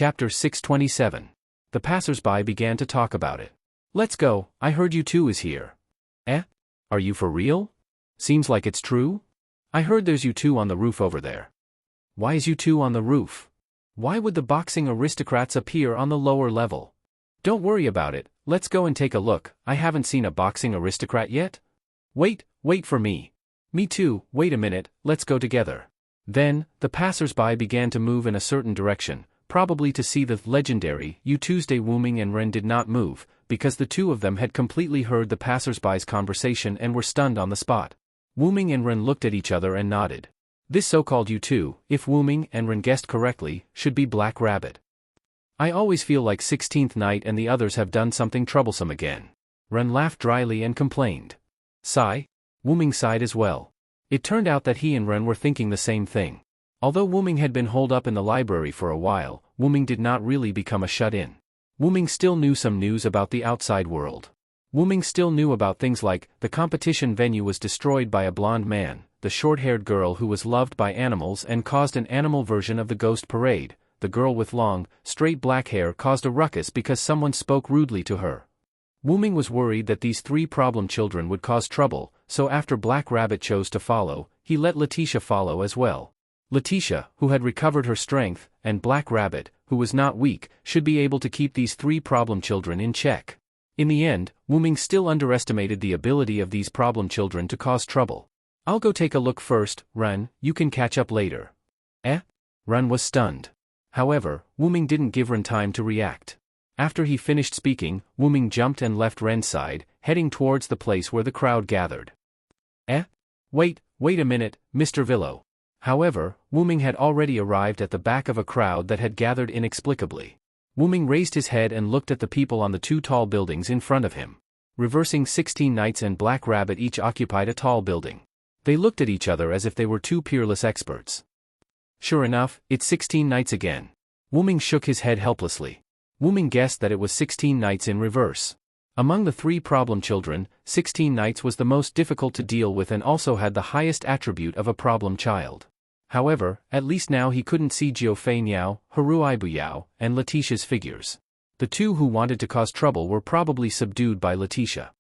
Chapter 627. The passers-by began to talk about it. "Let's go, I heard you two is here." "Eh? Are you for real? Seems like it's true. I heard there's you two on the roof over there." "Why is you two on the roof? Why would the boxing aristocrats appear on the lower level?" "Don't worry about it, let's go and take a look, I haven't seen a boxing aristocrat yet." Wait for me." "Me too, wait a minute, let's go together." Then, the passers-by began to move in a certain direction, probably to see the legendary Tuesday. Wuming and Ren did not move, because the two of them had completely heard the passers-by's conversation and were stunned on the spot. Wuming and Ren looked at each other and nodded. This so-called U2, if Wuming and Ren guessed correctly, should be Black Rabbit. "I always feel like 16th Night and the others have done something troublesome again." Ren laughed dryly and complained. "Sigh?" Wuming sighed as well. It turned out that he and Ren were thinking the same thing. Although Wuming had been holed up in the library for a while, Wuming did not really become a shut-in. Wuming still knew some news about the outside world. Wuming still knew about things like, the competition venue was destroyed by a blonde man, the short-haired girl who was loved by animals and caused an animal version of the ghost parade, the girl with long, straight black hair caused a ruckus because someone spoke rudely to her. Wuming was worried that these three problem children would cause trouble, so after Black Rabbit chose to follow, he let Letitia follow as well. Letitia, who had recovered her strength, and Black Rabbit, who was not weak, should be able to keep these three problem children in check. In the end, Wuming still underestimated the ability of these problem children to cause trouble. "I'll go take a look first, Ren, you can catch up later." "Eh?" Ren was stunned. However, Wuming didn't give Ren time to react. After he finished speaking, Wuming jumped and left Ren's side, heading towards the place where the crowd gathered. "Eh? Wait a minute, Mr. Villo." However, Wuming had already arrived at the back of a crowd that had gathered inexplicably. Wuming raised his head and looked at the people on the two tall buildings in front of him. Reversing 16 Knights and Black Rabbit each occupied a tall building. They looked at each other as if they were two peerless experts. Sure enough, it's 16 Knights again. Wuming shook his head helplessly. Wuming guessed that it was 16 Knights in reverse. Among the three problem children, 16 Knights was the most difficult to deal with and also had the highest attribute of a problem child. However, at least now he couldn't see Jiufei Niao, Haruai Buyao, and Letitia's figures. The two who wanted to cause trouble were probably subdued by Letitia.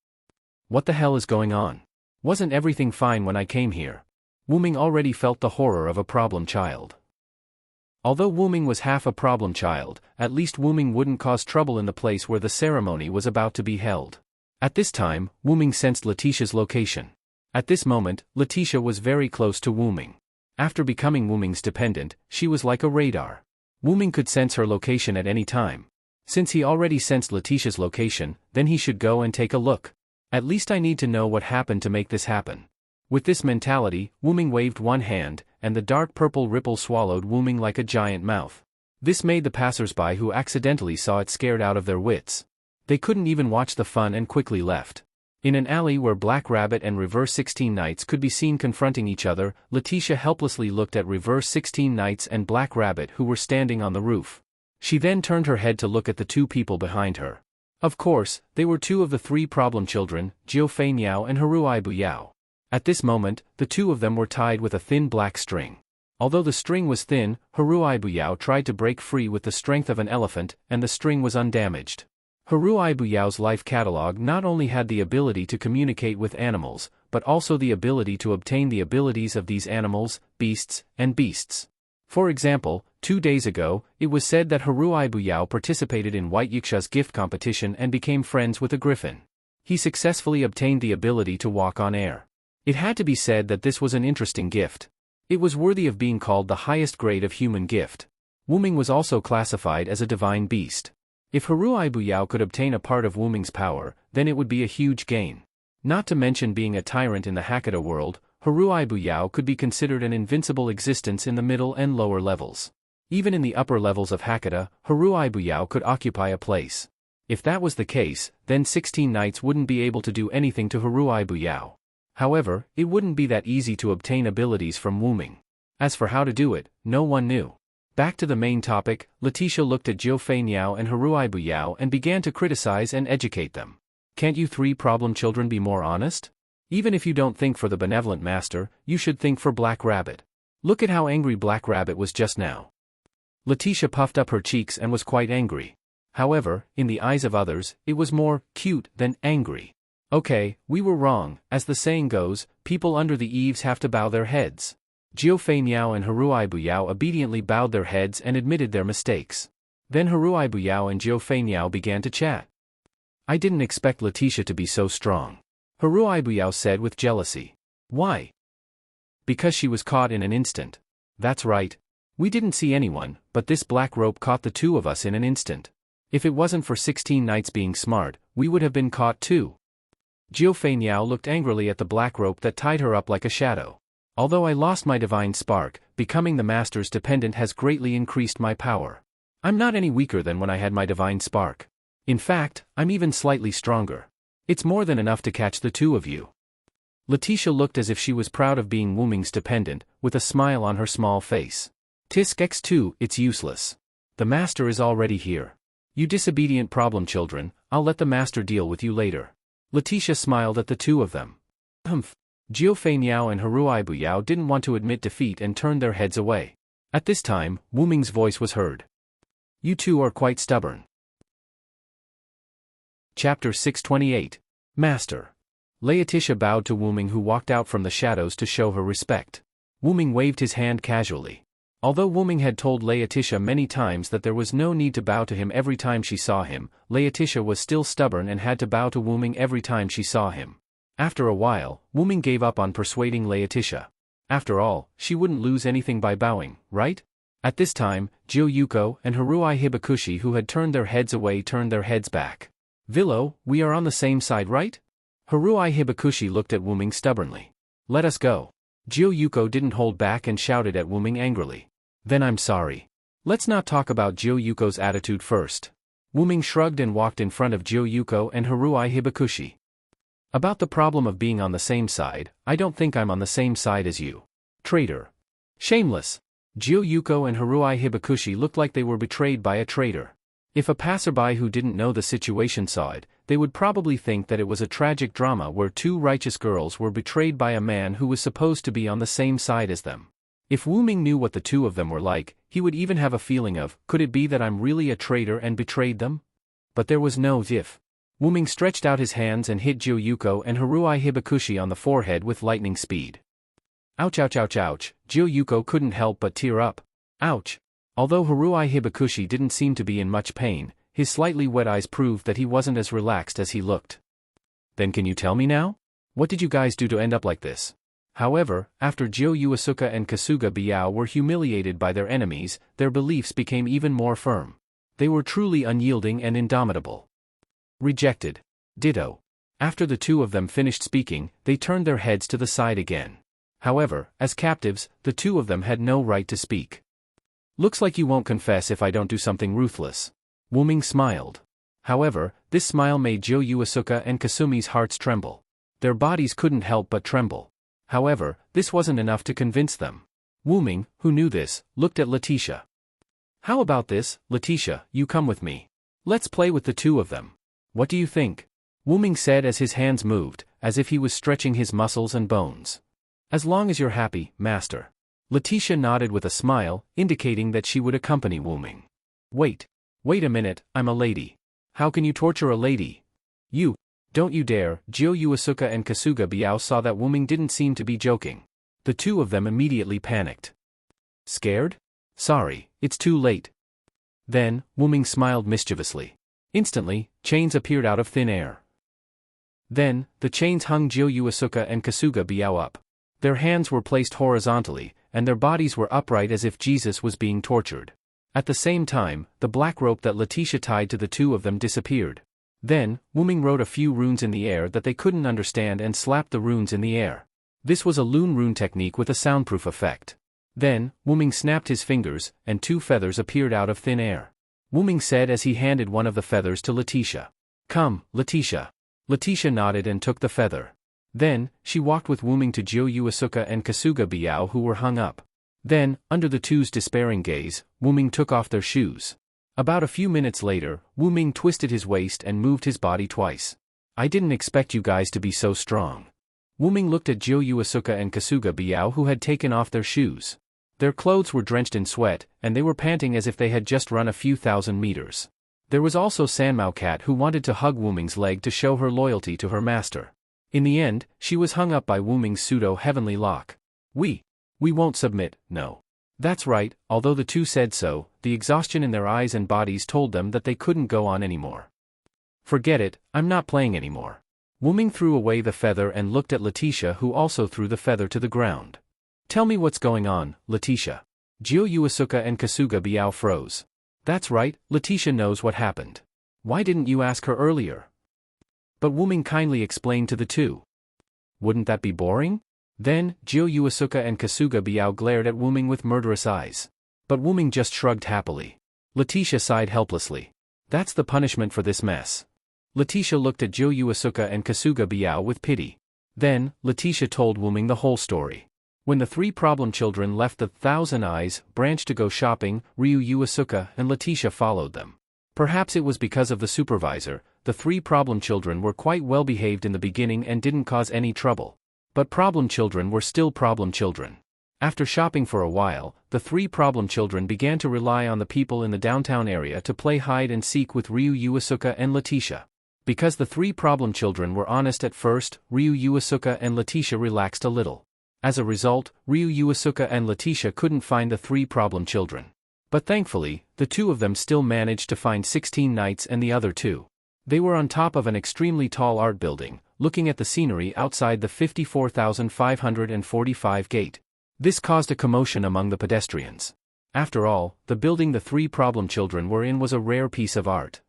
What the hell is going on? Wasn't everything fine when I came here? Wuming already felt the horror of a problem child. Although Wuming was half a problem child, at least Wuming wouldn't cause trouble in the place where the ceremony was about to be held. At this time, Wuming sensed Letitia's location. At this moment, Letitia was very close to Wuming. After becoming Wuming's dependent, she was like a radar. Wuming could sense her location at any time. Since he already sensed Letitia's location, then he should go and take a look. At least I need to know what happened to make this happen. With this mentality, Wuming waved one hand, and the dark purple ripple swallowed Wuming like a giant mouth. This made the passers-by who accidentally saw it scared out of their wits. They couldn't even watch the fun and quickly left. In an alley where Black Rabbit and Reverse 16 Knights could be seen confronting each other, Letitia helplessly looked at Reverse 16 Knights and Black Rabbit who were standing on the roof. She then turned her head to look at the two people behind her. Of course, they were two of the three problem children, Jiufei Niao and Haruai Buyao. At this moment, the two of them were tied with a thin black string. Although the string was thin, Haruai Buyao tried to break free with the strength of an elephant, and the string was undamaged. Haruai Buyao's life catalog not only had the ability to communicate with animals, but also the ability to obtain the abilities of these animals, beasts, and beasts. For example, 2 days ago, it was said that Haruai Buyao participated in White Yiksha's gift competition and became friends with a griffin. He successfully obtained the ability to walk on air. It had to be said that this was an interesting gift. It was worthy of being called the highest grade of human gift. Wuming was also classified as a divine beast. If Haruai Buyao could obtain a part of Wuming's power, then it would be a huge gain. Not to mention being a tyrant in the Hakata world, Haruai Buyao could be considered an invincible existence in the middle and lower levels. Even in the upper levels of Hakata, Haruai Buyao could occupy a place. If that was the case, then 16 Knights wouldn't be able to do anything to Haruai Buyao. However, it wouldn't be that easy to obtain abilities from Wuming. As for how to do it, no one knew. Back to the main topic, Letitia looked at Jiufei Niao and Haruai Buyao and began to criticize and educate them. Can't you three problem children be more honest? Even if you don't think for the benevolent master, you should think for Black Rabbit. Look at how angry Black Rabbit was just now. Letitia puffed up her cheeks and was quite angry. However, in the eyes of others, it was more cute than angry. Okay, we were wrong. As the saying goes, people under the eaves have to bow their heads. Jiu Feiniao and Haruai Buyao obediently bowed their heads and admitted their mistakes. Then Haruai Buyao and Jiu Feiniao began to chat. I didn't expect Letitia to be so strong, Haruai Buyao said with jealousy. Why? Because she was caught in an instant. That's right. We didn't see anyone, but this black rope caught the two of us in an instant. If it wasn't for 16 knights being smart, we would have been caught too. Jiu Feiniao looked angrily at the black rope that tied her up like a shadow. Although I lost my divine spark, becoming the master's dependent has greatly increased my power. I'm not any weaker than when I had my divine spark. In fact, I'm even slightly stronger. It's more than enough to catch the two of you. Letitia looked as if she was proud of being Wu Ming's dependent, with a smile on her small face. Tisk X2, it's useless. The master is already here. You disobedient problem children, I'll let the master deal with you later. Letitia smiled at the two of them. Humph. Jiu Feiniao and Haruai Buyao didn't want to admit defeat and turned their heads away. At this time, Wu Ming's voice was heard. You two are quite stubborn. Chapter 628. Master. Letitia bowed to Wu Ming, who walked out from the shadows to show her respect. Wu Ming waved his hand casually. Although Wu Ming had told Letitia many times that there was no need to bow to him every time she saw him, Letitia was still stubborn and had to bow to Wu Ming every time she saw him. After a while, Wu Ming gave up on persuading Letitia. After all, she wouldn't lose anything by bowing, right? At this time, Jiu Yuko and Haruai Hibakushi, who had turned their heads away, turned their heads back. Villo, we are on the same side, right? Haruai Hibakushi looked at Wu Ming stubbornly. Let us go. Jiu Yuko didn't hold back and shouted at Wu Ming angrily. Then I'm sorry. Let's not talk about Jiu Yuko's attitude first. Wu Ming shrugged and walked in front of Jiu Yuko and Haruai Hibakushi. About the problem of being on the same side, I don't think I'm on the same side as you. Traitor. Shameless. Jiu Yuko and Haruai Hibakushi looked like they were betrayed by a traitor. If a passerby who didn't know the situation saw it, they would probably think that it was a tragic drama where two righteous girls were betrayed by a man who was supposed to be on the same side as them. If Wu Ming knew what the two of them were like, he would even have a feeling of, could it be that I'm really a traitor and betrayed them? But there was no if. Wu Ming stretched out his hands and hit Jiu Yuko and Haruai Hibakushi on the forehead with lightning speed. Ouch ouch ouch ouch, Jiu Yuko couldn't help but tear up. Ouch. Although Haruai Hibakushi didn't seem to be in much pain, his slightly wet eyes proved that he wasn't as relaxed as he looked. Then can you tell me now? What did you guys do to end up like this? However, after Jiu Yuasuka and Kasuga Biao were humiliated by their enemies, their beliefs became even more firm. They were truly unyielding and indomitable. Rejected. Ditto. After the two of them finished speaking, they turned their heads to the side again. However, as captives, the two of them had no right to speak. Looks like you won't confess if I don't do something ruthless. Wu Ming smiled. However, this smile made Jiu Yuasuka and Kasumi's hearts tremble. Their bodies couldn't help but tremble. However, this wasn't enough to convince them. Wu Ming, who knew this, looked at Letitia. How about this, Letitia, you come with me. Let's play with the two of them. What do you think? Wu Ming said as his hands moved, as if he was stretching his muscles and bones. As long as you're happy, master. Letitia nodded with a smile, indicating that she would accompany Wu Ming. Wait a minute, I'm a lady. How can you torture a lady? You. Don't you dare. Jiu Yuasuka and Kasuga Biao saw that Wu Ming didn't seem to be joking. The two of them immediately panicked. Scared? Sorry, it's too late. Then, Wu Ming smiled mischievously. Instantly, chains appeared out of thin air. Then, the chains hung Jiu Yuasuka and Kasuga Biao up. Their hands were placed horizontally, and their bodies were upright as if Jesus was being tortured. At the same time, the black rope that Letitia tied to the two of them disappeared. Then, Wu Ming wrote a few runes in the air that they couldn't understand and slapped the runes in the air. This was a Lune rune technique with a soundproof effect. Then, Wu Ming snapped his fingers, and two feathers appeared out of thin air. Wu Ming said as he handed one of the feathers to Letitia. Come, Letitia. Letitia nodded and took the feather. Then, she walked with Wu Ming to Jiu Yuasuka and Kasuga Biao, who were hung up. Then, under the two's despairing gaze, Wu Ming took off their shoes. About a few minutes later, Wu Ming twisted his waist and moved his body twice. I didn't expect you guys to be so strong. Wu Ming looked at Jiu Yuasuka and Kasuga Biao, who had taken off their shoes. Their clothes were drenched in sweat, and they were panting as if they had just run a few thousand meters. There was also Sanmao Cat who wanted to hug Wuming's leg to show her loyalty to her master. In the end, she was hung up by Wuming's pseudo-heavenly lock. We won't submit, no. That's right, although the two said so, the exhaustion in their eyes and bodies told them that they couldn't go on anymore. Forget it, I'm not playing anymore. Wuming threw away the feather and looked at Letitia, who also threw the feather to the ground. Tell me what's going on, Letitia. Jiu Yuasuke and Kasuga Biao froze. That's right, Letitia knows what happened. Why didn't you ask her earlier? But Wuming kindly explained to the two. Wouldn't that be boring? Then, Jiu Yuasuke and Kasuga Biao glared at Wuming with murderous eyes. But Wuming just shrugged happily. Letitia sighed helplessly. That's the punishment for this mess. Letitia looked at Jiu Yuasuke and Kasuga Biao with pity. Then, Letitia told Wuming the whole story. When the three problem children left the Thousand Eyes branch to go shopping, Ryu Yuasuke and Letitia followed them. Perhaps it was because of the supervisor, the three problem children were quite well behaved in the beginning and didn't cause any trouble. But problem children were still problem children. After shopping for a while, the three problem children began to rely on the people in the downtown area to play hide and seek with Ryu Yuasuke and Letitia. Because the three problem children were honest at first, Ryu Yuasuke and Letitia relaxed a little. As a result, Ryu Yuasuke and Letitia couldn't find the three problem children. But thankfully, the two of them still managed to find 16 knights and the other two. They were on top of an extremely tall art building, looking at the scenery outside the 54,545 gate. This caused a commotion among the pedestrians. After all, the building the three problem children were in was a rare piece of art.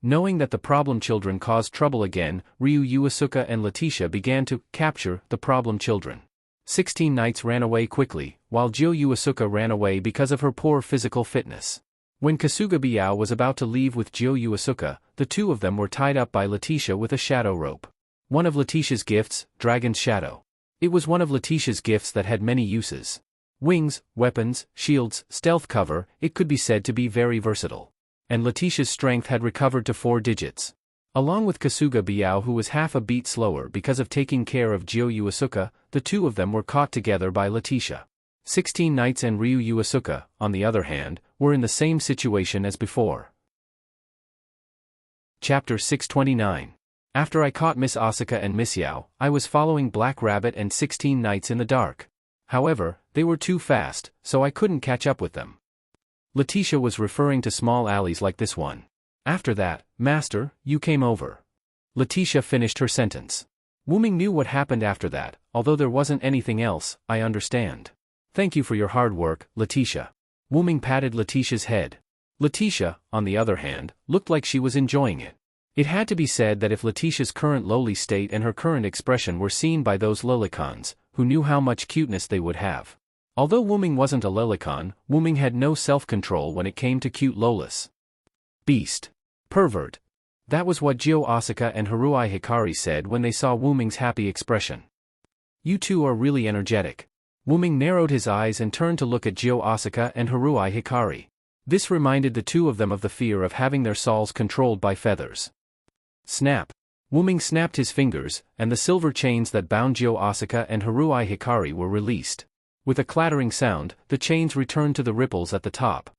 Knowing that the problem children caused trouble again, Ryu Yuasuke and Letitia began to capture the problem children. 16 knights ran away quickly, while Jiu Yuasuke ran away because of her poor physical fitness. When Kasuga Biao was about to leave with Jiu Yuasuke, the two of them were tied up by Letitia with a shadow rope. One of Letitia's gifts, Dragon's Shadow. It was one of Letitia's gifts that had many uses. Wings, weapons, shields, stealth cover, it could be said to be very versatile. And Letitia's strength had recovered to 4 digits. Along with Kasuga Biao, who was half a beat slower because of taking care of Jiu Yuasuke, the two of them were caught together by Letitia. 16 knights and Ryu Yuasuke, on the other hand, were in the same situation as before. Chapter 629. After I caught Miss Asuka and Miss Yao, I was following Black Rabbit and 16 knights in the dark. However, they were too fast, so I couldn't catch up with them. Letitia was referring to small alleys like this one. After that, Master, you came over. Letitia finished her sentence. Wuming knew what happened after that, although there wasn't anything else, I understand. Thank you for your hard work, Letitia. Wuming patted Letitia's head. Letitia, on the other hand, looked like she was enjoying it. It had to be said that if Letitia's current lowly state and her current expression were seen by those lolicons, who knew how much cuteness they would have. Although Wuming wasn't a lolicon, Wuming had no self-control when it came to cute lolis. Beast. Pervert. That was what Jiu Asuka and Haruai Hikari said when they saw Wuming's happy expression. You two are really energetic. Wuming narrowed his eyes and turned to look at Jiu Asuka and Haruai Hikari. This reminded the two of them of the fear of having their souls controlled by feathers. Snap. Wuming snapped his fingers, and the silver chains that bound Jiu Asuka and Haruai Hikari were released. With a clattering sound, the chains returned to the ripples at the top.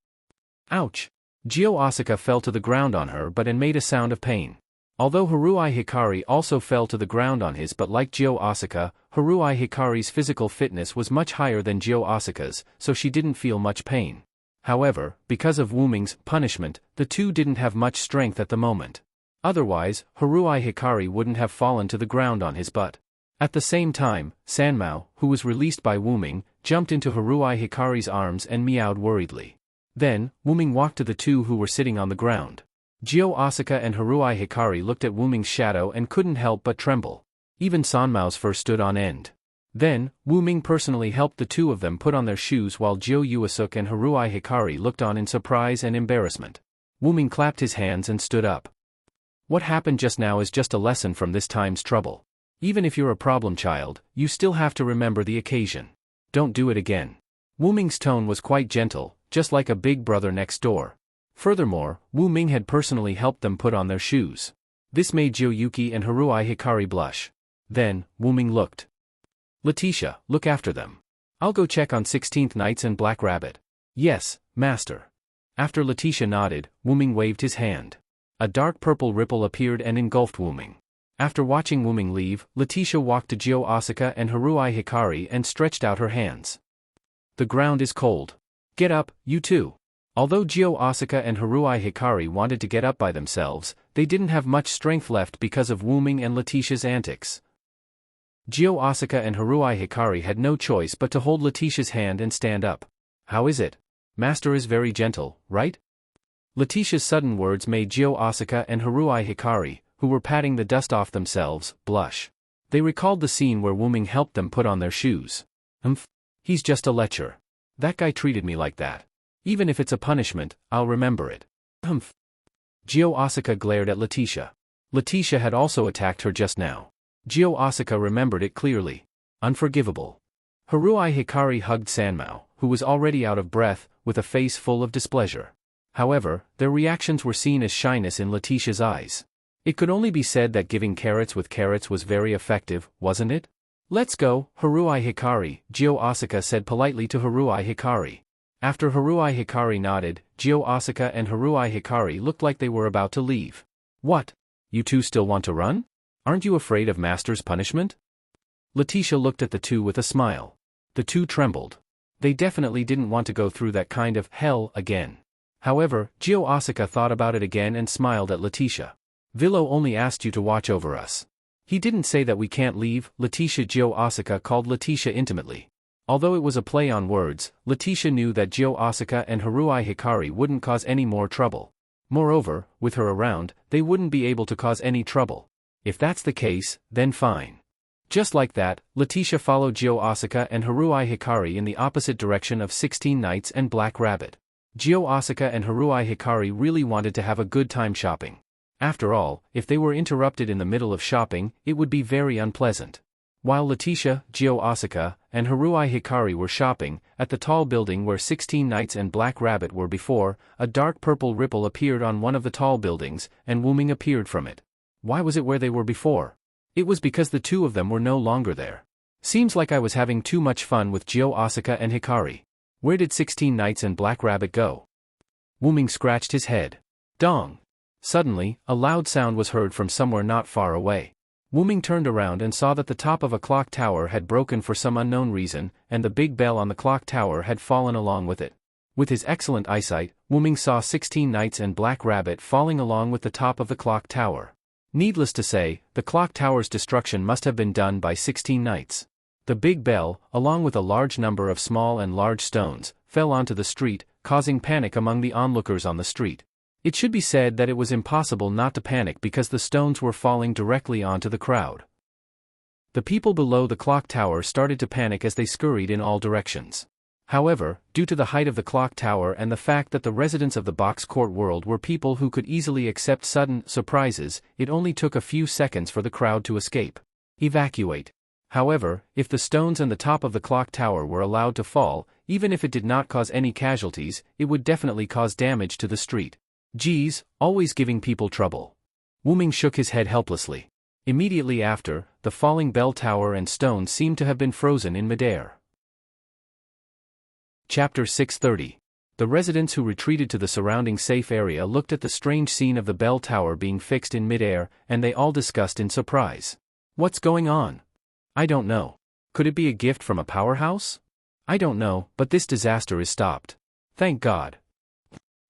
Ouch! Jiu Asuka fell to the ground on her but and made a sound of pain. Although Haruai Hikari also fell to the ground on his, but like Jiu Asuka, Haruai Hikari's physical fitness was much higher than Jiu Asuka's, so she didn't feel much pain. However, because of Wuming's punishment, the two didn't have much strength at the moment. Otherwise, Haruai Hikari wouldn't have fallen to the ground on his butt. At the same time, Sanmao, who was released by Wuming, jumped into Haruai Hikari's arms and meowed worriedly. Then, Wuming walked to the two who were sitting on the ground. Jiu Asuka and Haruai Hikari looked at Wuming's shadow and couldn't help but tremble. Even Sanmao's fur stood on end. Then, Wuming personally helped the two of them put on their shoes while Jiu Yuasuke and Haruai Hikari looked on in surprise and embarrassment. Wuming clapped his hands and stood up. What happened just now is just a lesson from this time's trouble. Even if you're a problem child, you still have to remember the occasion. Don't do it again. Wuming's tone was quite gentle, just like a big brother next door. Furthermore, Wuming had personally helped them put on their shoes. This made Jiuyuki and Haruai Hikari blush. Then, Wuming looked. Letitia, look after them. I'll go check on 16th Knights and Black Rabbit. Yes, master. After Letitia nodded, Wuming waved his hand. A dark purple ripple appeared and engulfed Wuming. After watching Wuming leave, Letitia walked to Jio Asuka and Haruai Hikari and stretched out her hands. The ground is cold. Get up, you two. Although Jio Asuka and Haruai Hikari wanted to get up by themselves, they didn't have much strength left because of Wuming and Letitia's antics. Jio Asuka and Haruai Hikari had no choice but to hold Letitia's hand and stand up. How is it? Master is very gentle, right? Letitia's sudden words made Jio Asuka and Haruai Hikari, who were patting the dust off themselves, blush. They recalled the scene where Wuming helped them put on their shoes. He's just a lecher. That guy treated me like that. Even if it's a punishment, I'll remember it. Jio Asuka glared at Letitia. Letitia had also attacked her just now. Jio Asuka remembered it clearly. Unforgivable. Haruai Hikari hugged Sanmao, who was already out of breath, with a face full of displeasure. However, their reactions were seen as shyness in Letitia's eyes. It could only be said that giving carrots with carrots was very effective, wasn't it? Let's go, Haruai Hikari, Jio Asuka said politely to Haruai Hikari. After Haruai Hikari nodded, Jio Asuka and Haruai Hikari looked like they were about to leave. What? You two still want to run? Aren't you afraid of Master's punishment? Letitia looked at the two with a smile. The two trembled. They definitely didn't want to go through that kind of hell again. However, Jio Asuka thought about it again and smiled at Letitia. Villo only asked you to watch over us. He didn't say that we can't leave, Letitia. Jio Asuka called Letitia intimately. Although it was a play on words, Letitia knew that Jio Asuka and Haruai Hikari wouldn't cause any more trouble. Moreover, with her around, they wouldn't be able to cause any trouble. If that's the case, then fine. Just like that, Letitia followed Jio Asuka and Haruai Hikari in the opposite direction of 16 Knights and Black Rabbit. Jio Asuka and Haruai Hikari really wanted to have a good time shopping. After all, if they were interrupted in the middle of shopping, it would be very unpleasant. While Letitia, Jio Asuka, and Haruai Hikari were shopping, at the tall building where 16 Knights and Black Rabbit were before, a dark purple ripple appeared on one of the tall buildings, and Wuming appeared from it. Why was it where they were before? It was because the two of them were no longer there. Seems like I was having too much fun with Jio Asuka and Hikari. Where did 16 Knights and Black Rabbit go? Wuming scratched his head. Dong! Suddenly, a loud sound was heard from somewhere not far away. Wuming turned around and saw that the top of a clock tower had broken for some unknown reason, and the big bell on the clock tower had fallen along with it. With his excellent eyesight, Wuming saw 16 Knights and Black Rabbit falling along with the top of the clock tower. Needless to say, the clock tower's destruction must have been done by 16 Knights. The big bell, along with a large number of small and large stones, fell onto the street, causing panic among the onlookers on the street. It should be said that it was impossible not to panic because the stones were falling directly onto the crowd. The people below the clock tower started to panic as they scurried in all directions. However, due to the height of the clock tower and the fact that the residents of the box court world were people who could easily accept sudden surprises, it only took a few seconds for the crowd to escape. Evacuate. However, if the stones and the top of the clock tower were allowed to fall, even if it did not cause any casualties, it would definitely cause damage to the street. Geez, always giving people trouble. Wuming shook his head helplessly. Immediately after, the falling bell tower and stones seemed to have been frozen in midair. Chapter 630. The residents who retreated to the surrounding safe area looked at the strange scene of the bell tower being fixed in midair, and they all discussed in surprise. What's going on? I don't know. Could it be a gift from a powerhouse? I don't know, but this disaster is stopped. Thank God.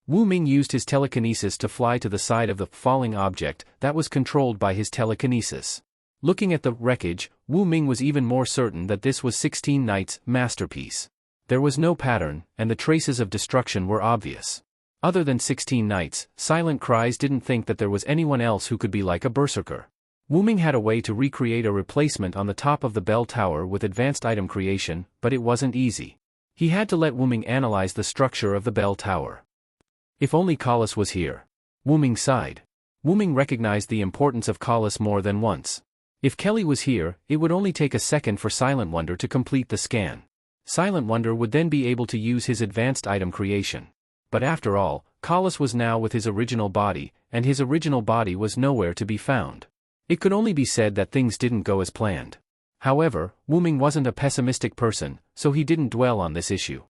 Wuming used his telekinesis to fly to the side of the falling object that was controlled by his telekinesis. Looking at the wreckage, Wuming was even more certain that this was 16 Knights' masterpiece. There was no pattern, and the traces of destruction were obvious. Other than 16 Knights, Silent Cries didn't think that there was anyone else who could be like a berserker. Wuming had a way to recreate a replacement on the top of the bell tower with advanced item creation, but it wasn't easy. He had to let Wuming analyze the structure of the bell tower. If only Collis was here. Wuming sighed. Wuming recognized the importance of Collis more than once. If Kelly was here, it would only take a second for Silent Wonder to complete the scan. Silent Wonder would then be able to use his advanced item creation. But after all, Collis was now with his original body, and his original body was nowhere to be found. It could only be said that things didn't go as planned. However, Wu Ming wasn't a pessimistic person, so he didn't dwell on this issue.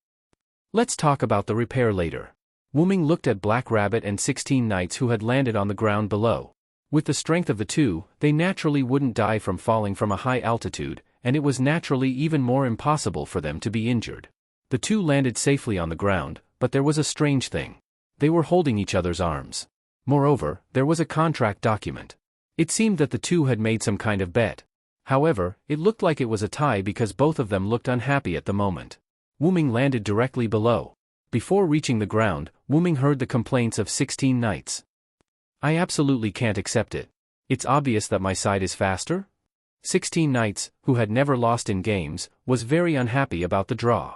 Let's talk about the repair later. Wu Ming looked at Black Rabbit and 16 knights who had landed on the ground below. With the strength of the two, they naturally wouldn't die from falling from a high altitude, and it was naturally even more impossible for them to be injured. The two landed safely on the ground, but there was a strange thing. They were holding each other's arms. Moreover, there was a contract document. It seemed that the two had made some kind of bet. However, it looked like it was a tie because both of them looked unhappy at the moment. Wu Ming landed directly below. Before reaching the ground, Wu Ming heard the complaints of 16 knights. I absolutely can't accept it. It's obvious that my side is faster? 16 knights, who had never lost in games, was very unhappy about the draw.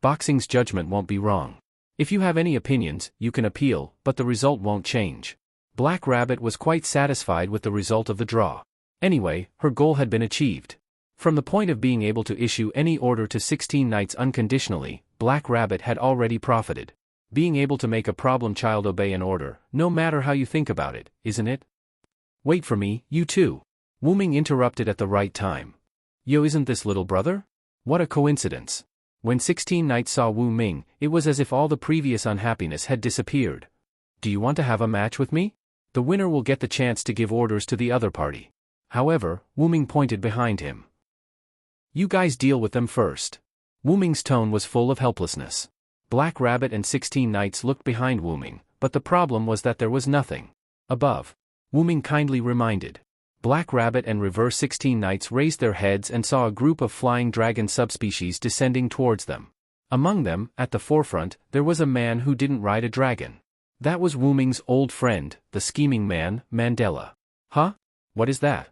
Boxing's judgment won't be wrong. If you have any opinions, you can appeal, but the result won't change. Black Rabbit was quite satisfied with the result of the draw. Anyway, her goal had been achieved. From the point of being able to issue any order to 16 knights unconditionally, Black Rabbit had already profited. Being able to make a problem child obey an order, no matter how you think about it, isn't it? Wait for me, you two. Wu Ming interrupted at the right time. Yo, isn't this little brother? What a coincidence. When 16 knights saw Wu Ming, it was as if all the previous unhappiness had disappeared. Do you want to have a match with me? The winner will get the chance to give orders to the other party. However, Wu Ming pointed behind him. You guys deal with them first. Wu Ming's tone was full of helplessness. Black Rabbit and 16 knights looked behind Wu Ming, but the problem was that there was nothing above. Wu Ming kindly reminded. Black Rabbit and reverse 16 knights raised their heads and saw a group of flying dragon subspecies descending towards them. Among them, at the forefront, there was a man who didn't ride a dragon. That was Wu Ming's old friend, the scheming man, Mandela. Huh? What is that?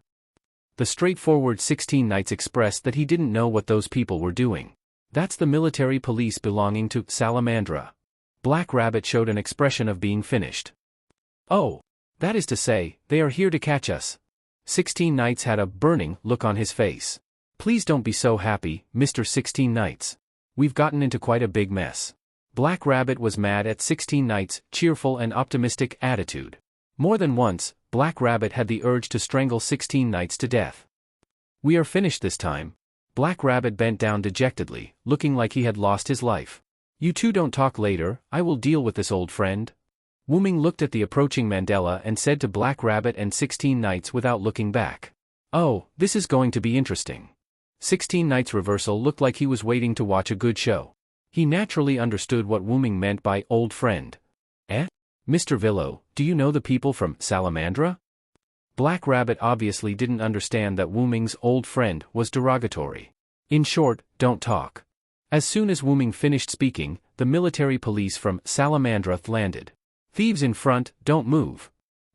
The straightforward 16 knights expressed that he didn't know what those people were doing. That's the military police belonging to Salamandra. Black Rabbit showed an expression of being finished. Oh, that is to say, they are here to catch us. 16 knights had a burning look on his face. Please don't be so happy, Mr. 16 knights. We've gotten into quite a big mess. Black Rabbit was mad at 16 knights' cheerful and optimistic attitude. More than once, Black Rabbit had the urge to strangle 16 knights to death. We are finished this time. Black Rabbit bent down dejectedly, looking like he had lost his life. You two don't talk later, I will deal with this old friend. Wu Ming looked at the approaching Mandela and said to Black Rabbit and 16 knights without looking back. Oh, this is going to be interesting. 16 knights reversal looked like he was waiting to watch a good show. He naturally understood what Wu Ming meant by old friend. Eh? Mr. Villo, do you know the people from Salamandra? Black Rabbit obviously didn't understand that Wu Ming's old friend was derogatory. In short, don't talk. As soon as Wu Ming finished speaking, the military police from Salamandra landed. Thieves in front, don't move.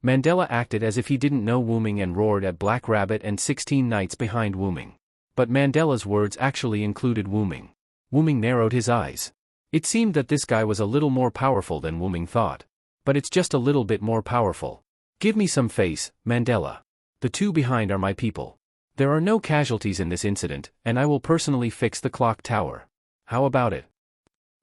Mandela acted as if he didn't know Wu Ming and roared at Black Rabbit and 16 knights behind Wu Ming. But Mandela's words actually included Wu Ming. Wu Ming narrowed his eyes. It seemed that this guy was a little more powerful than Wu Ming thought. But it's just a little bit more powerful. Give me some face, Mandela. The two behind are my people. There are no casualties in this incident, and I will personally fix the clock tower. How about it?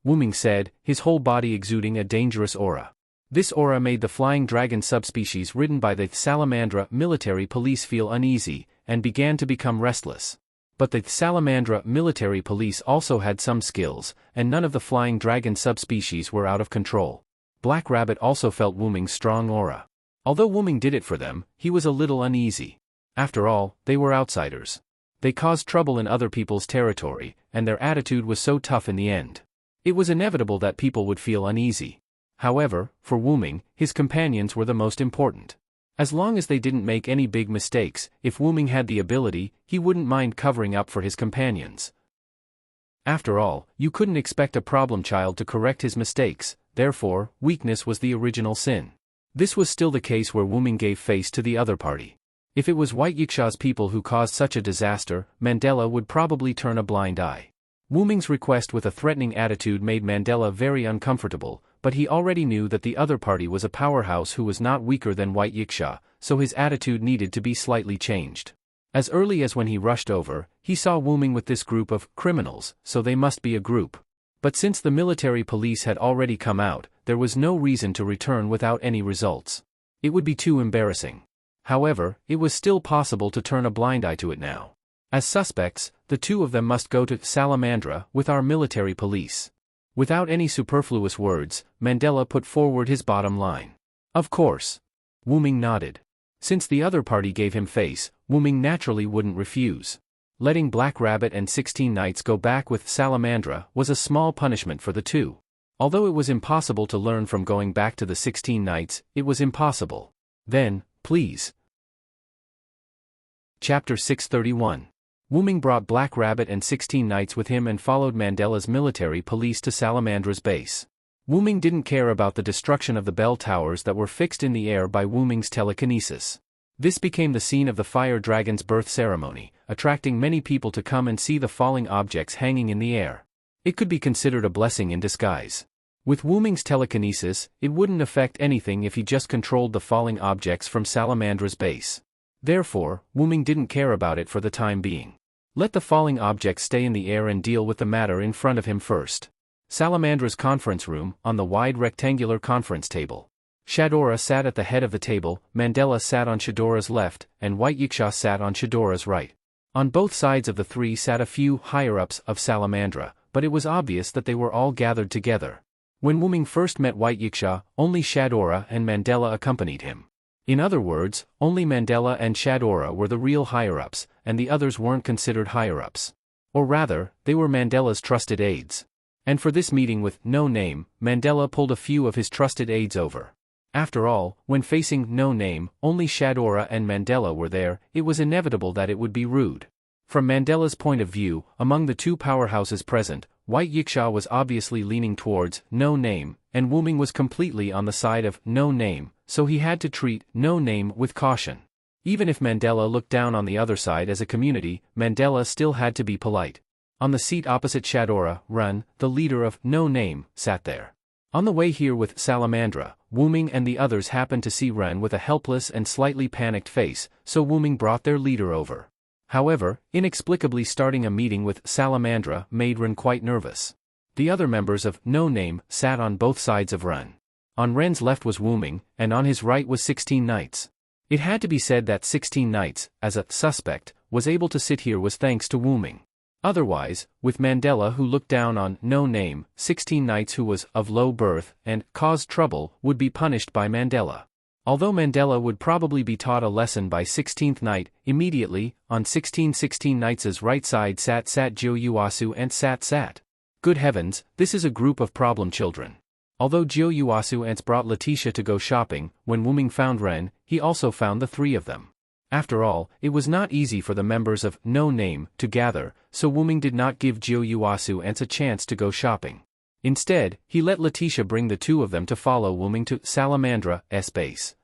Wu Ming said, his whole body exuding a dangerous aura. This aura made the flying dragon subspecies ridden by the Salamandra military police feel uneasy, and began to become restless. But the Salamandra military police also had some skills, and none of the flying dragon subspecies were out of control. Black Rabbit also felt Wu Ming's strong aura. Although Wu Ming did it for them, he was a little uneasy. After all, they were outsiders. They caused trouble in other people's territory, and their attitude was so tough in the end. It was inevitable that people would feel uneasy. However, for Wu Ming, his companions were the most important. As long as they didn't make any big mistakes, if Wu Ming had the ability, he wouldn't mind covering up for his companions. After all, you couldn't expect a problem child to correct his mistakes, therefore, weakness was the original sin. This was still the case where Wu Ming gave face to the other party. If it was White Yiksha's people who caused such a disaster, Mandela would probably turn a blind eye. Wu Ming's request with a threatening attitude made Mandela very uncomfortable, but he already knew that the other party was a powerhouse who was not weaker than White Yiksha, so his attitude needed to be slightly changed. As early as when he rushed over, he saw Wu Ming with this group of criminals, so they must be a group. But since the military police had already come out, there was no reason to return without any results. It would be too embarrassing. However, it was still possible to turn a blind eye to it now. As suspects, the two of them must go to Salamandra with our military police. Without any superfluous words, Mandela put forward his bottom line. Of course. Wu-Ming nodded. Since the other party gave him face, Wu-Ming naturally wouldn't refuse. Letting Black Rabbit and 16 Knights go back with Salamandra was a small punishment for the two. Although it was impossible to learn from going back to the 16 Knights, it was impossible. Then, please. Chapter 631. Wu-Ming brought Black Rabbit and 16 Knights with him and followed Mandela's military police to Salamandra's base. Wu-Ming didn't care about the destruction of the bell towers that were fixed in the air by Wu-Ming's telekinesis. This became the scene of the fire dragon's birth ceremony, attracting many people to come and see the falling objects hanging in the air. It could be considered a blessing in disguise. With Wu-Ming's telekinesis, it wouldn't affect anything if he just controlled the falling objects from Salamandra's base. Therefore, Wu-Ming didn't care about it for the time being. Let the falling objects stay in the air and deal with the matter in front of him first. Salamandra's conference room, on the wide rectangular conference table. Shadora sat at the head of the table, Mandela sat on Shadora's left, and White Yiksha sat on Shadora's right. On both sides of the three sat a few higher-ups of Salamandra, but it was obvious that they were all gathered together. When Wu-Ming first met White Yiksha, only Shadora and Mandela accompanied him. In other words, only Mandela and Shadora were the real higher-ups, and the others weren't considered higher-ups. Or rather, they were Mandela's trusted aides. And for this meeting with No Name, Mandela pulled a few of his trusted aides over. After all, when facing No Name, only Shadora and Mandela were there, it was inevitable that it would be rude. From Mandela's point of view, among the two powerhouses present, White Yiksha was obviously leaning towards No Name, and Wu-Ming was completely on the side of No Name, so he had to treat No Name with caution. Even if Mandela looked down on the other side as a community, Mandela still had to be polite. On the seat opposite Shadora, Run, the leader of No Name, sat there. On the way here with Salamandra, Wu-Ming and the others happened to see Ren with a helpless and slightly panicked face, so Wu-Ming brought their leader over. However, inexplicably starting a meeting with Salamandra made Ren quite nervous. The other members of No Name sat on both sides of Ren. On Ren's left was Wu-Ming, and on his right was 16 Knights. It had to be said that 16 Knights, as a suspect, was able to sit here was thanks to Wu-Ming. Otherwise, with Mandela who looked down on No Name, 16 Knights who was of low birth and caused trouble would be punished by Mandela. Although Mandela would probably be taught a lesson by 16th Knight, immediately, on 16 Knights' right side sat Jio Yuasu and Sat. Good heavens, this is a group of problem children. Although Jio Yuasu ants brought Letitia to go shopping, when Wu-Ming found Ren, he also found the three of them. After all, it was not easy for the members of No Name to gather, so Wu-Ming did not give Jio Yuasu ants a chance to go shopping. Instead, he let Letitia bring the two of them to follow Wu-Ming to Salamandra's base.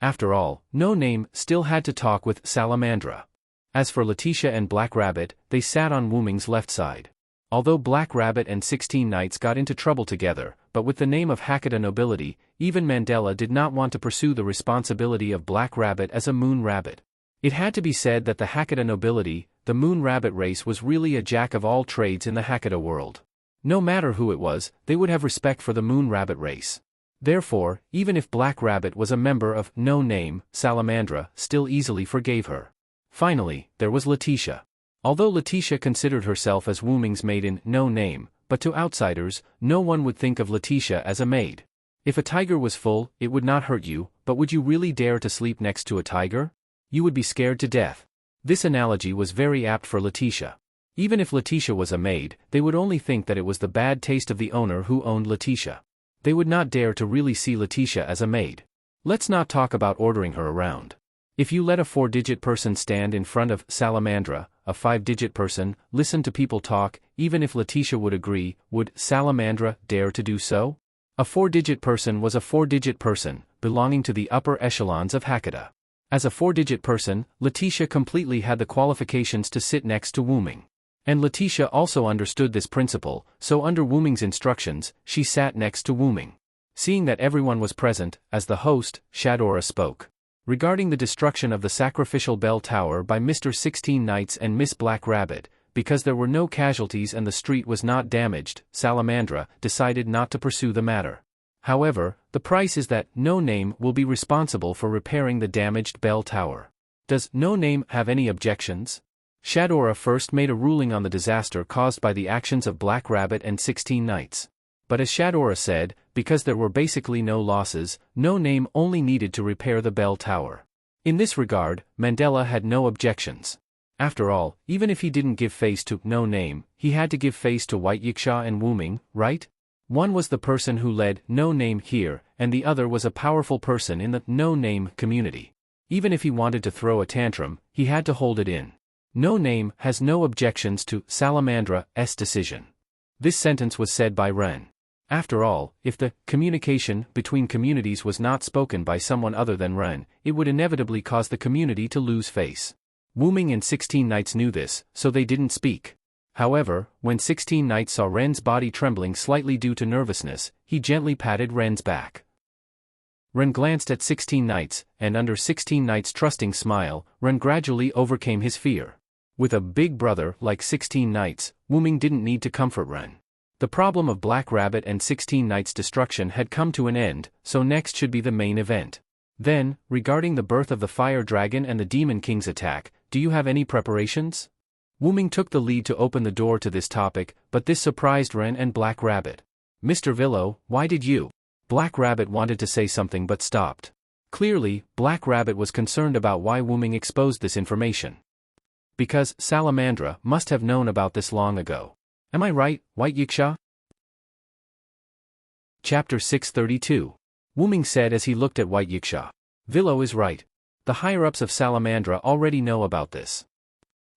After all, No Name still had to talk with Salamandra. As for Letitia and Black Rabbit, they sat on Wu-Ming's left side. Although Black Rabbit and 16 Knights got into trouble together, but with the name of Hakata nobility, even Mandela did not want to pursue the responsibility of Black Rabbit as a Moon Rabbit. It had to be said that the Hakata nobility, the Moon Rabbit race was really a jack of all trades in the Hakata world. No matter who it was, they would have respect for the Moon Rabbit race. Therefore, even if Black Rabbit was a member of No Name, Salamandra still easily forgave her. Finally, there was Letitia. Although Letitia considered herself as Wu-Ming's maid in No Name, but to outsiders, no one would think of Letitia as a maid. If a tiger was full, it would not hurt you, but would you really dare to sleep next to a tiger? You would be scared to death. This analogy was very apt for Letitia. Even if Letitia was a maid, they would only think that it was the bad taste of the owner who owned Letitia. They would not dare to really see Letitia as a maid. Let's not talk about ordering her around. If you let a 4-digit person stand in front of Salamandra, a 5-digit person, listen to people talk, even if Letitia would agree, would Salamandra dare to do so? A 4-digit person was a 4-digit person, belonging to the upper echelons of Hakata. As a 4-digit person, Letitia completely had the qualifications to sit next to Wu-Ming. And Letitia also understood this principle, so under Wu-Ming's instructions, she sat next to Wu-Ming. Seeing that everyone was present, as the host, Shadora spoke. Regarding the destruction of the sacrificial bell tower by Mr. 16 Knights and Miss Black Rabbit, because there were no casualties and the street was not damaged, Salamandra decided not to pursue the matter. However, the price is that No Name will be responsible for repairing the damaged bell tower. Does No Name have any objections? Shadora first made a ruling on the disaster caused by the actions of Black Rabbit and 16 Knights. But as Shadora said, because there were basically no losses, No Name only needed to repair the bell tower. In this regard, Mandela had no objections. After all, even if he didn't give face to No Name, he had to give face to White Yiksha and Wu Ming, right? One was the person who led No Name here, and the other was a powerful person in the No Name community. Even if he wanted to throw a tantrum, he had to hold it in. No Name has no objections to Salamandra's decision. This sentence was said by Ren. After all, if the communication between communities was not spoken by someone other than Ren, it would inevitably cause the community to lose face. Wu Ming and 16 Knights knew this, so they didn't speak. However, when 16 Knights saw Ren's body trembling slightly due to nervousness, he gently patted Ren's back. Ren glanced at 16 Knights, and under 16 Knights' trusting smile, Ren gradually overcame his fear. With a big brother like 16 Knights, Wu Ming didn't need to comfort Ren. The problem of Black Rabbit and 16 Knights' destruction had come to an end, so next should be the main event. Then, regarding the birth of the Fire Dragon and the Demon King's attack, do you have any preparations? Wu Ming took the lead to open the door to this topic, but this surprised Ren and Black Rabbit. Mr. Villo, why did you? Black Rabbit wanted to say something but stopped. Clearly, Black Rabbit was concerned about why Wu Ming exposed this information. Because Salamandra must have known about this long ago. Am I right, White Yiksha? Chapter 632. Wu Ming said as he looked at White Yiksha. Villo is right. The higher-ups of Salamandra already know about this.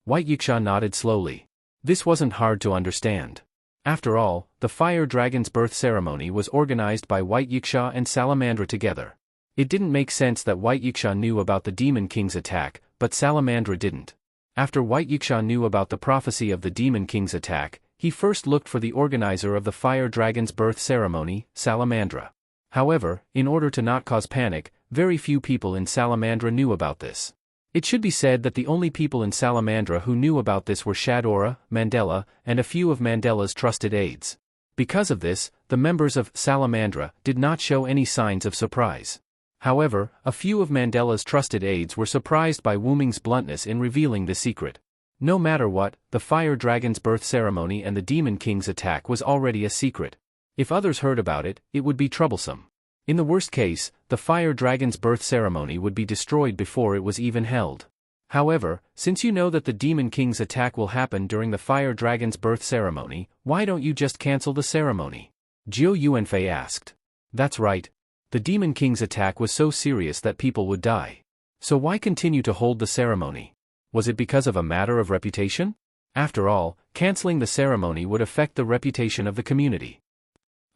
White Yiksha nodded slowly. This wasn't hard to understand. After all, the Fire Dragon's birth ceremony was organized by White Yiksha and Salamandra together. It didn't make sense that White Yiksha knew about the Demon King's attack, but Salamandra didn't. After White Yiksha knew about the prophecy of the Demon King's attack, he first looked for the organizer of the Fire Dragon's birth ceremony, Salamandra. However, in order to not cause panic, very few people in Salamandra knew about this. It should be said that the only people in Salamandra who knew about this were Shadora, Mandela, and a few of Mandela's trusted aides. Because of this, the members of Salamandra did not show any signs of surprise. However, a few of Mandela's trusted aides were surprised by Wu Ming's bluntness in revealing the secret. No matter what, the Fire Dragon's birth ceremony and the Demon King's attack was already a secret. If others heard about it, it would be troublesome. In the worst case, the Fire Dragon's birth ceremony would be destroyed before it was even held. However, since you know that the Demon King's attack will happen during the Fire Dragon's birth ceremony, why don't you just cancel the ceremony? Jiu Yuanfei asked. That's right. The Demon King's attack was so serious that people would die. So why continue to hold the ceremony? Was it because of a matter of reputation? After all, canceling the ceremony would affect the reputation of the community.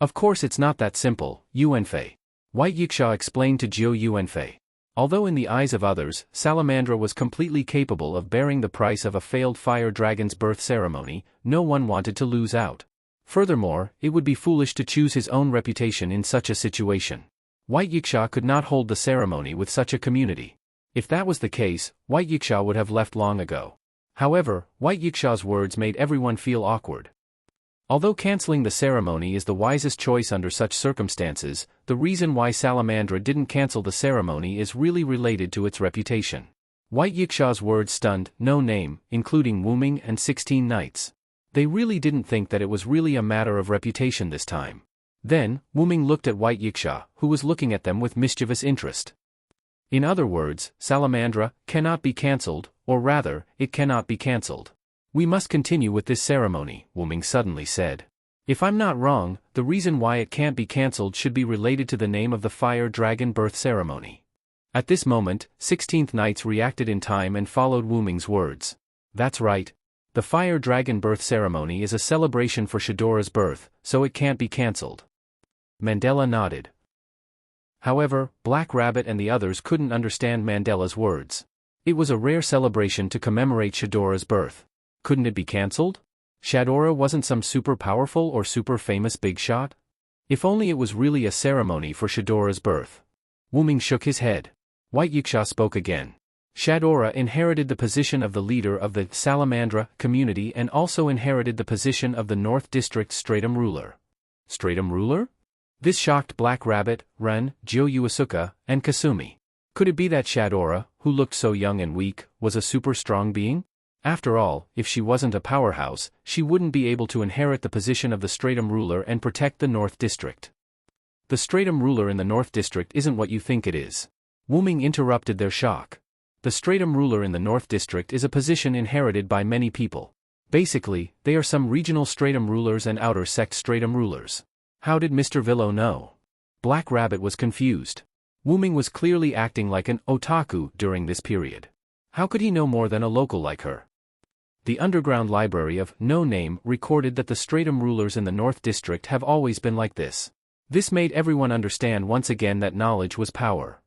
Of course it's not that simple, Yuanfei. White Yiksha explained to Jiu Yuanfei. Although in the eyes of others, Salamandra was completely capable of bearing the price of a failed Fire Dragon's birth ceremony, no one wanted to lose out. Furthermore, it would be foolish to choose his own reputation in such a situation. White Yiksha could not hold the ceremony with such a community. If that was the case, White Yiksha would have left long ago. However, White Yiksha's words made everyone feel awkward. Although canceling the ceremony is the wisest choice under such circumstances, the reason why Salamandra didn't cancel the ceremony is really related to its reputation. White Yiksha's words stunned No Name, including Wu Ming and 16 Knights. They really didn't think that it was really a matter of reputation this time. Then, Wu Ming looked at White Yiksha, who was looking at them with mischievous interest. In other words, Salamandra cannot be cancelled, or rather, it cannot be cancelled. We must continue with this ceremony, Wu Ming suddenly said. If I'm not wrong, the reason why it can't be cancelled should be related to the name of the Fire Dragon birth ceremony. At this moment, 16th Knights reacted in time and followed Wu Ming's words. That's right. The Fire Dragon birth ceremony is a celebration for Shadora's birth, so it can't be cancelled. Mandela nodded. However, Black Rabbit and the others couldn't understand Mandela's words. It was a rare celebration to commemorate Shadora's birth. Couldn't it be cancelled? Shadora wasn't some super powerful or super famous big shot? If only it was really a ceremony for Shadora's birth. Wu Ming shook his head. White Yiksha spoke again. Shadora inherited the position of the leader of the Salamandra community and also inherited the position of the North District Stratum ruler. Stratum ruler? This shocked Black Rabbit, Ren, Jiu Yuasuka, and Kasumi. Could it be that Shadora, who looked so young and weak, was a super strong being? After all, if she wasn't a powerhouse, she wouldn't be able to inherit the position of the Stratum ruler and protect the North District. The Stratum ruler in the North District isn't what you think it is. Wuming interrupted their shock. The Stratum ruler in the North District is a position inherited by many people. Basically, they are some regional Stratum rulers and outer sect Stratum rulers. How did Mr. Villo know? Black Rabbit was confused. Wuming was clearly acting like an otaku during this period. How could he know more than a local like her? The underground library of No Name recorded that the Stratum rulers in the North District have always been like this. This made everyone understand once again that knowledge was power.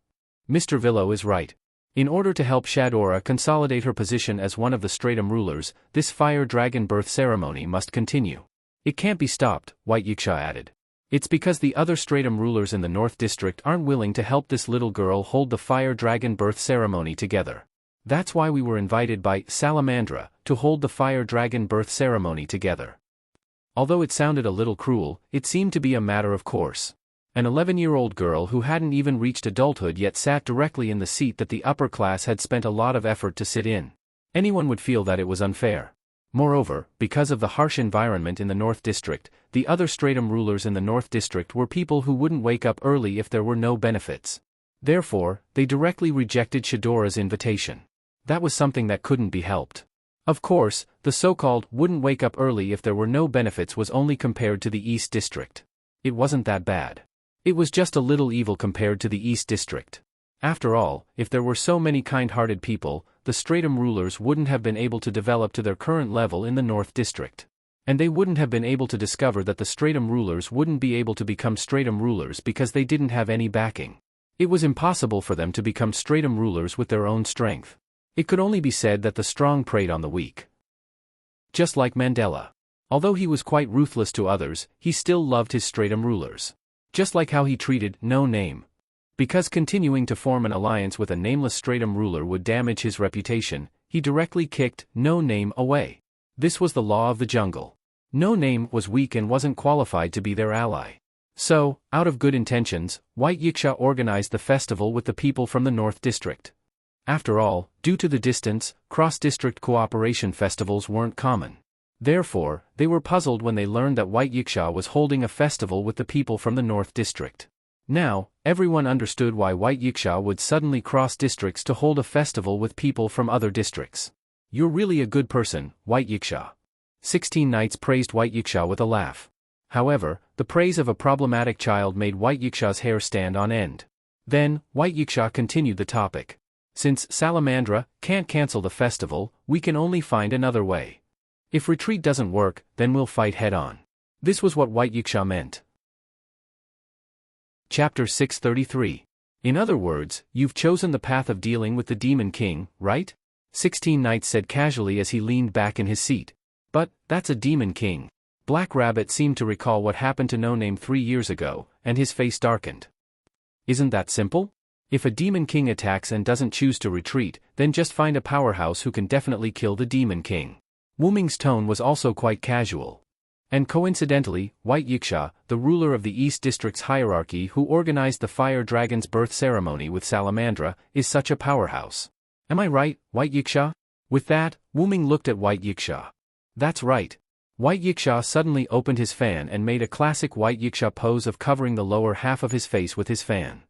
Mr. Villo is right. In order to help Shadora consolidate her position as one of the Stratum rulers, this fire dragon birth ceremony must continue. It can't be stopped, White Yiksha added. It's because the other Stratum rulers in the North District aren't willing to help this little girl hold the fire dragon birth ceremony together. That's why we were invited by Salamandra to hold the fire dragon birth ceremony together. Although it sounded a little cruel, it seemed to be a matter of course. An 11-year-old girl who hadn't even reached adulthood yet sat directly in the seat that the upper class had spent a lot of effort to sit in. Anyone would feel that it was unfair. Moreover, because of the harsh environment in the North District, the other Stratum rulers in the North District were people who wouldn't wake up early if there were no benefits. Therefore, they directly rejected Shadora's invitation. That was something that couldn't be helped. Of course, the so-called wouldn't wake up early if there were no benefits was only compared to the East District. It wasn't that bad. It was just a little evil compared to the East District. After all, if there were so many kind-hearted people, the Stratum rulers wouldn't have been able to develop to their current level in the North District. And they wouldn't have been able to discover that the Stratum rulers wouldn't be able to become Stratum rulers because they didn't have any backing. It was impossible for them to become Stratum rulers with their own strength. It could only be said that the strong preyed on the weak. Just like Mandela. Although he was quite ruthless to others, he still loved his Stratum rulers. Just like how he treated No Name. Because continuing to form an alliance with a nameless Stratum ruler would damage his reputation, he directly kicked No Name away. This was the law of the jungle. No Name was weak and wasn't qualified to be their ally. So, out of good intentions, White Yiksha organized the festival with the people from the North District. After all, due to the distance, cross-district cooperation festivals weren't common. Therefore, they were puzzled when they learned that White Yiksha was holding a festival with the people from the North District. Now, everyone understood why White Yiksha would suddenly cross districts to hold a festival with people from other districts. You're really a good person, White Yiksha. 16 Knights praised White Yiksha with a laugh. However, the praise of a problematic child made White Yiksha's hair stand on end. Then, White Yiksha continued the topic. Since Salamandra can't cancel the festival, we can only find another way. If retreat doesn't work, then we'll fight head-on. This was what White Yiksha meant. Chapter 633. In other words, you've chosen the path of dealing with the Demon King, right? 16 Knights said casually as he leaned back in his seat. But, that's a Demon King. Black Rabbit seemed to recall what happened to No Name 3 years ago, and his face darkened. Isn't that simple? If a Demon King attacks and doesn't choose to retreat, then just find a powerhouse who can definitely kill the Demon King. Wuming's tone was also quite casual. And coincidentally, White Yiksha, the ruler of the East District's hierarchy who organized the Fire Dragon's birth ceremony with Salamandra, is such a powerhouse. Am I right, White Yiksha? With that, Wuming looked at White Yiksha. That's right. White Yiksha suddenly opened his fan and made a classic White Yiksha pose of covering the lower half of his face with his fan.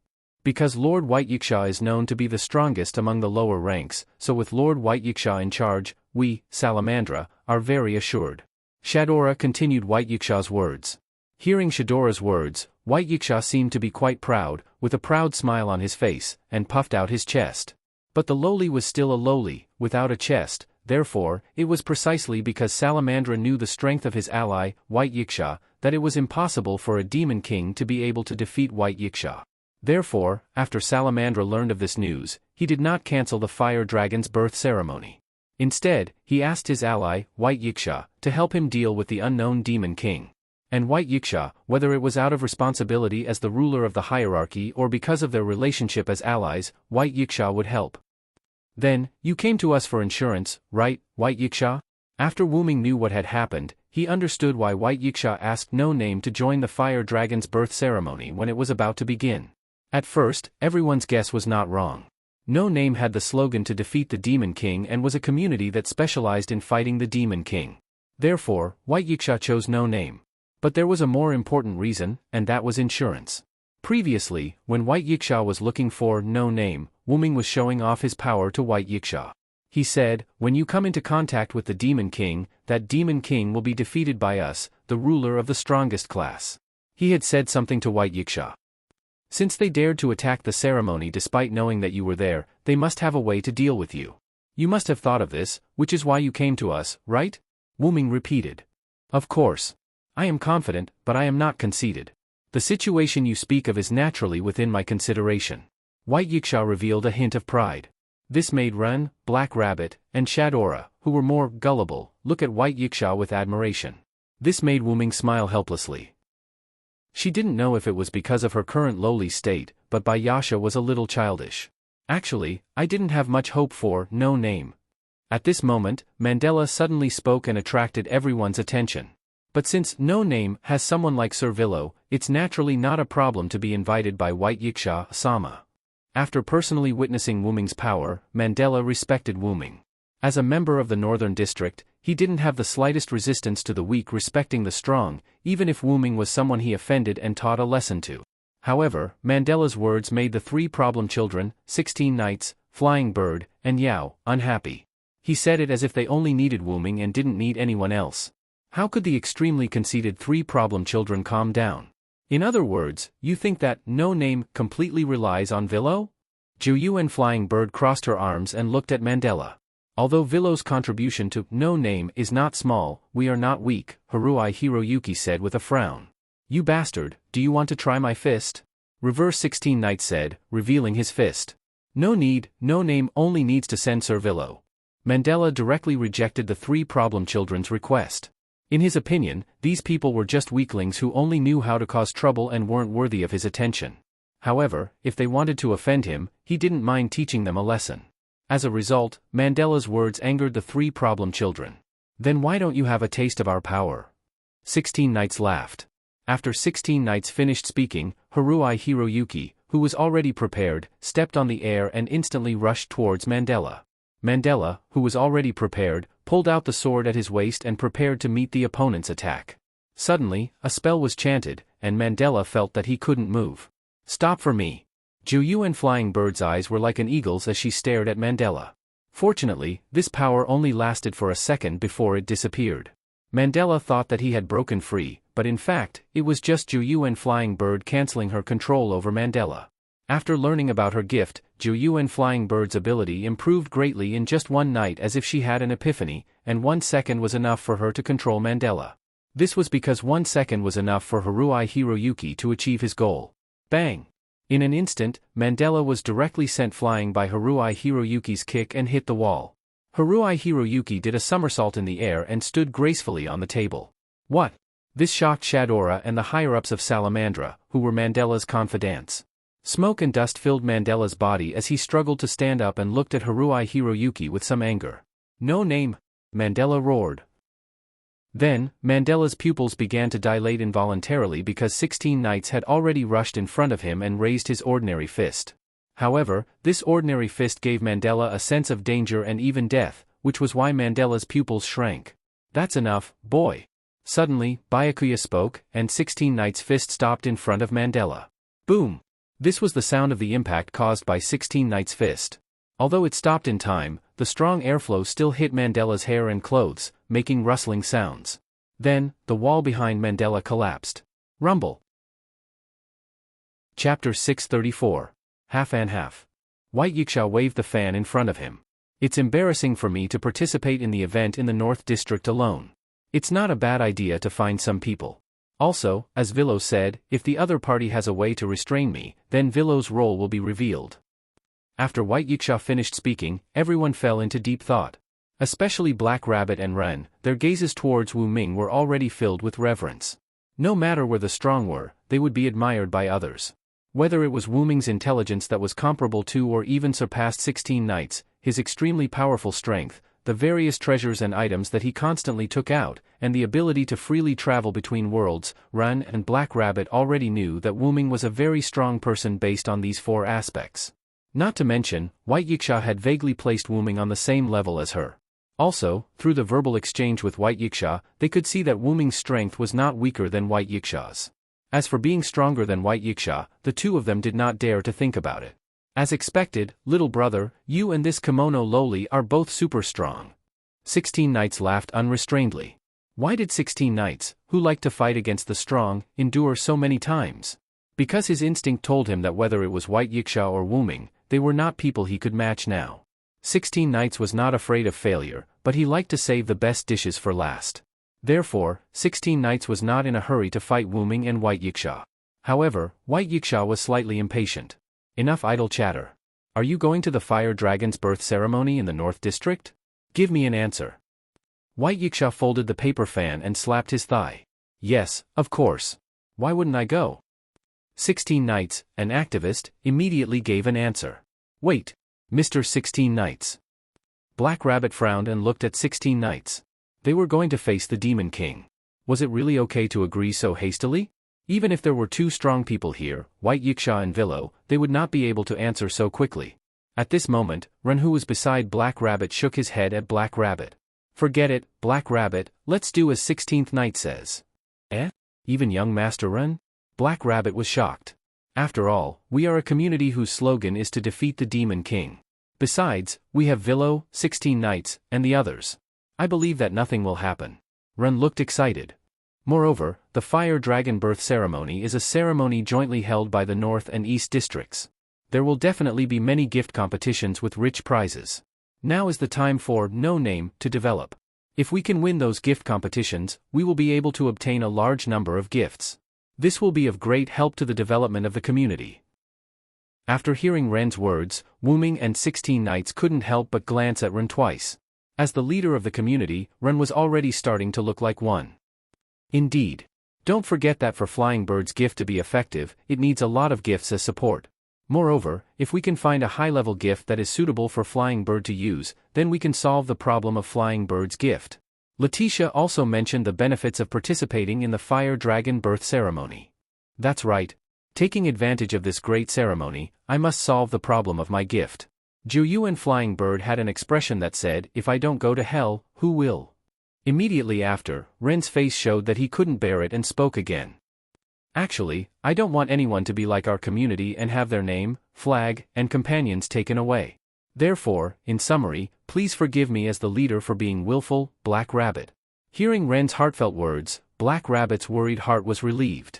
Because Lord White Yiksha is known to be the strongest among the lower ranks, so with Lord White Yiksha in charge, we, Salamandra, are very assured. Shadora continued White Yiksha's words. Hearing Shadora's words, White Yiksha seemed to be quite proud, with a proud smile on his face, and puffed out his chest. But the lowly was still a lowly, without a chest, therefore, it was precisely because Salamandra knew the strength of his ally, White Yiksha, that it was impossible for a Demon King to be able to defeat White Yiksha. Therefore, after Salamandra learned of this news, he did not cancel the Fire Dragon's birth ceremony. Instead, he asked his ally, White Yiksha, to help him deal with the unknown Demon King. And White Yiksha, whether it was out of responsibility as the ruler of the hierarchy or because of their relationship as allies, White Yiksha would help. Then, you came to us for insurance, right, White Yiksha? After Wuming knew what had happened, he understood why White Yiksha asked No Name to join the Fire Dragon's birth ceremony when it was about to begin. At first, everyone's guess was not wrong. No Name had the slogan to defeat the Demon King and was a community that specialized in fighting the Demon King. Therefore, White Wuxia chose No Name. But there was a more important reason, and that was insurance. Previously, when White Wuxia was looking for No Name, Wuming was showing off his power to White Wuxia. He said, "When you come into contact with the Demon King, that Demon King will be defeated by us, the ruler of the strongest class." He had said something to White Wuxia. Since they dared to attack the ceremony despite knowing that you were there, they must have a way to deal with you. You must have thought of this, which is why you came to us, right? Wuming repeated. Of course. I am confident, but I am not conceited. The situation you speak of is naturally within my consideration. White Wuxia revealed a hint of pride. This made Ren, Black Rabbit, and Shadora, who were more gullible, look at White Wuxia with admiration. This made Wuming smile helplessly. She didn't know if it was because of her current lowly state, but Bayasha was a little childish. Actually, I didn't have much hope for No Name. At this moment, Mandela suddenly spoke and attracted everyone's attention. But since No Name has someone like Sir Villo, it's naturally not a problem to be invited by White Wuxia-sama. After personally witnessing Wuming's power, Mandela respected Wuming. As a member of the Northern District, he didn't have the slightest resistance to the weak respecting the strong, even if Wuming was someone he offended and taught a lesson to. However, Mandela's words made the 3 problem children, 16 Knights, Flying Bird, and Yao, unhappy. He said it as if they only needed Wuming and didn't need anyone else. How could the extremely conceited 3 problem children calm down? In other words, you think that No Name completely relies on Villo? Juyu and Flying Bird crossed her arms and looked at Mandela. Although Villo's contribution to No Name is not small, we are not weak, Haruai Hiroyuki said with a frown. You bastard, do you want to try my fist? Reverse 16 Knight said, revealing his fist. No need, No Name only needs to send Sir Villo. Mandela directly rejected the 3 problem children's request. In his opinion, these people were just weaklings who only knew how to cause trouble and weren't worthy of his attention. However, if they wanted to offend him, he didn't mind teaching them a lesson. As a result, Mandela's words angered the 3 problem children. Then why don't you have a taste of our power? 16 Knights laughed. After 16 Knights finished speaking, Haruai Hiroyuki, who was already prepared, stepped on the air and instantly rushed towards Mandela. Mandela, who was already prepared, pulled out the sword at his waist and prepared to meet the opponent's attack. Suddenly, a spell was chanted, and Mandela felt that he couldn't move. Stop for me. Juyu and Flying Bird's eyes were like an eagle's as she stared at Mandela. Fortunately, this power only lasted for a second before it disappeared. Mandela thought that he had broken free, but in fact, it was just Juyu and Flying Bird cancelling her control over Mandela. After learning about her gift, Juyu and Flying Bird's ability improved greatly in just one night as if she had an epiphany, and 1 second was enough for her to control Mandela. This was because 1 second was enough for Haruai Hiroyuki to achieve his goal. Bang! In an instant, Mandela was directly sent flying by Haruai Hiroyuki's kick and hit the wall. Haruai Hiroyuki did a somersault in the air and stood gracefully on the table. What? This shocked Shadora and the higher-ups of Salamandra, who were Mandela's confidants. Smoke and dust filled Mandela's body as he struggled to stand up and looked at Haruai Hiroyuki with some anger. No Name! Mandela roared. Then, Mandela's pupils began to dilate involuntarily because 16 Knights had already rushed in front of him and raised his ordinary fist. However, this ordinary fist gave Mandela a sense of danger and even death, which was why Mandela's pupils shrank. That's enough, boy. Suddenly, Byakuya spoke, and 16 Knights' fist stopped in front of Mandela. Boom! This was the sound of the impact caused by 16 Knights' fist. Although it stopped in time, the strong airflow still hit Mandela's hair and clothes, making rustling sounds. Then, the wall behind Mandela collapsed. Rumble. Chapter 634. Half and Half. White Wuxia waved the fan in front of him. It's embarrassing for me to participate in the event in the North District alone. It's not a bad idea to find some people. Also, as Villo said, if the other party has a way to restrain me, then Villo's role will be revealed. After White Wuxia finished speaking, everyone fell into deep thought. Especially Black Rabbit and Ren, their gazes towards Wu Ming were already filled with reverence. No matter where the strong were, they would be admired by others. Whether it was Wu Ming's intelligence that was comparable to or even surpassed 16 Knights, his extremely powerful strength, the various treasures and items that he constantly took out, and the ability to freely travel between worlds, Ren and Black Rabbit already knew that Wu Ming was a very strong person based on these 4 aspects. Not to mention, White Yiksha had vaguely placed Wuming on the same level as her. Also, through the verbal exchange with White Yiksha, they could see that Wuming's strength was not weaker than White Yiksha's. As for being stronger than White Yiksha, the two of them did not dare to think about it. As expected, little brother, you and this kimono loli are both super strong. 16 Knights laughed unrestrainedly. Why did 16 Knights, who like to fight against the strong, endure so many times? Because his instinct told him that whether it was White Yiksha or Wuming, they were not people he could match now. 16 Knights was not afraid of failure, but he liked to save the best dishes for last. Therefore, 16 Knights was not in a hurry to fight Wuming and White Yiksha. However, White Yiksha was slightly impatient. Enough idle chatter. Are you going to the Fire Dragon's birth ceremony in the North District? Give me an answer. White Yiksha folded the paper fan and slapped his thigh. Yes, of course. Why wouldn't I go? 16 Knights, an activist, immediately gave an answer. Wait, Mr. 16 Knights. Black Rabbit frowned and looked at 16 Knights. They were going to face the Demon King. Was it really okay to agree so hastily? Even if there were two strong people here, White Yiksha and Villo, they would not be able to answer so quickly. At this moment, Ren, who was beside Black Rabbit, shook his head at Black Rabbit. Forget it, Black Rabbit, let's do as 16th Knight says. Eh? Even young Master Ren? Black Rabbit was shocked. After all, we are a community whose slogan is to defeat the Demon King. Besides, we have Villo, 16 Knights, and the others. I believe that nothing will happen. Ren looked excited. Moreover, the Fire Dragon birth ceremony is a ceremony jointly held by the North and East districts. There will definitely be many gift competitions with rich prizes. Now is the time for No Name to develop. If we can win those gift competitions, we will be able to obtain a large number of gifts. This will be of great help to the development of the community. After hearing Ren's words, Wuming and 16 Knights couldn't help but glance at Ren twice. As the leader of the community, Ren was already starting to look like one. Indeed. Don't forget that for Flying Bird's gift to be effective, it needs a lot of gifts as support. Moreover, if we can find a high-level gift that is suitable for Flying Bird to use, then we can solve the problem of Flying Bird's gift. Letitia also mentioned the benefits of participating in the Fire Dragon birth ceremony. That's right. Taking advantage of this great ceremony, I must solve the problem of my gift. Jiuyu and Flying Bird had an expression that said, if I don't go to hell, who will? Immediately after, Ren's face showed that he couldn't bear it and spoke again. Actually, I don't want anyone to be like our community and have their name, flag, and companions taken away. Therefore, in summary, please forgive me as the leader for being willful, Black Rabbit. Hearing Ren's heartfelt words, Black Rabbit's worried heart was relieved.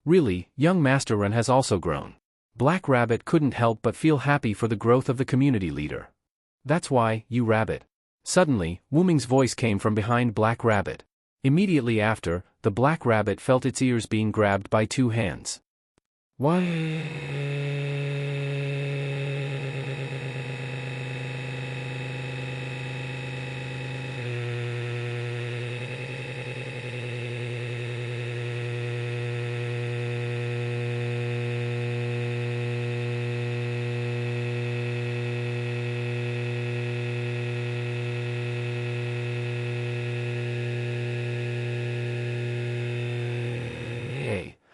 Really, young Master Ren has also grown. Black Rabbit couldn't help but feel happy for the growth of the community leader. That's why, you rabbit. Suddenly, Wuming's voice came from behind Black Rabbit. Immediately after, the Black Rabbit felt its ears being grabbed by two hands. Why?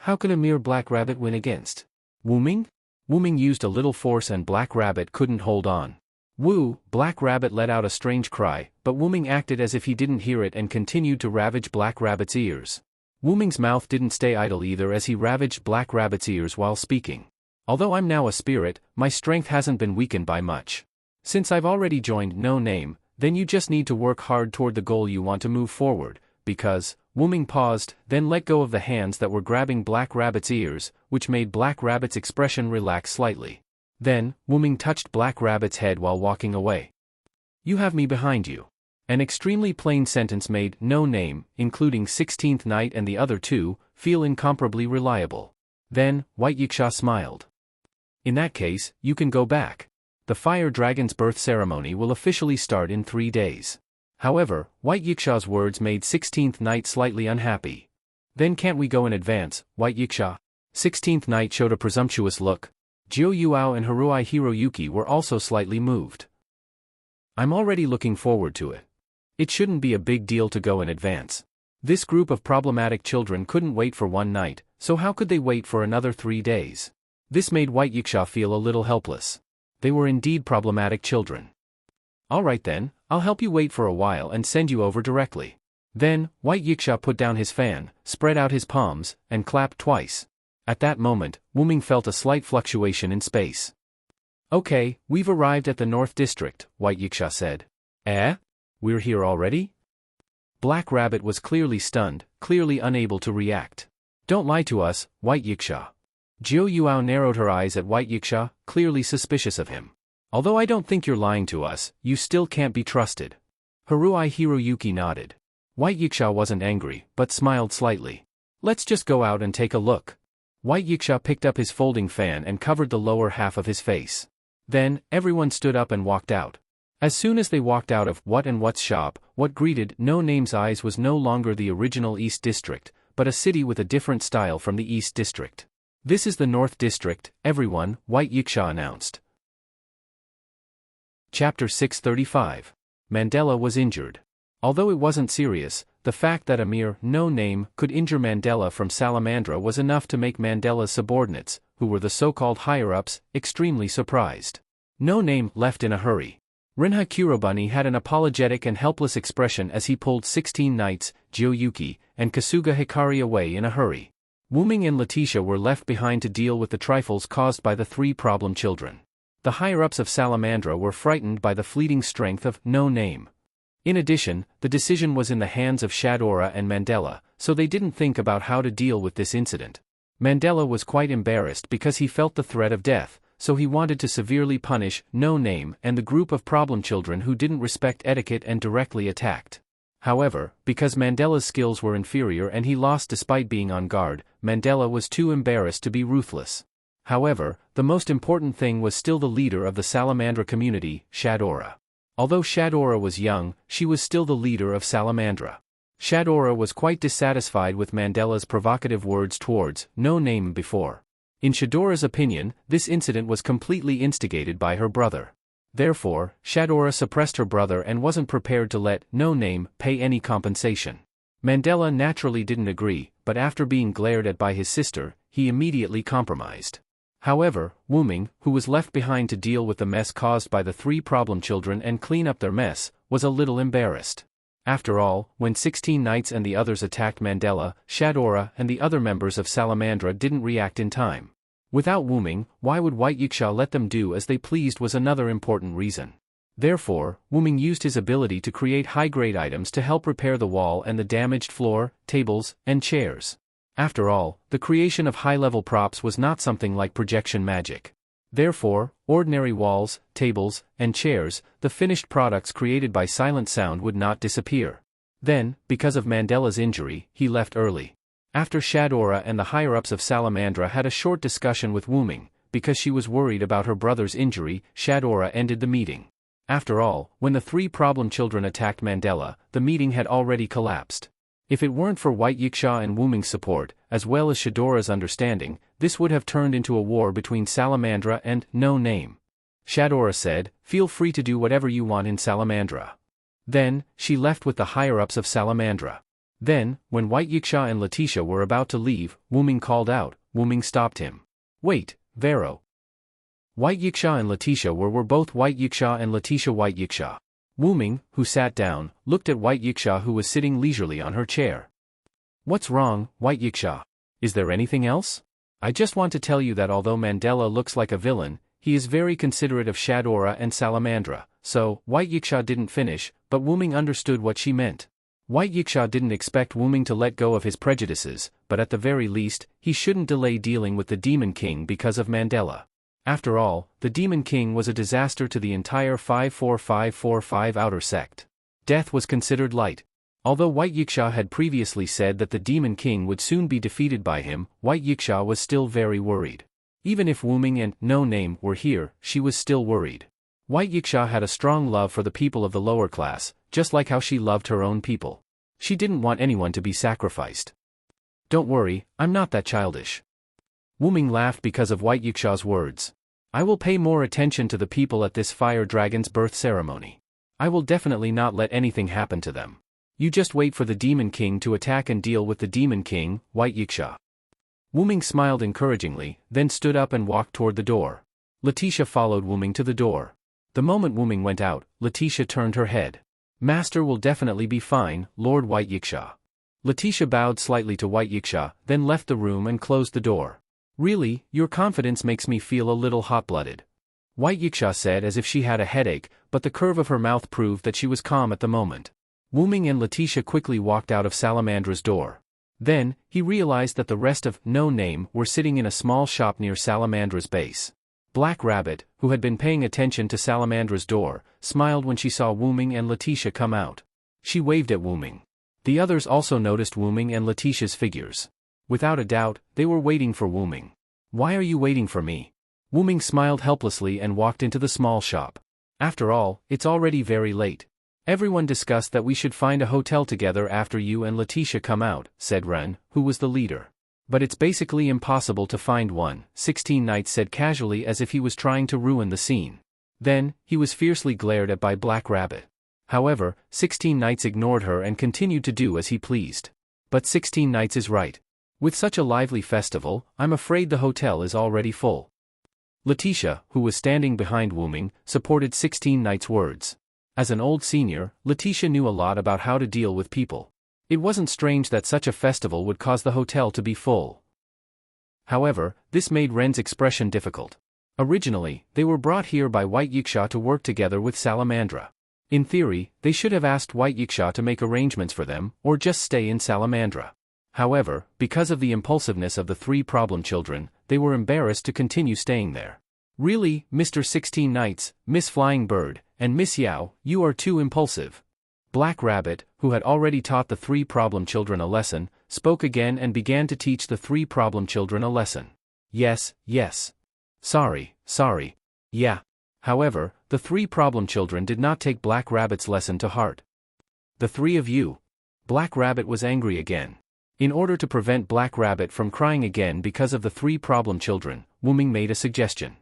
How could a mere Black Rabbit win against Wuming? Wuming used a little force and Black Rabbit couldn't hold on. Woo! Black Rabbit let out a strange cry, but Wuming acted as if he didn't hear it and continued to ravage Black Rabbit's ears. Wuming's mouth didn't stay idle either as he ravaged Black Rabbit's ears while speaking. Although I'm now a spirit, my strength hasn't been weakened by much. Since I've already joined No Name, then you just need to work hard toward the goal you want to move forward, because... Wuming paused, then let go of the hands that were grabbing Black Rabbit's ears, which made Black Rabbit's expression relax slightly. Then, Wuming touched Black Rabbit's head while walking away. You have me behind you. An extremely plain sentence made No Name, including 16th Knight and the other two, feel incomparably reliable. Then, White Yiksha smiled. In that case, you can go back. The Fire Dragon's birth ceremony will officially start in 3 days. However, White Yiksha's words made 16th Knight slightly unhappy. Then can't we go in advance, White Yiksha? 16th Knight showed a presumptuous look. Jiu Yuao and Haruai Hiroyuki were also slightly moved. I'm already looking forward to it. It shouldn't be a big deal to go in advance. This group of problematic children couldn't wait for one night, so how could they wait for another 3 days? This made White Yiksha feel a little helpless. They were indeed problematic children. Alright then, I'll help you wait for a while and send you over directly. Then, White Yiksha put down his fan, spread out his palms, and clapped twice. At that moment, Wuming felt a slight fluctuation in space. Okay, we've arrived at the North District, White Yiksha said. Eh? We're here already? Black Rabbit was clearly stunned, clearly unable to react. Don't lie to us, White Yiksha. Jiu Yuao narrowed her eyes at White Yiksha, clearly suspicious of him. Although I don't think you're lying to us, you still can't be trusted. Haruai Hiroyuki nodded. White Yiksha wasn't angry, but smiled slightly. Let's just go out and take a look. White Yiksha picked up his folding fan and covered the lower half of his face. Then, everyone stood up and walked out. As soon as they walked out of What and What's shop, what greeted No Name's eyes was no longer the original East District, but a city with a different style from the East District. This is the North District, everyone, White Yiksha announced. Chapter 635. Mandela was injured. Although it wasn't serious, the fact that a mere No Name could injure Mandela from Salamandra was enough to make Mandela's subordinates, who were the so-called higher-ups, extremely surprised. No Name left in a hurry. Rinha Kurobunny had an apologetic and helpless expression as he pulled 16 knights, Jiuyuki, and Kasuga Hikari away in a hurry. Wuming and Letitia were left behind to deal with the trifles caused by the three problem children. The higher-ups of Salamandra were frightened by the fleeting strength of No Name. In addition, the decision was in the hands of Shadora and Mandela, so they didn't think about how to deal with this incident. Mandela was quite embarrassed because he felt the threat of death, so he wanted to severely punish No Name and the group of problem children who didn't respect etiquette and directly attacked. However, because Mandela's skills were inferior and he lost despite being on guard, Mandela was too embarrassed to be ruthless. However, the most important thing was still the leader of the Salamandra community, Shadora. Although Shadora was young, she was still the leader of Salamandra. Shadora was quite dissatisfied with Mandela's provocative words towards No Name before. In Shadora's opinion, this incident was completely instigated by her brother. Therefore, Shadora suppressed her brother and wasn't prepared to let No Name pay any compensation. Mandela naturally didn't agree, but after being glared at by his sister, he immediately compromised. However, Wuming, who was left behind to deal with the mess caused by the three problem children and clean up their mess, was a little embarrassed. After all, when 16 knights and the others attacked Mandela, Shadora and the other members of Salamandra didn't react in time. Without Wuming, why would White Yiksha let them do as they pleased was another important reason. Therefore, Wuming used his ability to create high-grade items to help repair the wall and the damaged floor, tables, and chairs. After all, the creation of high-level props was not something like projection magic. Therefore, ordinary walls, tables, and chairs, the finished products created by silent sound would not disappear. Then, because of Mandela's injury, he left early. After Shadora and the higher-ups of Salamandra had a short discussion with Wuming, because she was worried about her brother's injury, Shadora ended the meeting. After all, when the three problem children attacked Mandela, the meeting had already collapsed. If it weren't for White Yiksha and Wuming's support, as well as Shadora's understanding, this would have turned into a war between Salamandra and No Name. Shadora said, "Feel free to do whatever you want in Salamandra." Then, she left with the higher-ups of Salamandra. Then, when White Yiksha and Letitia were about to leave, Wuming called out. Wuming stopped him. "Wait, Vero." White Yiksha and Letitia were both White Yiksha and Letitia White Yiksha. Wuming, who sat down, looked at White Yiksha who was sitting leisurely on her chair. "What's wrong, White Yiksha? Is there anything else? I just want to tell you that although Mandela looks like a villain, he is very considerate of Shadora and Salamandra." So, White Yiksha didn't finish, but Wuming understood what she meant. White Yiksha didn't expect Wuming to let go of his prejudices, but at the very least, he shouldn't delay dealing with the Demon King because of Mandela. After all, the Demon King was a disaster to the entire 54545 outer sect. Death was considered light. Although White Yiksha had previously said that the Demon King would soon be defeated by him, White Yiksha was still very worried. Even if Wuming and No Name were here, she was still worried. White Yiksha had a strong love for the people of the lower class, just like how she loved her own people. She didn't want anyone to be sacrificed. "Don't worry, I'm not that childish." Wuming laughed because of White Yiksha's words. "I will pay more attention to the people at this fire dragon's birth ceremony. I will definitely not let anything happen to them. You just wait for the Demon King to attack and deal with the Demon King, White Yiksha." Wuming smiled encouragingly, then stood up and walked toward the door. Letitia followed Wu Ming to the door. The moment Wu Ming went out, Letitia turned her head. Master will definitely be fine, Lord White Yiksha. Letitia bowed slightly to White Yiksha, then left the room and closed the door. Really, your confidence makes me feel a little hot-blooded. White Yiksha said as if she had a headache, but the curve of her mouth proved that she was calm at the moment. Wu Ming and Letitia quickly walked out of Salamandra's door. Then, he realized that the rest of No Name were sitting in a small shop near Salamandra's base. Black Rabbit, who had been paying attention to Salamandra's door, smiled when she saw Wu Ming and Letitia come out. She waved at Wu Ming. The others also noticed Wu Ming and Letitia's figures. Without a doubt, they were waiting for Wu Ming. Why are you waiting for me? Wu Ming smiled helplessly and walked into the small shop. After all, it's already very late. Everyone discussed that we should find a hotel together after you and Letitia come out, said Ren, who was the leader. But it's basically impossible to find one, 16 Knights said casually as if he was trying to ruin the scene. Then, he was fiercely glared at by Black Rabbit. However, 16 Knights ignored her and continued to do as he pleased. But 16 Knights is right. With such a lively festival, I'm afraid the hotel is already full. Letitia, who was standing behind Wu Ming, supported 16 Knights' words. As an old senior, Letitia knew a lot about how to deal with people. It wasn't strange that such a festival would cause the hotel to be full. However, this made Ren's expression difficult. Originally, they were brought here by White Yiksha to work together with Salamandra. In theory, they should have asked White Yiksha to make arrangements for them, or just stay in Salamandra. However, because of the impulsiveness of the three problem children, they were embarrassed to continue staying there. Really, Mr. 16 Knights, Miss Flying Bird, and Miss Yao, you are too impulsive. Black Rabbit, who had already taught the three problem children a lesson, spoke again and began to teach the three problem children a lesson. Yes, yes. Sorry. Yeah. However, the three problem children did not take Black Rabbit's lesson to heart. The three of you. Black Rabbit was angry again. In order to prevent Black Rabbit from crying again because of the three problem children, Wu Ming made a suggestion.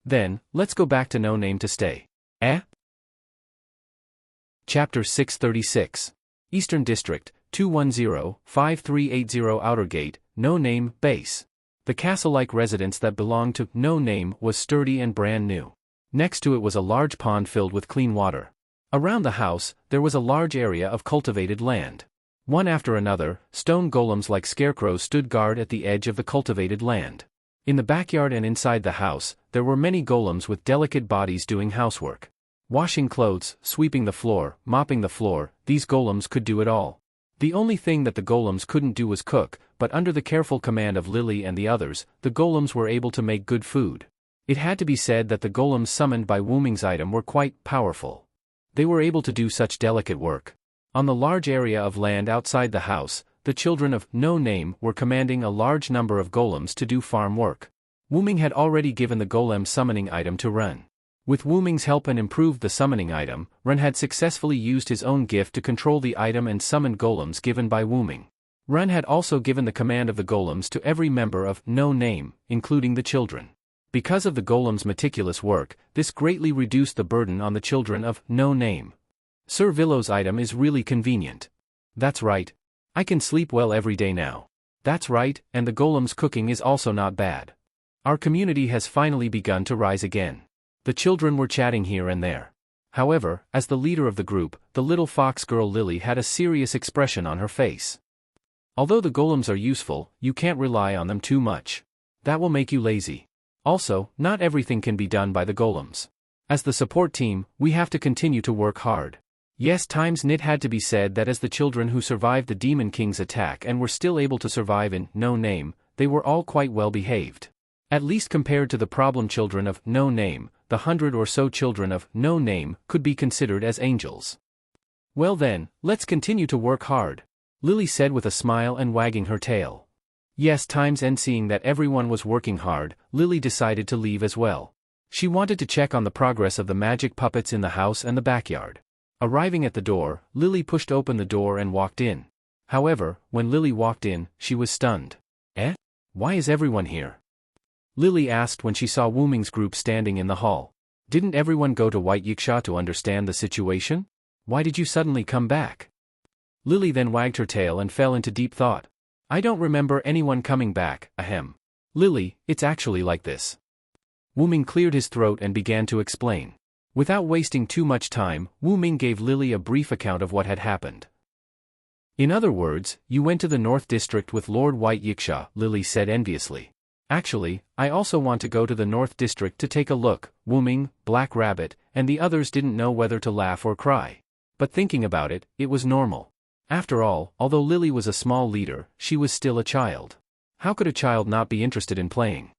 Then, let's go back to No Name to stay. Chapter 636. Eastern District, 210-5380 Outer Gate, No Name, Base. The castle-like residence that belonged to No Name was sturdy and brand new. Next to it was a large pond filled with clean water. Around the house, there was a large area of cultivated land. One after another, stone golems like scarecrows stood guard at the edge of the cultivated land. In the backyard and inside the house, there were many golems with delicate bodies doing housework. Washing clothes, sweeping the floor, mopping the floor, these golems could do it all. The only thing that the golems couldn't do was cook, but under the careful command of Lily and the others, the golems were able to make good food. It had to be said that the golems summoned by Wu Ming's item were quite powerful. They were able to do such delicate work. On the large area of land outside the house, the children of No Name were commanding a large number of golems to do farm work. Wu Ming had already given the golem summoning item to Ren. With Wu Ming's help and improved the summoning item, Ren had successfully used his own gift to control the item and summoned golems given by Wu Ming. Ren had also given the command of the golems to every member of No Name, including the children. Because of the golems' meticulous work, this greatly reduced the burden on the children of No Name. Sir Villo's item is really convenient. That's right. I can sleep well every day now. That's right, and the golem's cooking is also not bad. Our community has finally begun to rise again. The children were chatting here and there. However, as the leader of the group, the little fox girl Lily had a serious expression on her face. Although the golems are useful, you can't rely on them too much. That will make you lazy. Also, not everything can be done by the golems. As the support team, we have to continue to work hard. Yes, it had to be said that as the children who survived the Demon King's attack and were still able to survive in No Name, they were all quite well behaved. At least compared to the problem children of No Name, the 100 or so children of No Name could be considered as angels. Well then, let's continue to work hard, Lily said with a smile and wagging her tail. Yes, and seeing that everyone was working hard, Lily decided to leave as well. She wanted to check on the progress of the magic puppets in the house and the backyard. Arriving at the door, Lily pushed open the door and walked in. However, when Lily walked in, she was stunned. Why is everyone here? Lily asked when she saw Wu Ming's group standing in the hall. Didn't everyone go to White Yiksha to understand the situation? Why did you suddenly come back? Lily then wagged her tail and fell into deep thought. I don't remember anyone coming back, ahem. Lily, it's actually like this. Wu Ming cleared his throat and began to explain. Without wasting too much time, Wu Ming gave Lily a brief account of what had happened. In other words, you went to the North District with Lord White Yiksha, Lily said enviously. Actually, I also want to go to the North District to take a look. Wu Ming, Black Rabbit, and the others didn't know whether to laugh or cry. But thinking about it, it was normal. After all, although Lily was a small leader, she was still a child. How could a child not be interested in playing?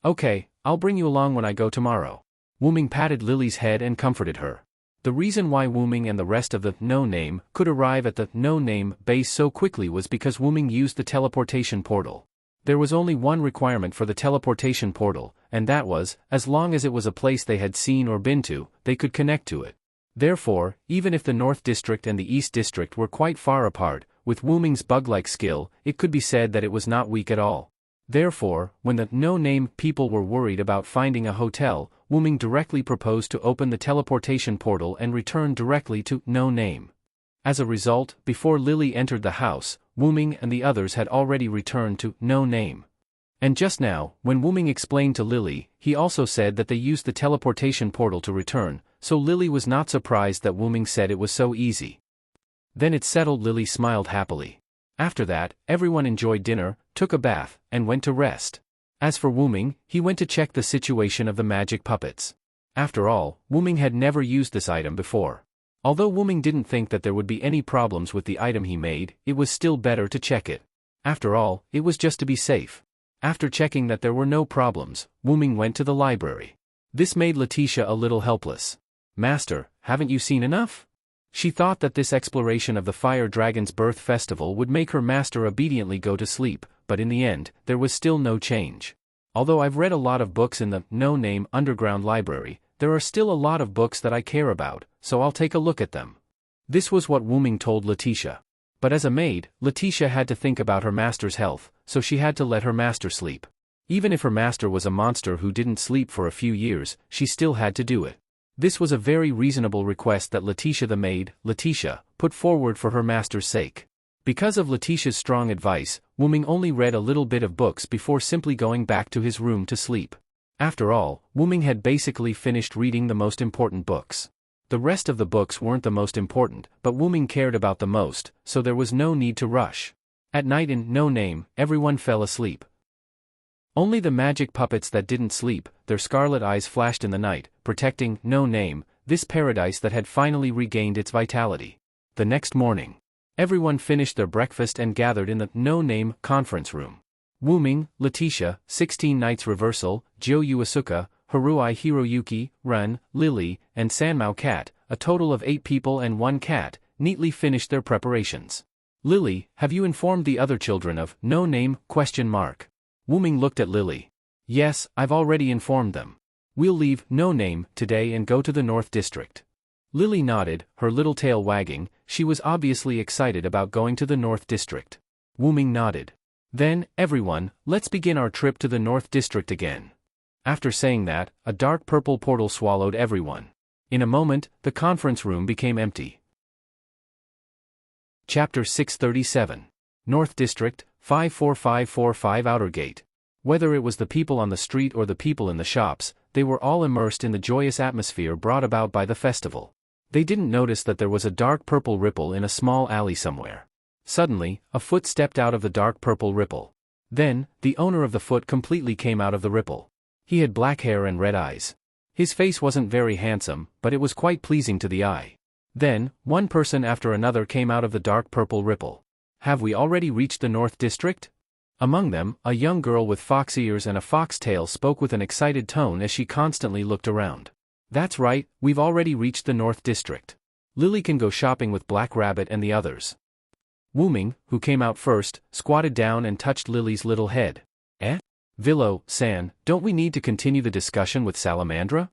Okay, I'll bring you along when I go tomorrow. Wu Ming patted Lily's head and comforted her. The reason why Wu Ming and the rest of the No Name could arrive at the No Name base so quickly was because Wu Ming used the teleportation portal. There was only one requirement for the teleportation portal, and that was, as long as it was a place they had seen or been to, they could connect to it. Therefore, even if the North District and the East District were quite far apart, with Wu Ming's bug-like skill, it could be said that it was not weak at all. Therefore, when the No Name people were worried about finding a hotel, Wu Ming directly proposed to open the teleportation portal and return directly to No Name. As a result, before Lily entered the house, Wu Ming and the others had already returned to No Name. And just now, when Wu Ming explained to Lily, he also said that they used the teleportation portal to return, so Lily was not surprised that Wu Ming said it was so easy. Then it's settled. Lily smiled happily. After that, everyone enjoyed dinner, took a bath, and went to rest. As for Wu Ming, he went to check the situation of the magic puppets. After all, Wu Ming had never used this item before. Although Wu Ming didn't think that there would be any problems with the item he made, it was still better to check it. After all, it was just to be safe. After checking that there were no problems, Wu Ming went to the library. This made Letitia a little helpless. Master, haven't you seen enough? She thought that this exploration of the Fire Dragon's birth festival would make her master obediently go to sleep, but in the end, there was still no change. Although I've read a lot of books in the No Name Underground Library, there are still a lot of books that I care about, so I'll take a look at them. This was what Wu Ming told Letitia. But as a maid, Letitia had to think about her master's health, so she had to let her master sleep. Even if her master was a monster who didn't sleep for a few years, she still had to do it. This was a very reasonable request that Letitia the maid, Letitia, put forward for her master's sake. Because of Letitia's strong advice, Wu Ming only read a little bit of books before simply going back to his room to sleep. After all, Wu Ming had basically finished reading the most important books. The rest of the books weren't the most important, but Wu Ming cared about the most, so there was no need to rush. At night in No Name, everyone fell asleep. Only the magic puppets that didn't sleep, their scarlet eyes flashed in the night, protecting No Name, this paradise that had finally regained its vitality. The next morning, everyone finished their breakfast and gathered in the No Name conference room. Wu Ming, Letitia, 16 Knights Reversal, Jiu Yuasuka, Haruai Hiroyuki, Ren, Lily, and Sanmao Cat, a total of 8 people and 1 cat, neatly finished their preparations. Lily, have you informed the other children of No Name? Wu Ming looked at Lily. Yes, I've already informed them. We'll leave No Name today and go to the North District. Lily nodded, her little tail wagging. She was obviously excited about going to the North District. Wu Ming nodded. Then, everyone, let's begin our trip to the North District again. After saying that, a dark purple portal swallowed everyone. In a moment, the conference room became empty. Chapter 637. North District, 54545 Outer Gate. Whether it was the people on the street or the people in the shops, they were all immersed in the joyous atmosphere brought about by the festival. They didn't notice that there was a dark purple ripple in a small alley somewhere. Suddenly, a foot stepped out of the dark purple ripple. Then, the owner of the foot completely came out of the ripple. He had black hair and red eyes. His face wasn't very handsome, but it was quite pleasing to the eye. Then, one person after another came out of the dark purple ripple. Have we already reached the North District? Among them, a young girl with fox ears and a fox tail spoke with an excited tone as she constantly looked around. That's right, we've already reached the North District. Lily can go shopping with Black Rabbit and the others. Wu Ming, who came out first, squatted down and touched Lily's little head. Villo-san, don't we need to continue the discussion with Salamandra?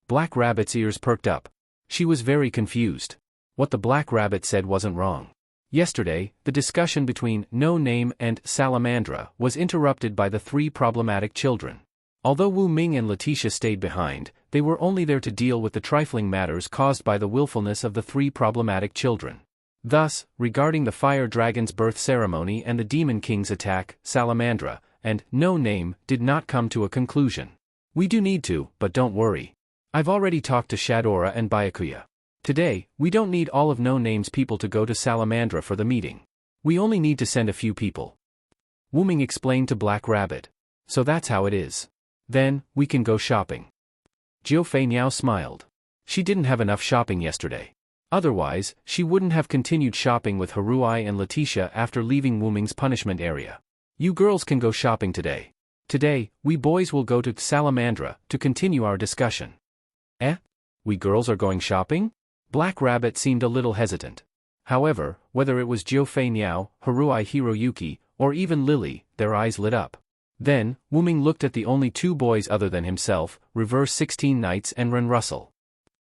Black Rabbit's ears perked up. She was very confused. What the Black Rabbit said wasn't wrong. Yesterday, the discussion between No Name and Salamandra was interrupted by the 3 problematic children. Although Wu Ming and Letitia stayed behind, they were only there to deal with the trifling matters caused by the willfulness of the 3 problematic children. Thus, regarding the Fire Dragon's birth ceremony and the Demon King's attack, Salamandra and No Name did not come to a conclusion. We do need to, but don't worry. I've already talked to Shadora and Byakuya. Today, we don't need all of no-name's people to go to Salamandra for the meeting. We only need to send a few people. Wu-Ming explained to Black Rabbit. So that's how it is. Then, we can go shopping. Jiu Fei Niao smiled. She didn't have enough shopping yesterday. Otherwise, she wouldn't have continued shopping with Haruai and Letitia after leaving Wu-Ming's punishment area. You girls can go shopping today. Today, we boys will go to Salamandra to continue our discussion. We girls are going shopping? Black Rabbit seemed a little hesitant. However, whether it was Jiu Fei Niao, Haruai Hiroyuki, or even Lily, their eyes lit up. Then, Wu-Ming looked at the only two boys other than himself, Reverse 16 Knights and Ren Russell.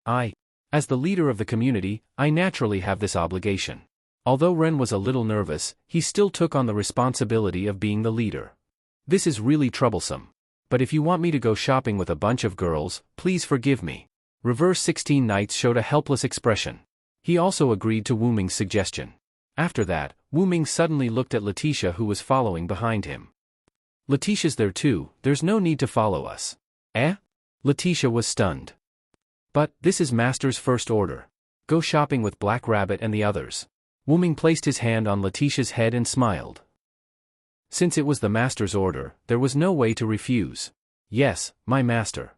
As the leader of the community, I naturally have this obligation. Although Ren was a little nervous, he still took on the responsibility of being the leader. This is really troublesome. But if you want me to go shopping with a bunch of girls, please forgive me. Reverse 16 Knights showed a helpless expression. He also agreed to Wu-Ming's suggestion. After that, Wu-Ming suddenly looked at Letitia, who was following behind him. Letitia's there too, there's no need to follow us. Letitia was stunned. But, this is Master's first order. Go shopping with Black Rabbit and the others. Wu-Ming placed his hand on Letitia's head and smiled. Since it was the Master's order, there was no way to refuse. Yes, my master.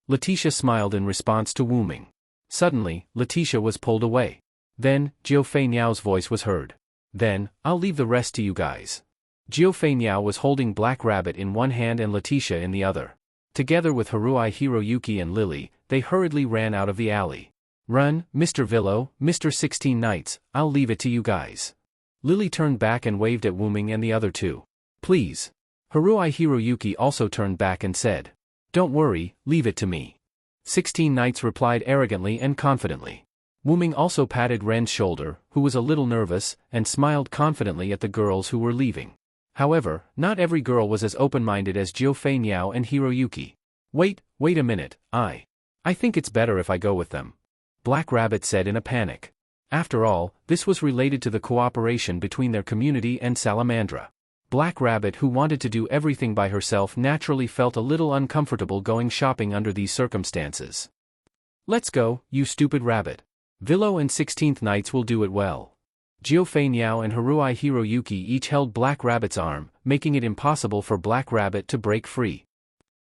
Letitia smiled in response to Wu-Ming. Suddenly, Letitia was pulled away. Then, Jiu Fei Niao's voice was heard. Then, I'll leave the rest to you guys. Jiu Fei Niao was holding Black Rabbit in one hand and Letitia in the other. Together with Haruai Hiroyuki and Lily, they hurriedly ran out of the alley. Run, Mr. Villo, Mr. 16 Knights, I'll leave it to you guys. Lily turned back and waved at Wu-Ming and the other two. Please. Haruai Hiroyuki also turned back and said. Don't worry, leave it to me. 16 Knights replied arrogantly and confidently. Wu-Ming also patted Ren's shoulder, who was a little nervous, and smiled confidently at the girls who were leaving. However, not every girl was as open-minded as Jiu Fei Niao and Hiroyuki. Wait a minute, I think it's better if I go with them. Black Rabbit said in a panic. After all, this was related to the cooperation between their community and Salamandra. Black Rabbit, who wanted to do everything by herself, naturally felt a little uncomfortable going shopping under these circumstances. Let's go, you stupid rabbit. Villo and 16th Knights will do it well. Jiu Fei Niao and Haruai Hiroyuki each held Black Rabbit's arm, making it impossible for Black Rabbit to break free.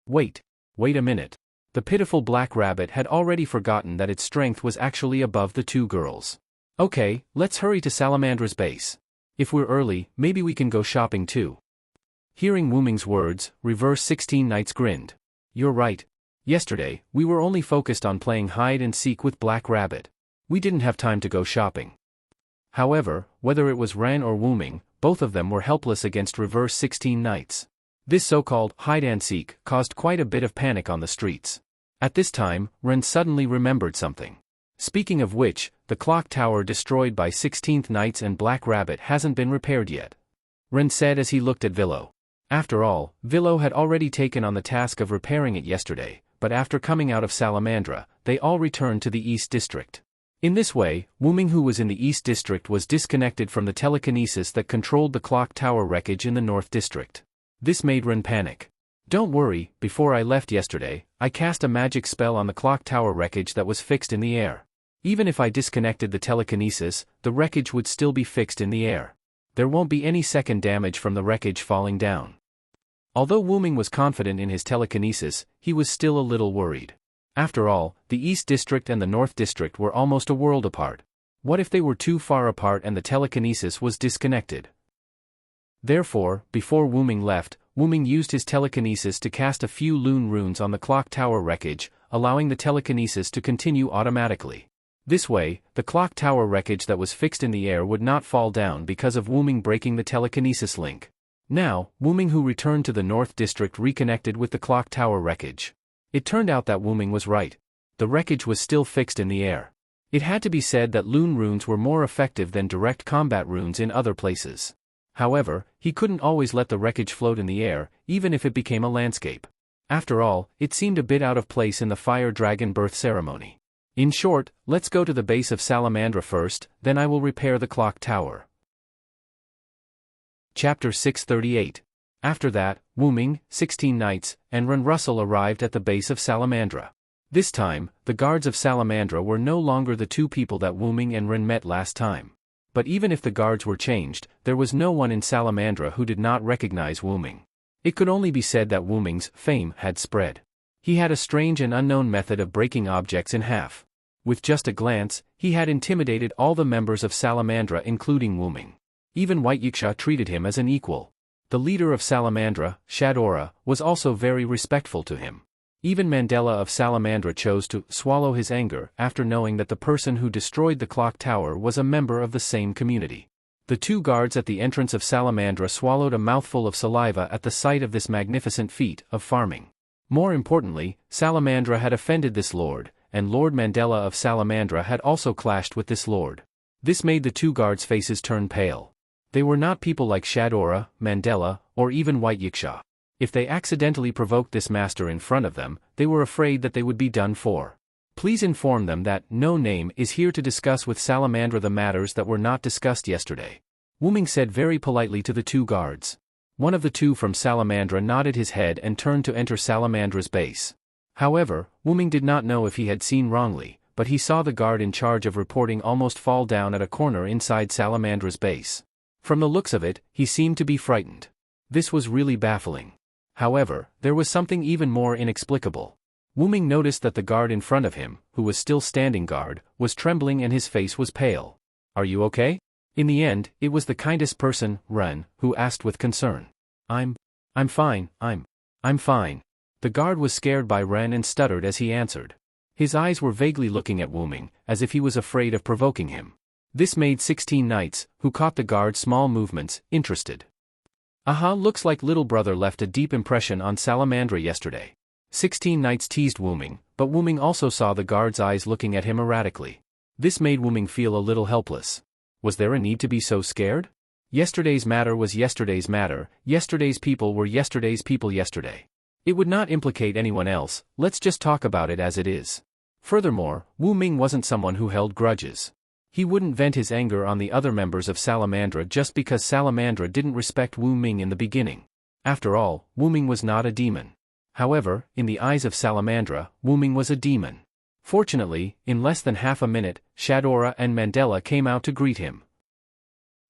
Wait a minute. The pitiful Black Rabbit had already forgotten that its strength was actually above the two girls. Okay, let's hurry to Salamandra's base. If we're early, maybe we can go shopping too. Hearing Wu-Ming's words, Reverse 16 Knights grinned. You're right. Yesterday, we were only focused on playing hide and seek with Black Rabbit. We didn't have time to go shopping. However, whether it was Ren or Wu-Ming, both of them were helpless against Reverse 16 Knights. This so-called hide-and-seek caused quite a bit of panic on the streets. At this time, Ren suddenly remembered something. Speaking of which, the clock tower destroyed by 16th Knights and Black Rabbit hasn't been repaired yet. Ren said as he looked at Villo. After all, Villo had already taken on the task of repairing it yesterday, but after coming out of Salamandra, they all returned to the East District. In this way, Wu-Ming, who was in the East District, was disconnected from the telekinesis that controlled the clock tower wreckage in the North District. This made Ren panic. Don't worry, before I left yesterday, I cast a magic spell on the clock tower wreckage that was fixed in the air. Even if I disconnected the telekinesis, the wreckage would still be fixed in the air. There won't be any second damage from the wreckage falling down. Although Wu-Ming was confident in his telekinesis, he was still a little worried. After all, the East District and the North District were almost a world apart. What if they were too far apart and the telekinesis was disconnected? Therefore, before Wu-Ming left, Wu-Ming used his telekinesis to cast a few Lune runes on the clock tower wreckage, allowing the telekinesis to continue automatically. This way, the clock tower wreckage that was fixed in the air would not fall down because of Wu-Ming breaking the telekinesis link. Now, Wu-Ming, who returned to the North District, reconnected with the clock tower wreckage. It turned out that Wu-Ming was right. The wreckage was still fixed in the air. It had to be said that Lune runes were more effective than direct combat runes in other places. However, he couldn't always let the wreckage float in the air, even if it became a landscape. After all, it seemed a bit out of place in the Fire Dragon birth ceremony. In short, let's go to the base of Salamandra first, then I will repair the clock tower. Chapter 638. After that, Wu Ming, 16 knights, and Ren Russell arrived at the base of Salamandra. This time, the guards of Salamandra were no longer the two people that Wu Ming and Ren met last time. But even if the guards were changed, there was no one in Salamandra who did not recognize Wu Ming. It could only be said that Wu Ming's fame had spread. He had a strange and unknown method of breaking objects in half. With just a glance, he had intimidated all the members of Salamandra including Wu Ming. Even White Yiksha treated him as an equal. The leader of Salamandra, Shadora, was also very respectful to him. Even Mandela of Salamandra chose to swallow his anger after knowing that the person who destroyed the clock tower was a member of the same community. The two guards at the entrance of Salamandra swallowed a mouthful of saliva at the sight of this magnificent feat of farming. More importantly, Salamandra had offended this lord, and Lord Mandela of Salamandra had also clashed with this lord. This made the two guards' faces turn pale. They were not people like Shadora, Mandela, or even White Yiksha. If they accidentally provoked this master in front of them, they were afraid that they would be done for. Please inform them that No Name is here to discuss with Salamandra the matters that were not discussed yesterday. Wu Ming said very politely to the two guards. One of the two from Salamandra nodded his head and turned to enter Salamandra's base. However, Wu Ming did not know if he had seen wrongly, but he saw the guard in charge of reporting almost fall down at a corner inside Salamandra's base. From the looks of it, he seemed to be frightened. This was really baffling. However, there was something even more inexplicable. Wu Ming noticed that the guard in front of him, who was still standing guard, was trembling and his face was pale. "Are you okay?" In the end, it was the kindest person, Ren, who asked with concern. I'm fine, I'm fine." The guard was scared by Ren and stuttered as he answered. His eyes were vaguely looking at Wu Ming, as if he was afraid of provoking him. This made 16 knights, who caught the guard's small movements, interested. "Aha, looks like little brother left a deep impression on Salamandra yesterday." 16 knights teased Wu Ming, but Wu Ming also saw the guard's eyes looking at him erratically. This made Wu Ming feel a little helpless. Was there a need to be so scared? Yesterday's matter was yesterday's matter, yesterday's people were yesterday's people yesterday. It would not implicate anyone else, let's just talk about it as it is. Furthermore, Wu Ming wasn't someone who held grudges. He wouldn't vent his anger on the other members of Salamandra just because Salamandra didn't respect Wu Ming in the beginning. After all, Wu Ming was not a demon. However, in the eyes of Salamandra, Wu Ming was a demon. Fortunately, in less than half a minute, Shadora and Mandela came out to greet him.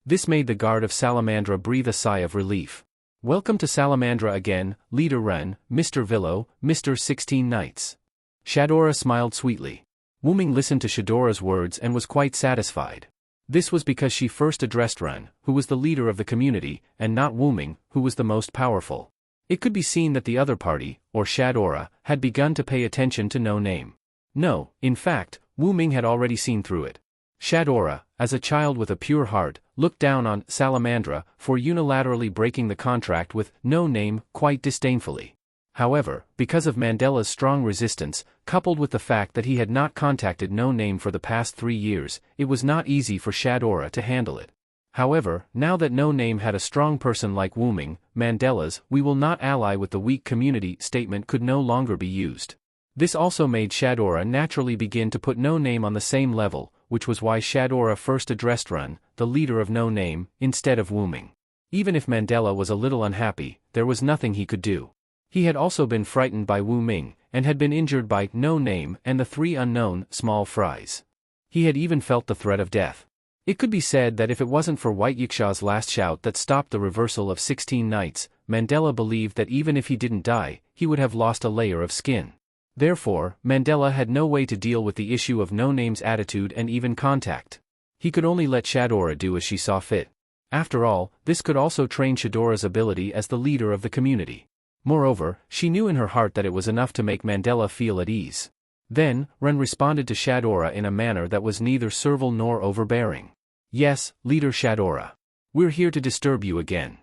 This made the guard of Salamandra breathe a sigh of relief. "Welcome to Salamandra again, Leader Ren, Mr. Villo, Mr. 16 Knights." Shadora smiled sweetly. Wu Ming listened to Shadora's words and was quite satisfied. This was because she first addressed Ren, who was the leader of the community, and not Wu Ming, who was the most powerful. It could be seen that the other party, or Shadora, had begun to pay attention to No Name. No, in fact, Wu Ming had already seen through it. Shadora, as a child with a pure heart, looked down on Salamandra for unilaterally breaking the contract with No Name quite disdainfully. However, because of Mandela's strong resistance, coupled with the fact that he had not contacted No Name for the past 3 years, it was not easy for Shadora to handle it. However, now that No Name had a strong person like Wu Ming, Mandela's "we will not ally with the weak community" statement could no longer be used. This also made Shadora naturally begin to put No Name on the same level, which was why Shadora first addressed Ren, the leader of No Name, instead of Wu Ming. Even if Mandela was a little unhappy, there was nothing he could do. He had also been frightened by Wu Ming, and had been injured by No Name and the 3 unknown small fries. He had even felt the threat of death. It could be said that if it wasn't for White Yiksha's last shout that stopped the reversal of 16 Knights, Mandela believed that even if he didn't die, he would have lost a layer of skin. Therefore, Mandela had no way to deal with the issue of No Name's attitude and even contact. He could only let Shadora do as she saw fit. After all, this could also train Shadora's ability as the leader of the community. Moreover, she knew in her heart that it was enough to make Mandela feel at ease. Then, Ren responded to Shadora in a manner that was neither servile nor overbearing. "Yes, Leader Shadora. We're here to disturb you again."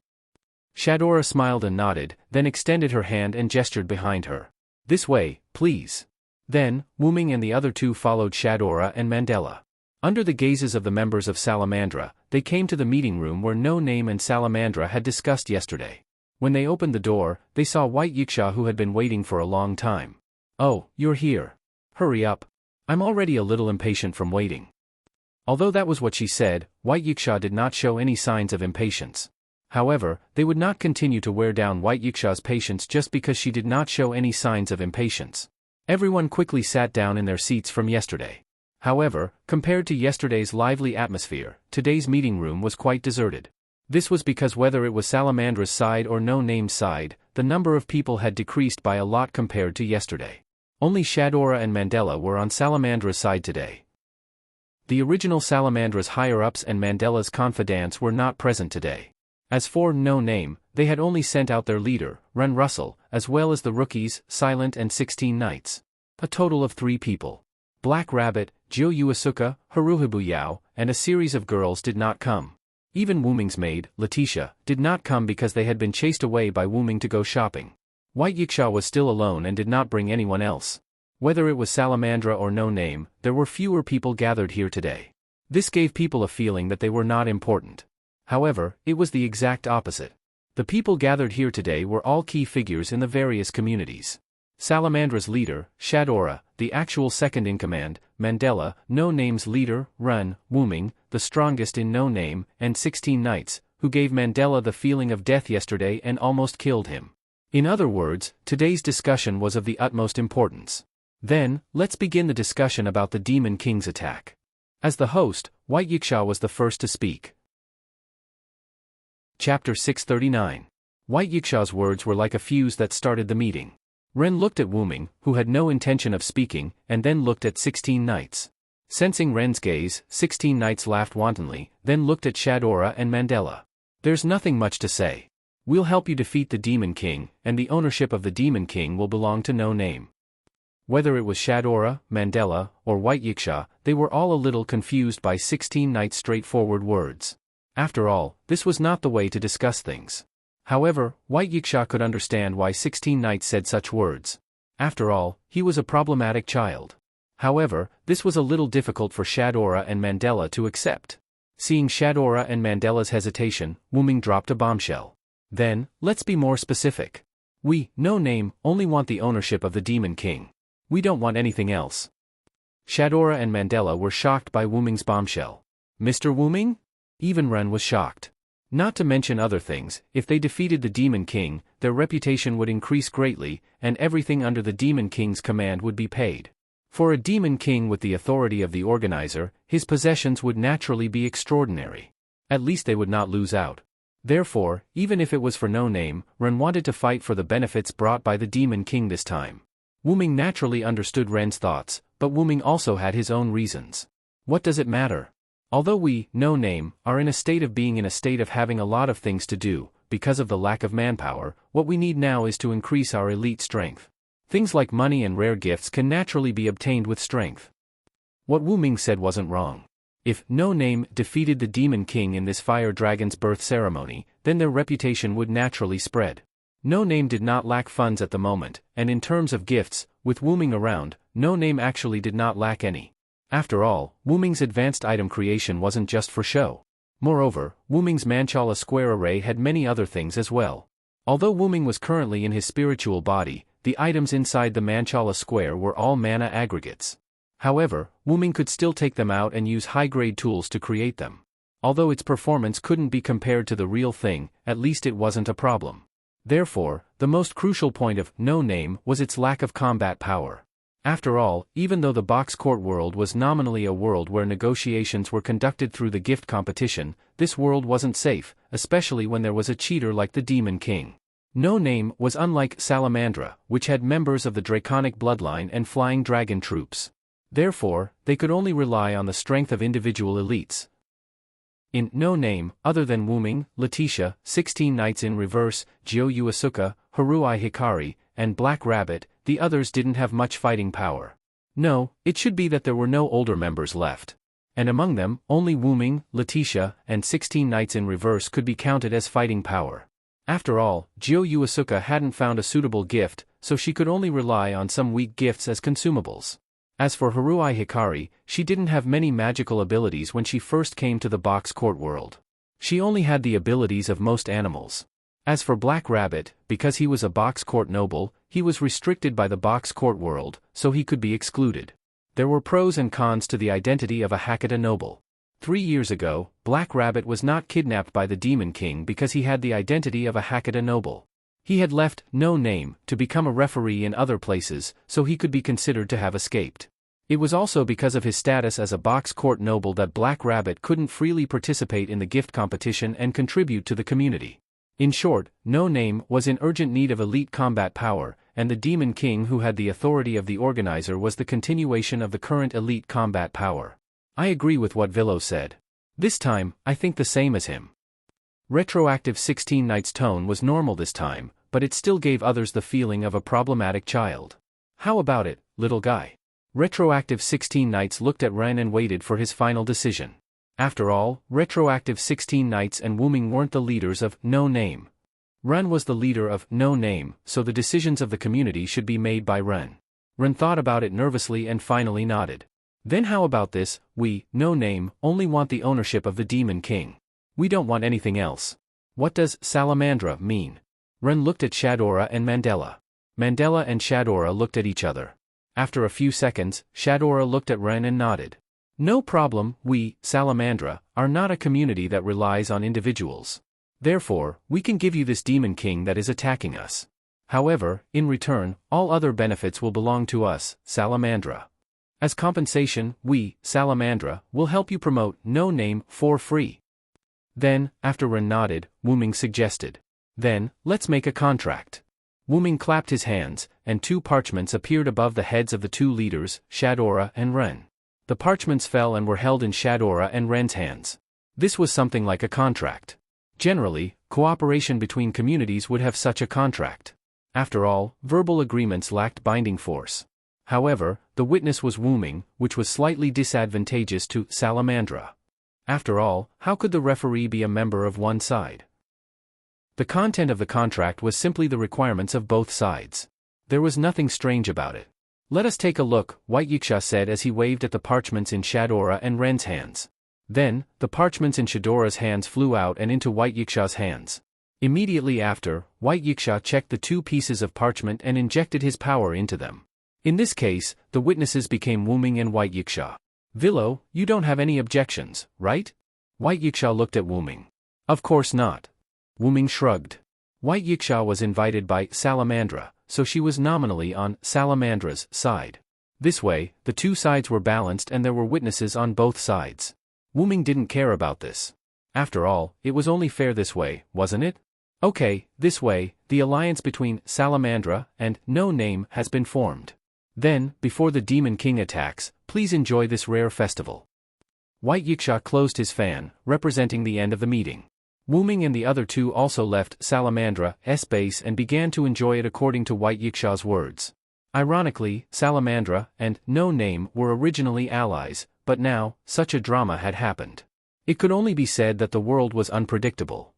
Shadora smiled and nodded, then extended her hand and gestured behind her. "This way, please." Then, Wu Ming and the other two followed Shadora and Mandela. Under the gazes of the members of Salamandra, they came to the meeting room where No Name and Salamandra had discussed yesterday. When they opened the door, they saw White Yiksha, who had been waiting for a long time. "Oh, you're here. Hurry up. I'm already a little impatient from waiting." Although that was what she said, White Yiksha did not show any signs of impatience. However, they would not continue to wear down White Yiksha's patience just because she did not show any signs of impatience. Everyone quickly sat down in their seats from yesterday. However, compared to yesterday's lively atmosphere, today's meeting room was quite deserted. This was because whether it was Salamandra's side or No Name's side, the number of people had decreased by a lot compared to yesterday. Only Shadora and Mandela were on Salamandra's side today. The original Salamandra's higher-ups and Mandela's confidants were not present today. As for No Name, they had only sent out their leader, Ren Russell, as well as the rookies, Silent and 16 Knights. A total of 3 people. Black Rabbit, Jiu Yuasuka, Haruhibu Yao, and a series of girls did not come. Even Wuming's maid, Letitia, did not come because they had been chased away by Wuming to go shopping. White Yiksha was still alone and did not bring anyone else. Whether it was Salamandra or No Name, there were fewer people gathered here today. This gave people a feeling that they were not important. However, it was the exact opposite. The people gathered here today were all key figures in the various communities. Salamandra's leader, Shadora, the actual second-in-command, Mandela, No Name's leader, Ren, Wuming, the strongest in No Name, and 16 Knights, who gave Mandela the feeling of death yesterday and almost killed him. In other words, today's discussion was of the utmost importance. Then, let's begin the discussion about the Demon King's attack. As the host, White Yiksha was the first to speak. Chapter 639. White Yiksha's words were like a fuse that started the meeting. Ren looked at Wuming, who had no intention of speaking, and then looked at 16 Knights. Sensing Ren's gaze, 16 Knights laughed wantonly, then looked at Shadora and Mandela. There's nothing much to say. We'll help you defeat the Demon King, and the ownership of the Demon King will belong to No Name. Whether it was Shadora, Mandela, or White Yiksha, they were all a little confused by 16 Knights' straightforward words. After all, this was not the way to discuss things. However, White Yiksha could understand why 16 Knights said such words. After all, he was a problematic child. However, this was a little difficult for Shadora and Mandela to accept. Seeing Shadora and Mandela's hesitation, Wuming dropped a bombshell. Then, let's be more specific. We, No Name, only want the ownership of the Demon King. We don't want anything else. Shadora and Mandela were shocked by Wuming's bombshell. Mr. Wuming? Even Ren was shocked. Not to mention other things, if they defeated the Demon King, their reputation would increase greatly, and everything under the Demon King's command would be paid. For a Demon King with the authority of the organizer, his possessions would naturally be extraordinary. At least they would not lose out. Therefore, even if it was for No Name, Ren wanted to fight for the benefits brought by the Demon King this time. Wuming naturally understood Ren's thoughts, but Wuming also had his own reasons. What does it matter? Although we, No Name, are in a state of being in a state of having a lot of things to do, because of the lack of manpower, what we need now is to increase our elite strength. Things like money and rare gifts can naturally be obtained with strength. What Wuming said wasn't wrong. If No Name defeated the Demon King in this fire dragon's birth ceremony, then their reputation would naturally spread. No Name did not lack funds at the moment, and in terms of gifts, with Wuming around, No Name actually did not lack any. After all, Wuming's advanced item creation wasn't just for show. Moreover, Wuming's Manchala square array had many other things as well. Although Wuming was currently in his spiritual body, the items inside the Manchala square were all mana aggregates. However, Wuming could still take them out and use high-grade tools to create them. Although its performance couldn't be compared to the real thing, at least it wasn't a problem. Therefore, the most crucial point of No Name was its lack of combat power. After all, even though the box court world was nominally a world where negotiations were conducted through the gift competition, this world wasn't safe, especially when there was a cheater like the Demon King. No Name was unlike Salamandra, which had members of the Draconic bloodline and flying dragon troops. Therefore, they could only rely on the strength of individual elites. In No Name, other than Wuming, Letitia, 16 Knights in Reverse, Jiu Yuasuka, Harui Hikari, and Black Rabbit, the others didn't have much fighting power. No, it should be that there were no older members left. And among them, only Wuming, Letitia, and 16 Knights in Reverse could be counted as fighting power. After all, Jiu Yuasuka hadn't found a suitable gift, so she could only rely on some weak gifts as consumables. As for Harui Hikari, she didn't have many magical abilities when she first came to the box court world. She only had the abilities of most animals. As for Black Rabbit, because he was a box court noble, he was restricted by the box court world, so he could be excluded. There were pros and cons to the identity of a Hakata noble. 3 years ago, Black Rabbit was not kidnapped by the Demon King because he had the identity of a Hakata noble. He had left No Name to become a referee in other places, so he could be considered to have escaped. It was also because of his status as a box court noble that Black Rabbit couldn't freely participate in the gift competition and contribute to the community. In short, No Name was in urgent need of elite combat power, and the Demon King, who had the authority of the organizer, was the continuation of the current elite combat power. I agree with what Villo said. This time, I think the same as him. Retroactive 16 Knight's tone was normal this time, but it still gave others the feeling of a problematic child. How about it, little guy? Retroactive 16 Knights looked at Ren and waited for his final decision. After all, Retroactive 16 Knights and Wu Ming weren't the leaders of No Name. Ren was the leader of No Name, so the decisions of the community should be made by Ren. Ren thought about it nervously and finally nodded. Then how about this? We, No Name, only want the ownership of the Demon King. We don't want anything else. What does Salamandra mean? Ren looked at Shadora and Mandela. Mandela and Shadora looked at each other. After a few seconds, Shadora looked at Ren and nodded. No problem, we, Salamandra, are not a community that relies on individuals. Therefore, we can give you this Demon King that is attacking us. However, in return, all other benefits will belong to us, Salamandra. As compensation, we, Salamandra, will help you promote No Name for free. Then, after Ren nodded, Wu Ming suggested. Then, let's make a contract. Wu Ming clapped his hands, and 2 parchments appeared above the heads of the 2 leaders, Shadora and Ren. The parchments fell and were held in Shadora and Ren's hands. This was something like a contract. Generally, cooperation between communities would have such a contract. After all, verbal agreements lacked binding force. However, the witness was Wu Ming, which was slightly disadvantageous to Salamandra. After all, how could the referee be a member of one side? The content of the contract was simply the requirements of both sides. There was nothing strange about it. Let us take a look, White Yiksha said as he waved at the parchments in Shadora and Ren's hands. Then, the parchments in Shadora's hands flew out and into White Yiksha's hands. Immediately after, White Yiksha checked the 2 pieces of parchment and injected his power into them. In this case, the witnesses became Wu Ming and White Yiksha. Villo, you don't have any objections, right? White Yiksha looked at Wu Ming. Of course not. Wu Ming shrugged. White Yiksha was invited by Salamandra, so she was nominally on Salamandra's side. This way, the 2 sides were balanced and there were witnesses on both sides. Wu Ming didn't care about this. After all, it was only fair this way, wasn't it? Okay, this way, the alliance between Salamandra and No Name has been formed. Then, before the Demon King attacks, please enjoy this rare festival. White Yiksha closed his fan, representing the end of the meeting. Wu Ming and the other 2 also left Salamandra's base and began to enjoy it according to White Yiksha's words. Ironically, Salamandra and No Name were originally allies, but now, such a drama had happened. It could only be said that the world was unpredictable.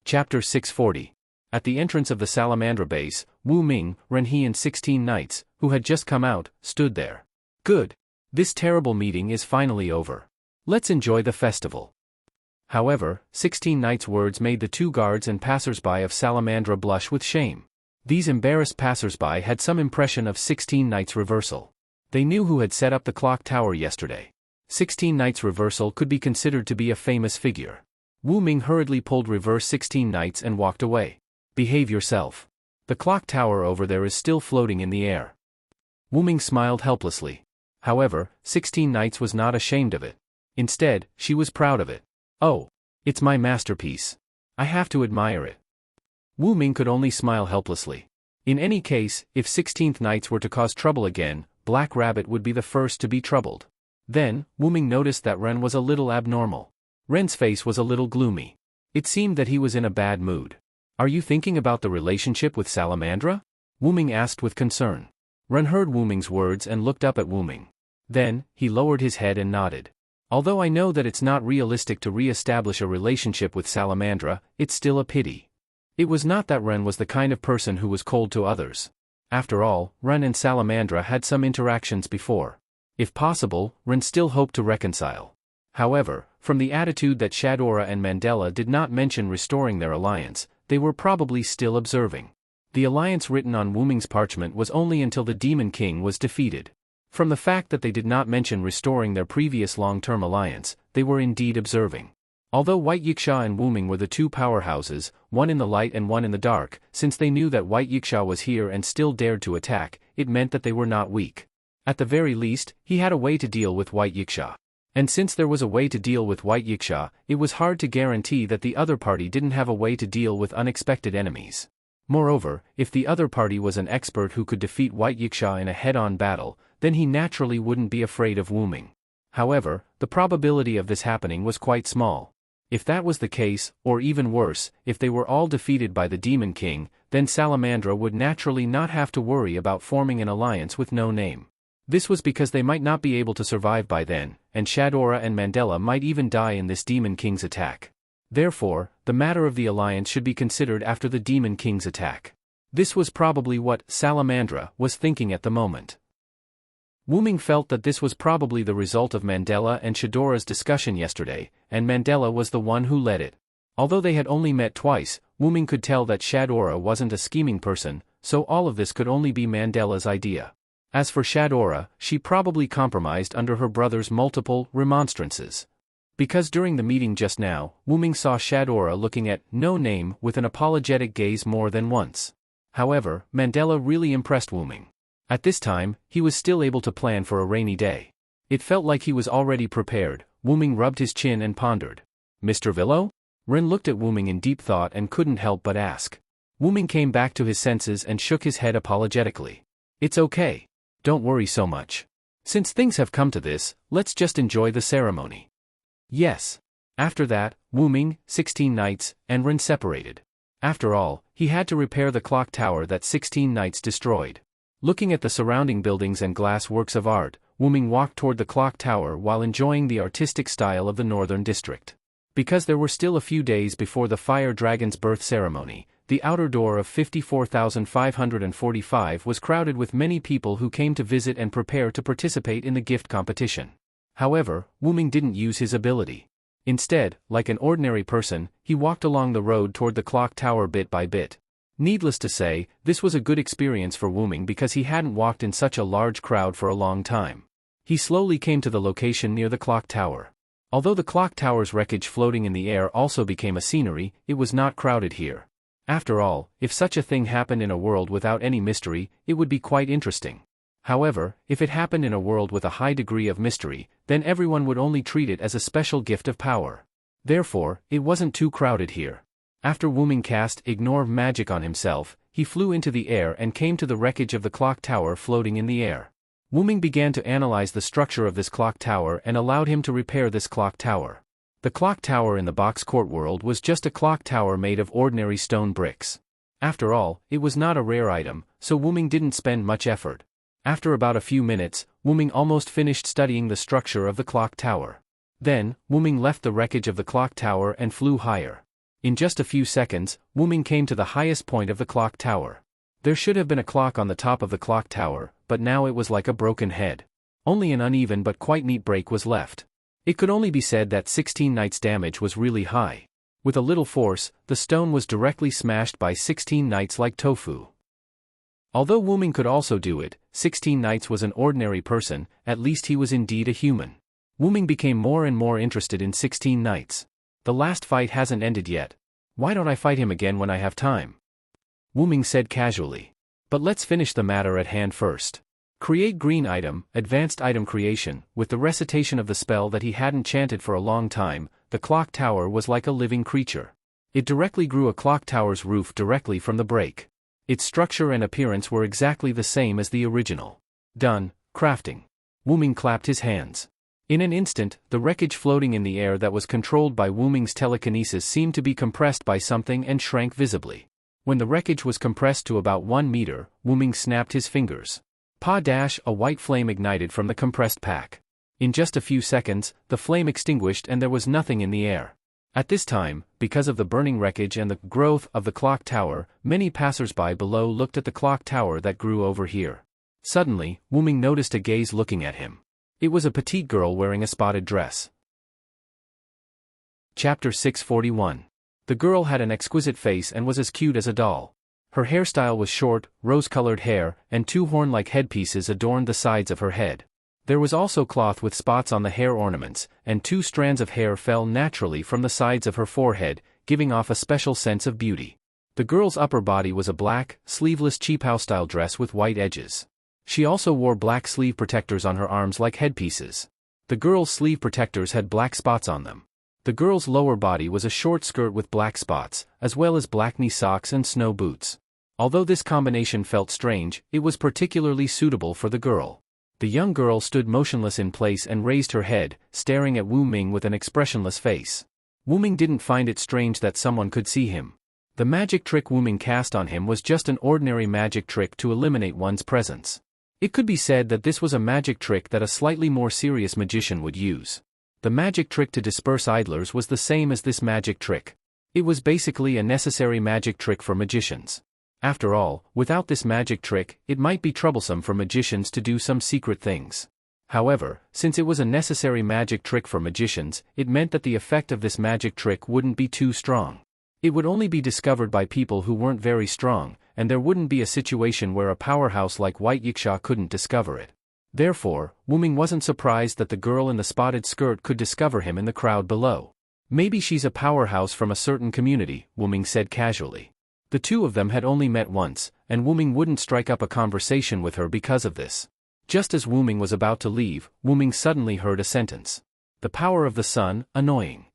Chapter 640. At the entrance of the Salamandra base, Wu Ming, Ren He and 16 Knights, who had just come out, stood there. Good. This terrible meeting is finally over. Let's enjoy the festival. However, 16 Knights' words made the 2 guards and passersby of Salamandra blush with shame. These embarrassed passersby had some impression of 16 Knights' reversal. They knew who had set up the clock tower yesterday. 16 Knights' reversal could be considered to be a famous figure. Wu Ming hurriedly pulled reverse 16 Knights and walked away. Behave yourself. The clock tower over there is still floating in the air. Wu Ming smiled helplessly. However, 16 Knights was not ashamed of it. Instead, she was proud of it. Oh, it's my masterpiece. I have to admire it. Wu Ming could only smile helplessly. In any case, if 16th Knights were to cause trouble again, Black Rabbit would be the first to be troubled. Then, Wu Ming noticed that Ren was a little abnormal. Ren's face was a little gloomy. It seemed that he was in a bad mood. Are you thinking about the relationship with Salamandra? Wu Ming asked with concern. Ren heard Wu Ming's words and looked up at Wu Ming. Then, he lowered his head and nodded. Although I know that it's not realistic to re-establish a relationship with Salamandra, it's still a pity. It was not that Ren was the kind of person who was cold to others. After all, Ren and Salamandra had some interactions before. If possible, Ren still hoped to reconcile. However, from the attitude that Shadora and Mandela did not mention restoring their alliance, they were probably still observing. The alliance written on Wu Ming's parchment was only until the Demon King was defeated. From the fact that they did not mention restoring their previous long-term alliance, they were indeed observing. Although White Yiksha and Wuming were the two powerhouses, one in the light and one in the dark, since they knew that White Yiksha was here and still dared to attack, it meant that they were not weak. At the very least, he had a way to deal with White Yiksha. And since there was a way to deal with White Yiksha, it was hard to guarantee that the other party didn't have a way to deal with unexpected enemies. Moreover, if the other party was an expert who could defeat White Yiksha in a head-on battle, then he naturally wouldn't be afraid of Wuming. However, the probability of this happening was quite small. If that was the case, or even worse, if they were all defeated by the Demon King, then Salamandra would naturally not have to worry about forming an alliance with no name. This was because they might not be able to survive by then, and Shadora and Mandela might even die in this Demon King's attack. Therefore, the matter of the alliance should be considered after the Demon King's attack. This was probably what Salamandra was thinking at the moment. Wuming felt that this was probably the result of Mandela and Shadora's discussion yesterday, and Mandela was the one who led it. Although they had only met twice, Wuming could tell that Shadora wasn't a scheming person, so all of this could only be Mandela's idea. As for Shadora, she probably compromised under her brother's multiple remonstrances. Because during the meeting just now, Wuming saw Shadora looking at No Name with an apologetic gaze more than once. However, Mandela really impressed Wuming. At this time, he was still able to plan for a rainy day. It felt like he was already prepared. Wuming rubbed his chin and pondered. Mr. Villo? Ren looked at Wuming in deep thought and couldn't help but ask. Wuming came back to his senses and shook his head apologetically. It's okay. Don't worry so much. Since things have come to this, let's just enjoy the ceremony. Yes. After that, Wuming, 16 Knights, and Ren separated. After all, he had to repair the clock tower that 16 Knights destroyed. Looking at the surrounding buildings and glass works of art, Wuming walked toward the clock tower while enjoying the artistic style of the northern district. Because there were still a few days before the fire dragon's birth ceremony, the outer door of 54,545 was crowded with many people who came to visit and prepare to participate in the gift competition. However, Wuming didn't use his ability. Instead, like an ordinary person, he walked along the road toward the clock tower bit by bit. Needless to say, this was a good experience for Wuming because he hadn't walked in such a large crowd for a long time. He slowly came to the location near the clock tower. Although the clock tower's wreckage floating in the air also became a scenery, it was not crowded here. After all, if such a thing happened in a world without any mystery, it would be quite interesting. However, if it happened in a world with a high degree of mystery, then everyone would only treat it as a special gift of power. Therefore, it wasn't too crowded here. After Wuming cast Ignore Magic on himself, he flew into the air and came to the wreckage of the clock tower floating in the air. Wuming began to analyze the structure of this clock tower and allowed him to repair this clock tower. The clock tower in the box court world was just a clock tower made of ordinary stone bricks. After all, it was not a rare item, so Wuming didn't spend much effort. After about a few minutes, Wuming almost finished studying the structure of the clock tower. Then, Wuming left the wreckage of the clock tower and flew higher. In just a few seconds, Wuming came to the highest point of the clock tower. There should have been a clock on the top of the clock tower, but now it was like a broken head. Only an uneven but quite neat break was left. It could only be said that 16 Knights' damage was really high. With a little force, the stone was directly smashed by 16 Knights like tofu. Although Wuming could also do it, 16 Knights was an ordinary person, at least he was indeed a human. Wuming became more and more interested in 16 Knights. The last fight hasn't ended yet. Why don't I fight him again when I have time? Wuming said casually. But let's finish the matter at hand first. Create green item, advanced item creation. With the recitation of the spell that he hadn't chanted for a long time, the clock tower was like a living creature. It directly grew a clock tower's roof directly from the break. Its structure and appearance were exactly the same as the original. Done, crafting. Wuming clapped his hands. In an instant, the wreckage floating in the air that was controlled by Wuming's telekinesis seemed to be compressed by something and shrank visibly. When the wreckage was compressed to about 1 meter, Wuming snapped his fingers. A white flame ignited from the compressed pack. In just a few seconds, the flame extinguished and there was nothing in the air. At this time, because of the burning wreckage and the growth of the clock tower, many passers-by below looked at the clock tower that grew over here. Suddenly, Wuming noticed a gaze looking at him. It was a petite girl wearing a spotted dress. Chapter 641. The girl had an exquisite face and was as cute as a doll. Her hairstyle was short, rose-colored hair, and two horn-like headpieces adorned the sides of her head. There was also cloth with spots on the hair ornaments, and two strands of hair fell naturally from the sides of her forehead, giving off a special sense of beauty. The girl's upper body was a black, sleeveless cheap house-style dress with white edges. She also wore black sleeve protectors on her arms like headpieces. The girl's sleeve protectors had black spots on them. The girl's lower body was a short skirt with black spots, as well as black knee socks and snow boots. Although this combination felt strange, it was particularly suitable for the girl. The young girl stood motionless in place and raised her head, staring at Wu Ming with an expressionless face. Wu Ming didn't find it strange that someone could see him. The magic trick Wu Ming cast on him was just an ordinary magic trick to eliminate one's presence. It could be said that this was a magic trick that a slightly more serious magician would use. The magic trick to disperse idlers was the same as this magic trick. It was basically a necessary magic trick for magicians. After all, without this magic trick, it might be troublesome for magicians to do some secret things. However, since it was a necessary magic trick for magicians, it meant that the effect of this magic trick wouldn't be too strong. It would only be discovered by people who weren't very strong, and there wouldn't be a situation where a powerhouse like White Yiksha couldn't discover it. Therefore, Wu Ming wasn't surprised that the girl in the spotted skirt could discover him in the crowd below. Maybe she's a powerhouse from a certain community, Wu Ming said casually. The two of them had only met once, and Wu Ming wouldn't strike up a conversation with her because of this. Just as Wu Ming was about to leave, Wu Ming suddenly heard a sentence. The power of the sun, annoying.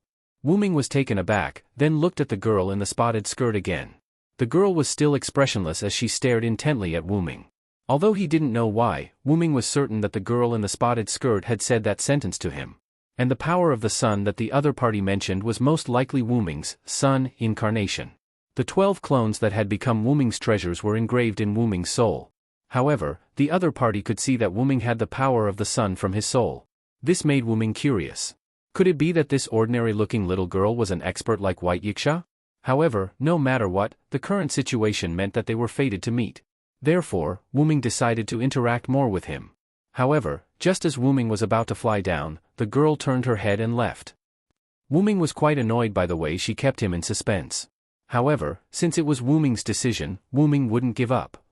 Wu Ming was taken aback, then looked at the girl in the spotted skirt again. The girl was still expressionless as she stared intently at Wu Ming. Although he didn't know why, Wu Ming was certain that the girl in the spotted skirt had said that sentence to him. And the power of the sun that the other party mentioned was most likely Wu Ming's sun incarnation. The 12 clones that had become Wu Ming's treasures were engraved in Wu Ming's soul. However, the other party could see that Wu Ming had the power of the sun from his soul. This made Wu Ming curious. Could it be that this ordinary-looking little girl was an expert like White Yiksha? However, no matter what, the current situation meant that they were fated to meet. Therefore, Wu Ming decided to interact more with him. However, just as Wu Ming was about to fly down, the girl turned her head and left. Wu Ming was quite annoyed by the way she kept him in suspense. However, since it was Wu Ming's decision, Wu Ming wouldn't give up.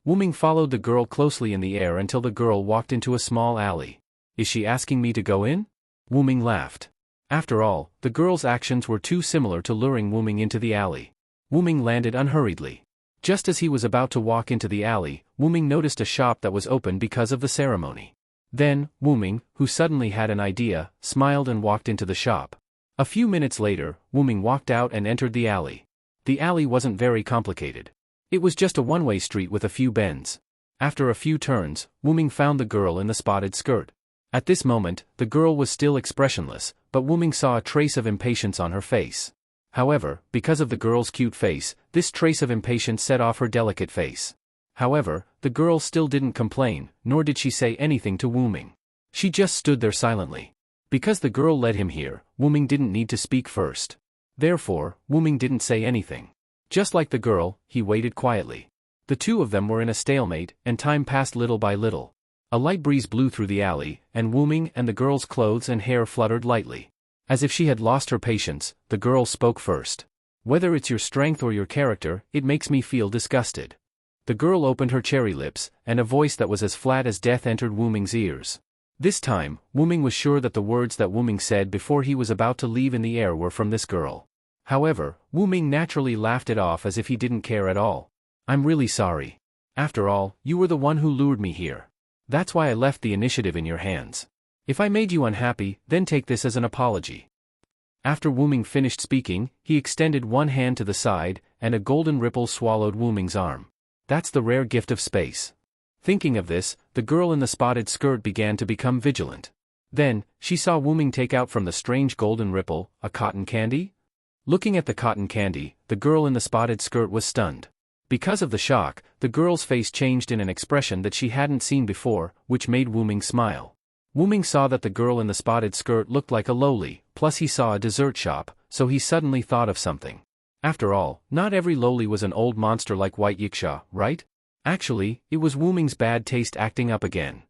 Wu Ming followed the girl closely in the air until the girl walked into a small alley. Is she asking me to go in? Wu Ming laughed. After all, the girl's actions were too similar to luring Wu Ming into the alley. Wu Ming landed unhurriedly. Just as he was about to walk into the alley, Wu Ming noticed a shop that was open because of the ceremony. Then, Wu Ming, who suddenly had an idea, smiled and walked into the shop. A few minutes later, Wu Ming walked out and entered the alley. The alley wasn't very complicated. It was just a one-way street with a few bends. After a few turns, Wu Ming found the girl in the spotted skirt. At this moment, the girl was still expressionless, but Wu Ming saw a trace of impatience on her face. However, because of the girl's cute face, this trace of impatience set off her delicate face. However, the girl still didn't complain, nor did she say anything to Wu Ming. She just stood there silently. Because the girl led him here, Wu Ming didn't need to speak first. Therefore, Wu Ming didn't say anything. Just like the girl, he waited quietly. The two of them were in a stalemate, and time passed little by little. A light breeze blew through the alley, and Wu Ming and the girl's clothes and hair fluttered lightly. As if she had lost her patience, the girl spoke first. Whether it's your strength or your character, it makes me feel disgusted. The girl opened her cherry lips, and a voice that was as flat as death entered Wu Ming's ears. This time, Wu Ming was sure that the words that Wu Ming said before he was about to leave in the air were from this girl. However, Wu Ming naturally laughed it off as if he didn't care at all. I'm really sorry. After all, you were the one who lured me here. That's why I left the initiative in your hands. If I made you unhappy, then take this as an apology. After Wu Ming finished speaking, he extended one hand to the side, and a golden ripple swallowed Wu Ming's arm. That's the rare gift of space. Thinking of this, the girl in the spotted skirt began to become vigilant. Then, she saw Wu Ming take out from the strange golden ripple, a cotton candy? Looking at the cotton candy, the girl in the spotted skirt was stunned. Because of the shock, the girl's face changed in an expression that she hadn't seen before, which made Wu Ming smile. Wu Ming saw that the girl in the spotted skirt looked like a lowly, plus he saw a dessert shop, so he suddenly thought of something. After all, not every lowly was an old monster like White Yiksha, right? Actually, it was Wu Ming's bad taste acting up again.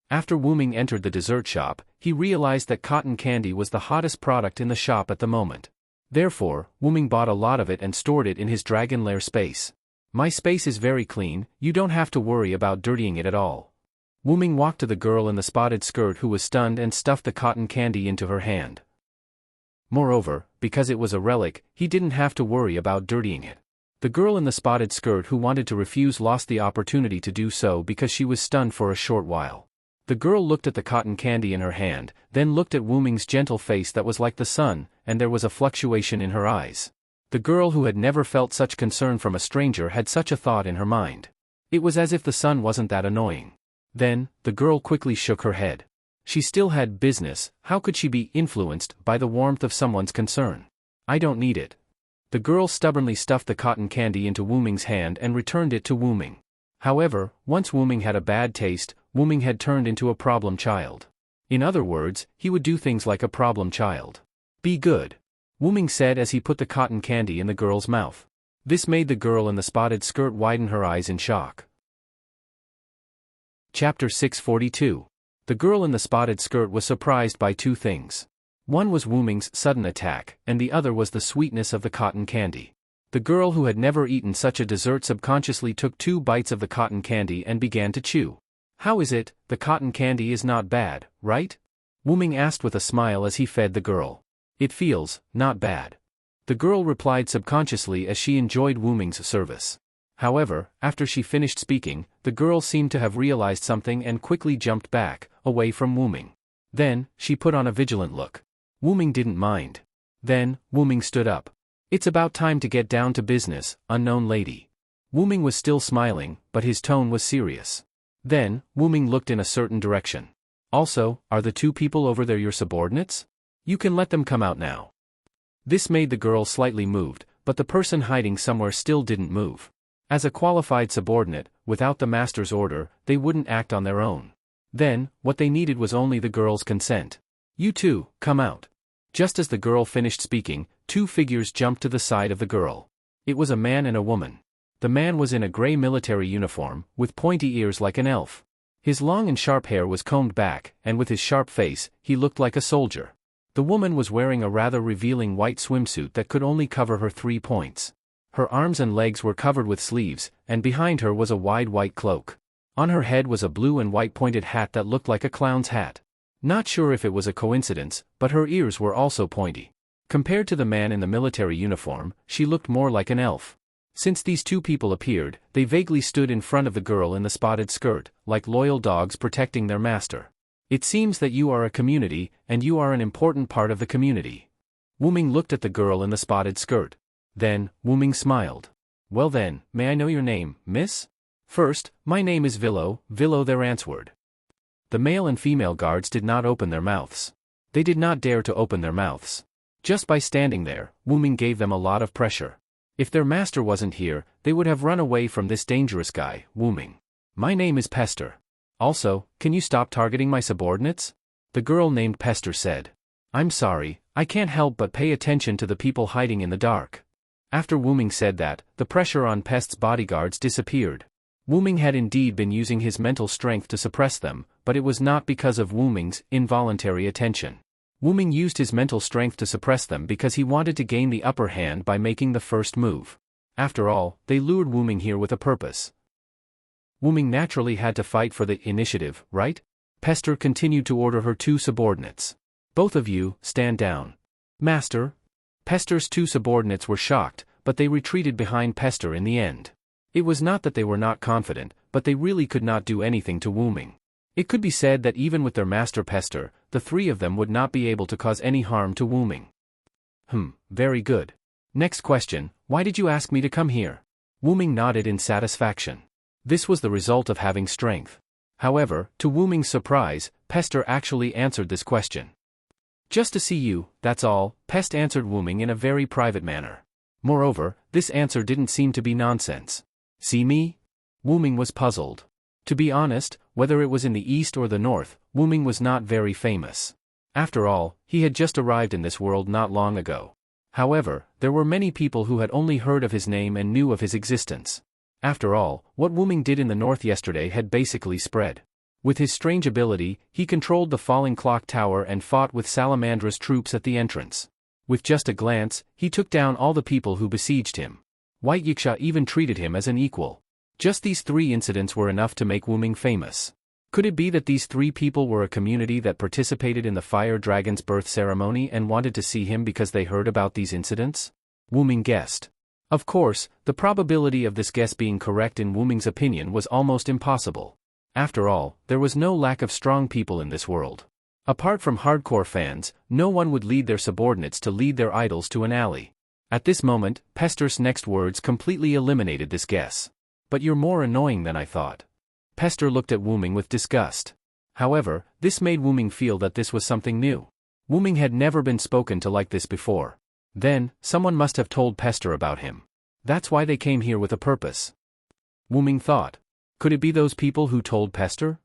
After Wu Ming entered the dessert shop, he realized that cotton candy was the hottest product in the shop at the moment. Therefore, Wu Ming bought a lot of it and stored it in his dragon lair space. My space is very clean, you don't have to worry about dirtying it at all. Wu Ming walked to the girl in the spotted skirt who was stunned and stuffed the cotton candy into her hand. Moreover, because it was a relic, he didn't have to worry about dirtying it. The girl in the spotted skirt who wanted to refuse lost the opportunity to do so because she was stunned for a short while. The girl looked at the cotton candy in her hand, then looked at Wu Ming's gentle face that was like the sun, and there was a fluctuation in her eyes. The girl who had never felt such concern from a stranger had such a thought in her mind. It was as if the sun wasn't that annoying. Then, the girl quickly shook her head. She still had business, how could she be influenced by the warmth of someone's concern? I don't need it. The girl stubbornly stuffed the cotton candy into Wu Ming's hand and returned it to Wu Ming. However, once Wu Ming had a bad taste, Wu Ming had turned into a problem child. In other words, he would do things like a problem child. Be good, Wu Ming said as he put the cotton candy in the girl's mouth. This made the girl in the spotted skirt widen her eyes in shock. Chapter 642. The girl in the spotted skirt was surprised by two things. One was Wu Ming's sudden attack, and the other was the sweetness of the cotton candy. The girl who had never eaten such a dessert subconsciously took 2 bites of the cotton candy and began to chew. How is it, the cotton candy is not bad, right? Wu Ming asked with a smile as he fed the girl. It feels, not bad. The girl replied subconsciously as she enjoyed Wu Ming's service. However, after she finished speaking, the girl seemed to have realized something and quickly jumped back, away from Wu Ming. Then, she put on a vigilant look. Wu Ming didn't mind. Then, Wu Ming stood up. It's about time to get down to business, unknown lady. Wu Ming was still smiling, but his tone was serious. Then, Wu Ming looked in a certain direction. Also, are the 2 people over there your subordinates? You can let them come out now. This made the girl slightly moved, but the person hiding somewhere still didn't move. As a qualified subordinate, without the master's order, they wouldn't act on their own. Then, what they needed was only the girl's consent. You 2, come out. Just as the girl finished speaking, 2 figures jumped to the side of the girl. It was a man and a woman. The man was in a gray military uniform, with pointy ears like an elf. His long and sharp hair was combed back, and with his sharp face, he looked like a soldier. The woman was wearing a rather revealing white swimsuit that could only cover her 3 points. Her arms and legs were covered with sleeves, and behind her was a wide white cloak. On her head was a blue and white pointed hat that looked like a clown's hat. Not sure if it was a coincidence, but her ears were also pointy. Compared to the man in the military uniform, she looked more like an elf. Since these 2 people appeared, they vaguely stood in front of the girl in the spotted skirt, like loyal dogs protecting their master. It seems that you are a community, and you are an important part of the community. Wu Ming looked at the girl in the spotted skirt. Then, Wu Ming smiled. Well then, may I know your name, miss? First, my name is Villo, their answered. The male and female guards did not open their mouths. They did not dare to open their mouths. Just by standing there, Wu Ming gave them a lot of pressure. If their master wasn't here, they would have run away from this dangerous guy, Wu Ming. My name is Pester. Also, can you stop targeting my subordinates? The girl named Pester said. I'm sorry, I can't help but pay attention to the people hiding in the dark. After Wu Ming said that, the pressure on Pest's bodyguards disappeared. Wu Ming had indeed been using his mental strength to suppress them, but it was not because of Wu Ming's involuntary attention. Wu Ming used his mental strength to suppress them because he wanted to gain the upper hand by making the first move. After all, they lured Wu Ming here with a purpose. Wu Ming naturally had to fight for the initiative, right? Pester continued to order her 2 subordinates. Both of you, stand down. Master? Pester's 2 subordinates were shocked, but they retreated behind Pester in the end. It was not that they were not confident, but they really could not do anything to Wu Ming. It could be said that even with their master Pester, the 3 of them would not be able to cause any harm to Wu Ming. Very good. Next question, why did you ask me to come here? Wu Ming nodded in satisfaction. This was the result of having strength. However, to Wu Ming's surprise, Pester actually answered this question. Just to see you, that's all, Pest answered Wu Ming in a very private manner. Moreover, this answer didn't seem to be nonsense. See me? Wu Ming was puzzled. To be honest, whether it was in the east or the north, Wu Ming was not very famous. After all, he had just arrived in this world not long ago. However, there were many people who had only heard of his name and knew of his existence. After all, what Wu Ming did in the north yesterday had basically spread. With his strange ability, he controlled the falling clock tower and fought with Salamandra's troops at the entrance. With just a glance, he took down all the people who besieged him. White Yiksha even treated him as an equal. Just these 3 incidents were enough to make Wu Ming famous. Could it be that these 3 people were a community that participated in the fire dragon's birth ceremony and wanted to see him because they heard about these incidents? Wu Ming guessed. Of course, the probability of this guess being correct in Wu Ming's opinion was almost impossible. After all, there was no lack of strong people in this world. Apart from hardcore fans, no one would lead their subordinates to lead their idols to an alley. At this moment, Pester's next words completely eliminated this guess. But you're more annoying than I thought. Pester looked at Wu Ming with disgust. However, this made Wu Ming feel that this was something new. Wu Ming had never been spoken to like this before. Then, someone must have told Pester about him. That's why they came here with a purpose. Wu Ming thought. Could it be those people who told Pester?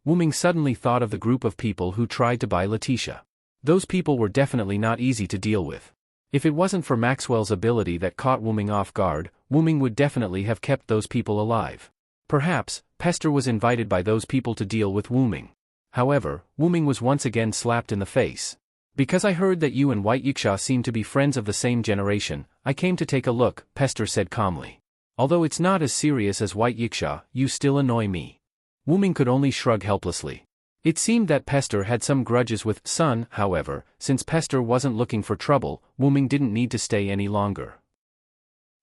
Wu Ming suddenly thought of the group of people who tried to buy Letitia. Those people were definitely not easy to deal with. If it wasn't for Maxwell's ability that caught Wu Ming off guard, Wu Ming would definitely have kept those people alive. Perhaps, Pester was invited by those people to deal with Wu Ming. However, Wu Ming was once again slapped in the face. Because I heard that you and White Yiksha seem to be friends of the same generation, I came to take a look, Pester said calmly. Although it's not as serious as White Yiksha, you still annoy me. Wu Ming could only shrug helplessly. It seemed that Pester had some grudges with Sun, however, since Pester wasn't looking for trouble, Wu Ming didn't need to stay any longer.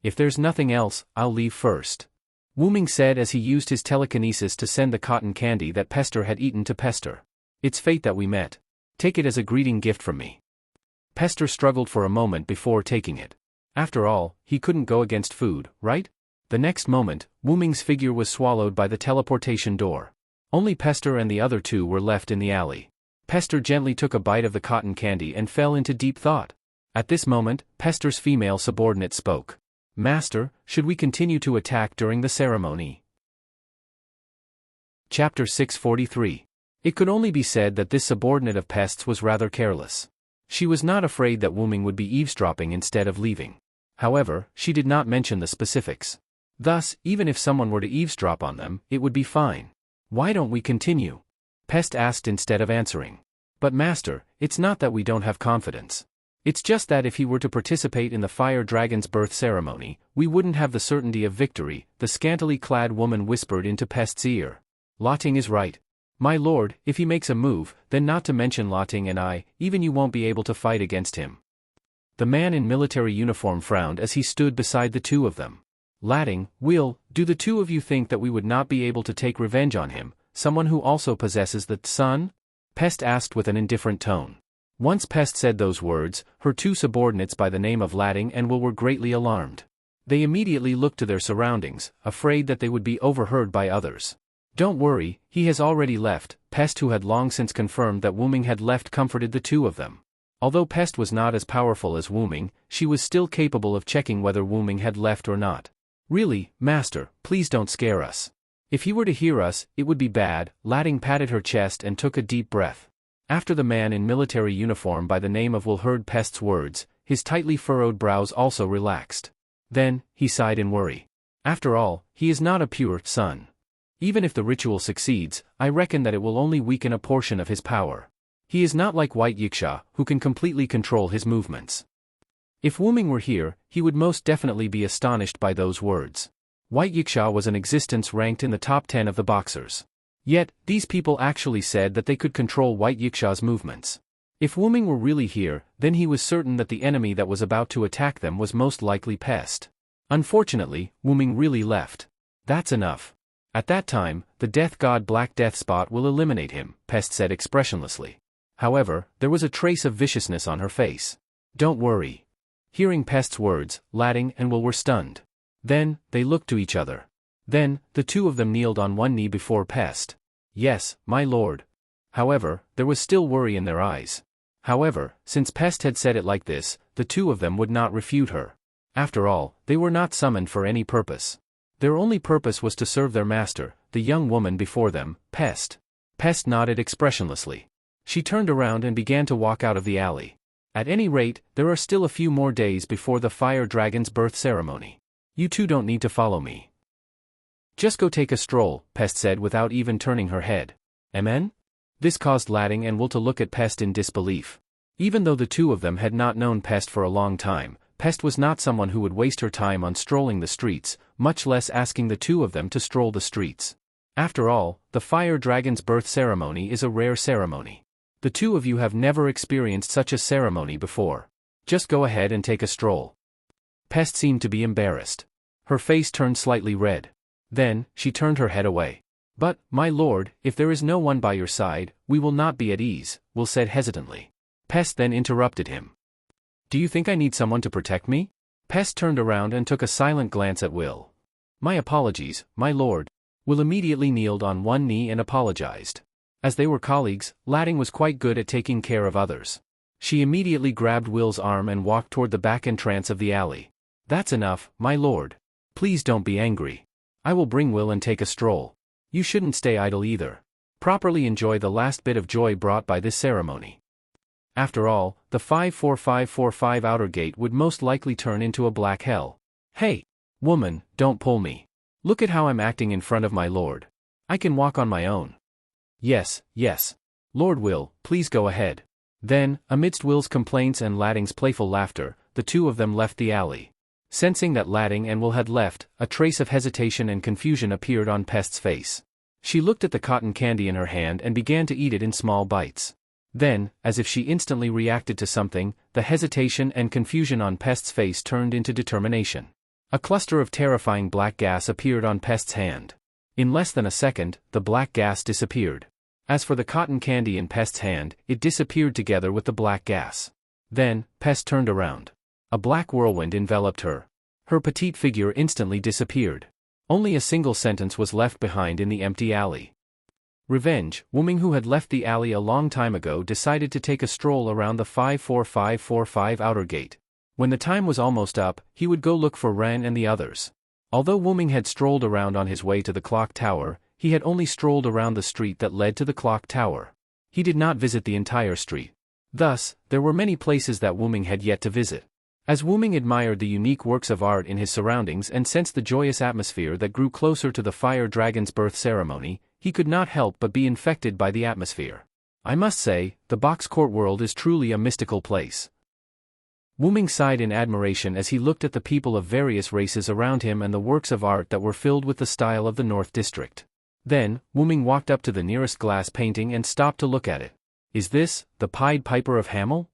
If there's nothing else, I'll leave first. Wu Ming said as he used his telekinesis to send the cotton candy that Pester had eaten to Pester. It's fate that we met. Take it as a greeting gift from me. Pester struggled for a moment before taking it. After all, he couldn't go against food, right? The next moment, Wu Ming's figure was swallowed by the teleportation door. Only Pester and the other 2 were left in the alley. Pester gently took a bite of the cotton candy and fell into deep thought. At this moment, Pester's female subordinate spoke. Master, should we continue to attack during the ceremony? Chapter 643. It could only be said that this subordinate of Pest's was rather careless. She was not afraid that Wu Ming would be eavesdropping instead of leaving. However, she did not mention the specifics. Thus, even if someone were to eavesdrop on them, it would be fine. Why don't we continue? Pest asked instead of answering. But Master, it's not that we don't have confidence. It's just that if he were to participate in the fire dragon's birth ceremony, we wouldn't have the certainty of victory, the scantily clad woman whispered into Pest's ear. Lotting is right. My lord, if he makes a move, then not to mention Lotting and I, even you won't be able to fight against him. The man in military uniform frowned as he stood beside the 2 of them. Latting, Will, do the 2 of you think that we would not be able to take revenge on him, someone who also possesses the sun? Pest asked with an indifferent tone. Once Pest said those words, her 2 subordinates by the name of Latting and Will were greatly alarmed. They immediately looked to their surroundings, afraid that they would be overheard by others. Don't worry, he has already left. Pest, who had long since confirmed that Wu Ming had left, comforted the 2 of them. Although Pest was not as powerful as Wu Ming, she was still capable of checking whether Wu Ming had left or not. Really, Master, please don't scare us. If he were to hear us, it would be bad. Latting patted her chest and took a deep breath. After the man in military uniform by the name of Will heard Pest's words, his tightly furrowed brows also relaxed. Then, he sighed in worry. After all, he is not a pure son. Even if the ritual succeeds, I reckon that it will only weaken a portion of his power. He is not like White Yiksha, who can completely control his movements. If Wu Ming were here, he would most definitely be astonished by those words. White Yiksha was an existence ranked in the top 10 of the boxers. Yet, these people actually said that they could control White Yiksha's movements. If Wu Ming were really here, then he was certain that the enemy that was about to attack them was most likely Pest. Unfortunately, Wu Ming really left. That's enough. At that time, the death god Black Death Spot will eliminate him, Pest said expressionlessly. However, there was a trace of viciousness on her face. Don't worry. Hearing Pest's words, Latting and Will were stunned. Then, they looked to each other. Then, the 2 of them kneeled on one knee before Pest. Yes, my lord. However, there was still worry in their eyes. However, since Pest had said it like this, the 2 of them would not refute her. After all, they were not summoned for any purpose. Their only purpose was to serve their master, the young woman before them, Pest. Pest nodded expressionlessly. She turned around and began to walk out of the alley. At any rate, there are still a few more days before the fire dragon's birth ceremony. You 2 don't need to follow me. Just go take a stroll, Pest said without even turning her head. Amen? This caused Latting and Will to look at Pest in disbelief. Even though the 2 of them had not known Pest for a long time, Pest was not someone who would waste her time on strolling the streets, much less asking the two of them to stroll the streets. After all, the fire dragon's birth ceremony is a rare ceremony. The two of you have never experienced such a ceremony before. Just go ahead and take a stroll. Pest seemed to be embarrassed. Her face turned slightly red. Then, she turned her head away. But, my lord, if there is no one by your side, we will not be at ease, Will said hesitantly. Pest then interrupted him. Do you think I need someone to protect me? Pest turned around and took a silent glance at Will. My apologies, my lord. Will immediately kneeled on one knee and apologized. As they were colleagues, Lading was quite good at taking care of others. She immediately grabbed Will's arm and walked toward the back entrance of the alley. That's enough, my lord. Please don't be angry. I will bring Will and take a stroll. You shouldn't stay idle either. Properly enjoy the last bit of joy brought by this ceremony. After all, the 54545 outer gate would most likely turn into a black hell. Hey! Woman, don't pull me. Look at how I'm acting in front of my lord. I can walk on my own. Yes, yes. Lord Will, please go ahead. Then, amidst Will's complaints and Lading's playful laughter, the two of them left the alley. Sensing that Lading and Will had left, a trace of hesitation and confusion appeared on Pest's face. She looked at the cotton candy in her hand and began to eat it in small bites. Then, as if she instantly reacted to something, the hesitation and confusion on Pest's face turned into determination. A cluster of terrifying black gas appeared on Pest's hand. In less than a second, the black gas disappeared. As for the cotton candy in Pest's hand, it disappeared together with the black gas. Then, Pest turned around. A black whirlwind enveloped her. Her petite figure instantly disappeared. Only a single sentence was left behind in the empty alley. Revenge. Wuming, who had left the alley a long time ago, decided to take a stroll around the 54545 outer gate. When the time was almost up, he would go look for Ren and the others. Although Wuming had strolled around on his way to the clock tower, he had only strolled around the street that led to the clock tower. He did not visit the entire street. Thus, there were many places that Wuming had yet to visit. As Wuming admired the unique works of art in his surroundings and sensed the joyous atmosphere that grew closer to the fire dragon's birth ceremony, he could not help but be infected by the atmosphere. I must say, the box court world is truly a mystical place. Wuming sighed in admiration as he looked at the people of various races around him and the works of art that were filled with the style of the North District. Then, Wuming walked up to the nearest glass painting and stopped to look at it. Is this, the Pied Piper of Hamel?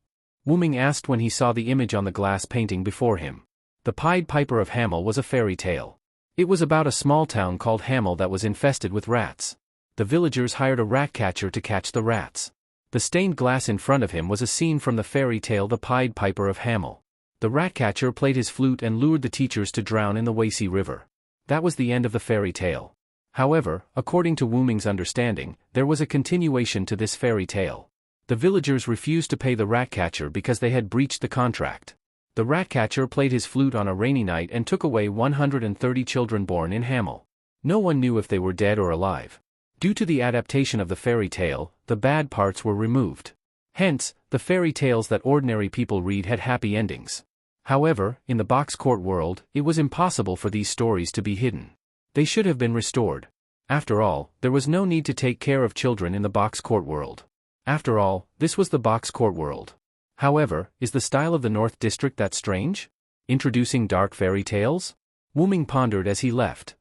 Wuming asked when he saw the image on the glass painting before him. The Pied Piper of Hamel was a fairy tale. It was about a small town called Hamel that was infested with rats. The villagers hired a rat catcher to catch the rats. The stained glass in front of him was a scene from the fairy tale The Pied Piper of Hamel. The rat catcher played his flute and lured the teachers to drown in the Wuxia River. That was the end of the fairy tale. However, according to Wuming's understanding, there was a continuation to this fairy tale. The villagers refused to pay the rat catcher because they had breached the contract. The rat catcher played his flute on a rainy night and took away 130 children born in Hamel. No one knew if they were dead or alive. Due to the adaptation of the fairy tale, the bad parts were removed. Hence, the fairy tales that ordinary people read had happy endings. However, in the box court world, it was impossible for these stories to be hidden. They should have been restored. After all, there was no need to take care of children in the box court world. After all, this was the box court world. However, is the style of the North District that strange? Introducing dark fairy tales? Wuming pondered as he left.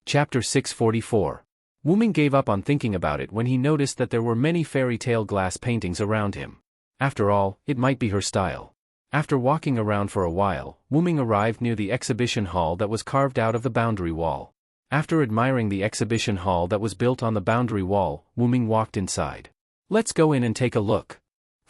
Chapter 644. Wuming gave up on thinking about it when he noticed that there were many fairy tale glass paintings around him. After all, it might be her style. After walking around for a while, Wuming arrived near the exhibition hall that was carved out of the boundary wall. After admiring the exhibition hall that was built on the boundary wall, Wuming walked inside. Let's go in and take a look.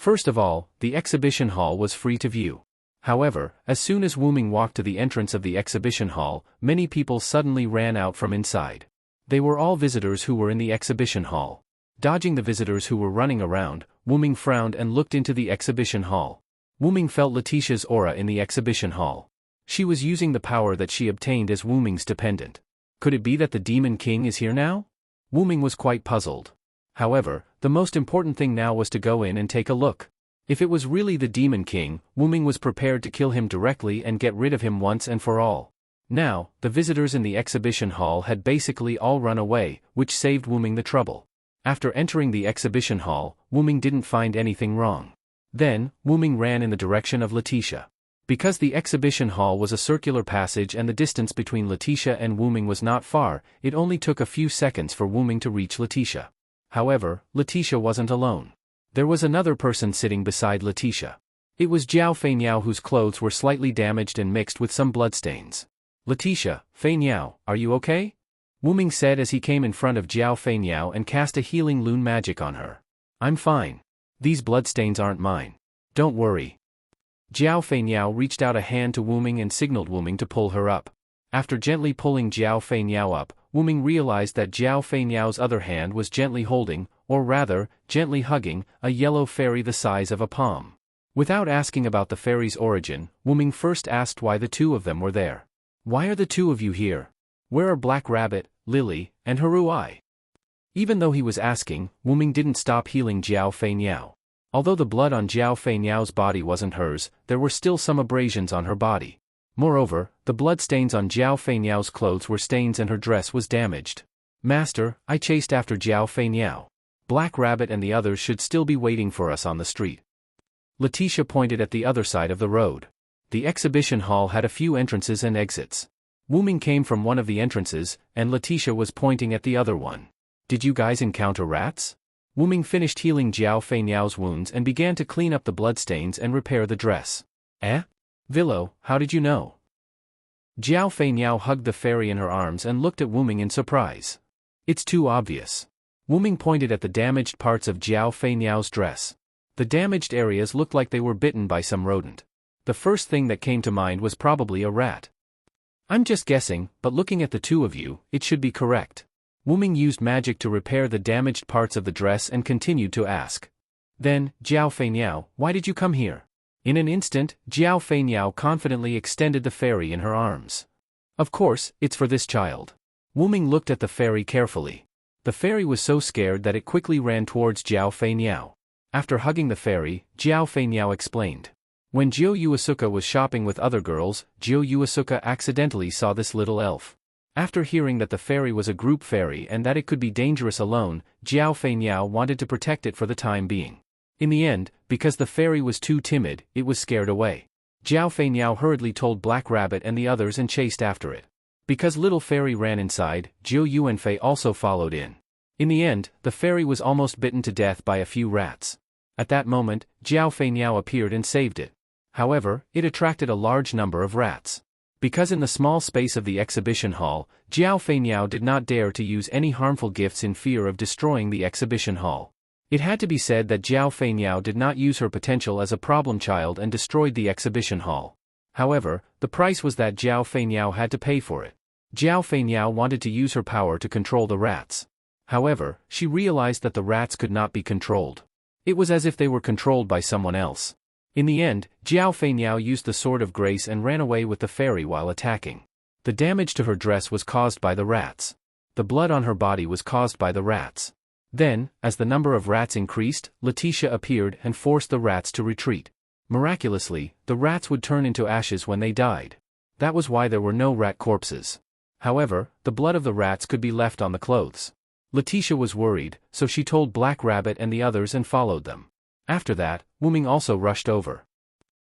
First of all, the exhibition hall was free to view. However, as soon as Wuming walked to the entrance of the exhibition hall, many people suddenly ran out from inside. They were all visitors who were in the exhibition hall. Dodging the visitors who were running around, Wuming frowned and looked into the exhibition hall. Wuming felt Letitia's aura in the exhibition hall. She was using the power that she obtained as Wuming's dependent. Could it be that the Demon King is here now? Wuming was quite puzzled. However, the most important thing now was to go in and take a look. If it was really the Demon King, Wuming was prepared to kill him directly and get rid of him once and for all. Now, the visitors in the exhibition hall had basically all run away, which saved Wuming the trouble. After entering the exhibition hall, Wuming didn't find anything wrong. Then, Wuming ran in the direction of Letitia. Because the exhibition hall was a circular passage and the distance between Letitia and Wuming was not far, it only took a few seconds for Wuming to reach Letitia. However, Letitia wasn't alone. There was another person sitting beside Letitia. It was Jiao Feinyao, whose clothes were slightly damaged and mixed with some bloodstains. "Letitia, Feinyao, are you okay?" Wuming said as he came in front of Jiao Feinyao and cast a healing Lune magic on her. "I'm fine. These bloodstains aren't mine. Don't worry." Jiao Feinyao reached out a hand to Wuming and signaled Wuming to pull her up. After gently pulling Jiao Feinyao up, Wuming realized that Jiao Feiniao's other hand was gently holding, or rather, gently hugging, a yellow fairy the size of a palm. Without asking about the fairy's origin, Wuming first asked why the two of them were there. "Why are the two of you here? Where are Black Rabbit, Lily, and Haruai?" Even though he was asking, Wuming didn't stop healing Jiao Feinyao. Although the blood on Jiao Feiniao's body wasn't hers, there were still some abrasions on her body. Moreover, the bloodstains on Jiao Feiniao's clothes were stains and her dress was damaged. "Master, I chased after Jiao Feinyao. Black Rabbit and the others should still be waiting for us on the street." Letitia pointed at the other side of the road. The exhibition hall had a few entrances and exits. Wuming came from one of the entrances, and Letitia was pointing at the other one. "Did you guys encounter rats?" Wuming finished healing Jiao Feiniao's wounds and began to clean up the bloodstains and repair the dress. "Eh? Villo, how did you know?" Jiao Feinyao hugged the fairy in her arms and looked at Wuming in surprise. "It's too obvious." Wuming pointed at the damaged parts of Jiao Feiniao's dress. The damaged areas looked like they were bitten by some rodent. The first thing that came to mind was probably a rat. "I'm just guessing, but looking at the two of you, it should be correct." Wuming used magic to repair the damaged parts of the dress and continued to ask. "Then, Jiao Feinyao, why did you come here?" In an instant, Jiao Feinyao confidently extended the fairy in her arms. "Of course, it's for this child." Wuming looked at the fairy carefully. The fairy was so scared that it quickly ran towards Jiao Feinyao. After hugging the fairy, Jiao Feinyao explained. When Jiao Yuasuka was shopping with other girls, Jiao Yuasuka accidentally saw this little elf. After hearing that the fairy was a group fairy and that it could be dangerous alone, Jiao Feinyao wanted to protect it for the time being. In the end, because the fairy was too timid, it was scared away. Jiao Feinyao hurriedly told Black Rabbit and the others and chased after it. Because little fairy ran inside, Jiao Yuanfei also followed in. In the end, the fairy was almost bitten to death by a few rats. At that moment, Jiao Feinyao appeared and saved it. However, it attracted a large number of rats. Because in the small space of the exhibition hall, Jiao Feinyao did not dare to use any harmful gifts in fear of destroying the exhibition hall. It had to be said that Jiao Feinyao did not use her potential as a problem child and destroyed the exhibition hall. However, the price was that Jiao Feinyao had to pay for it. Jiao Feinyao wanted to use her power to control the rats. However, she realized that the rats could not be controlled. It was as if they were controlled by someone else. In the end, Jiao Feinyao used the Sword of Grace and ran away with the fairy while attacking. The damage to her dress was caused by the rats. The blood on her body was caused by the rats. Then, as the number of rats increased, Letitia appeared and forced the rats to retreat. Miraculously, the rats would turn into ashes when they died. That was why there were no rat corpses. However, the blood of the rats could be left on the clothes. Letitia was worried, so she told Black Rabbit and the others and followed them. After that, Wuming also rushed over.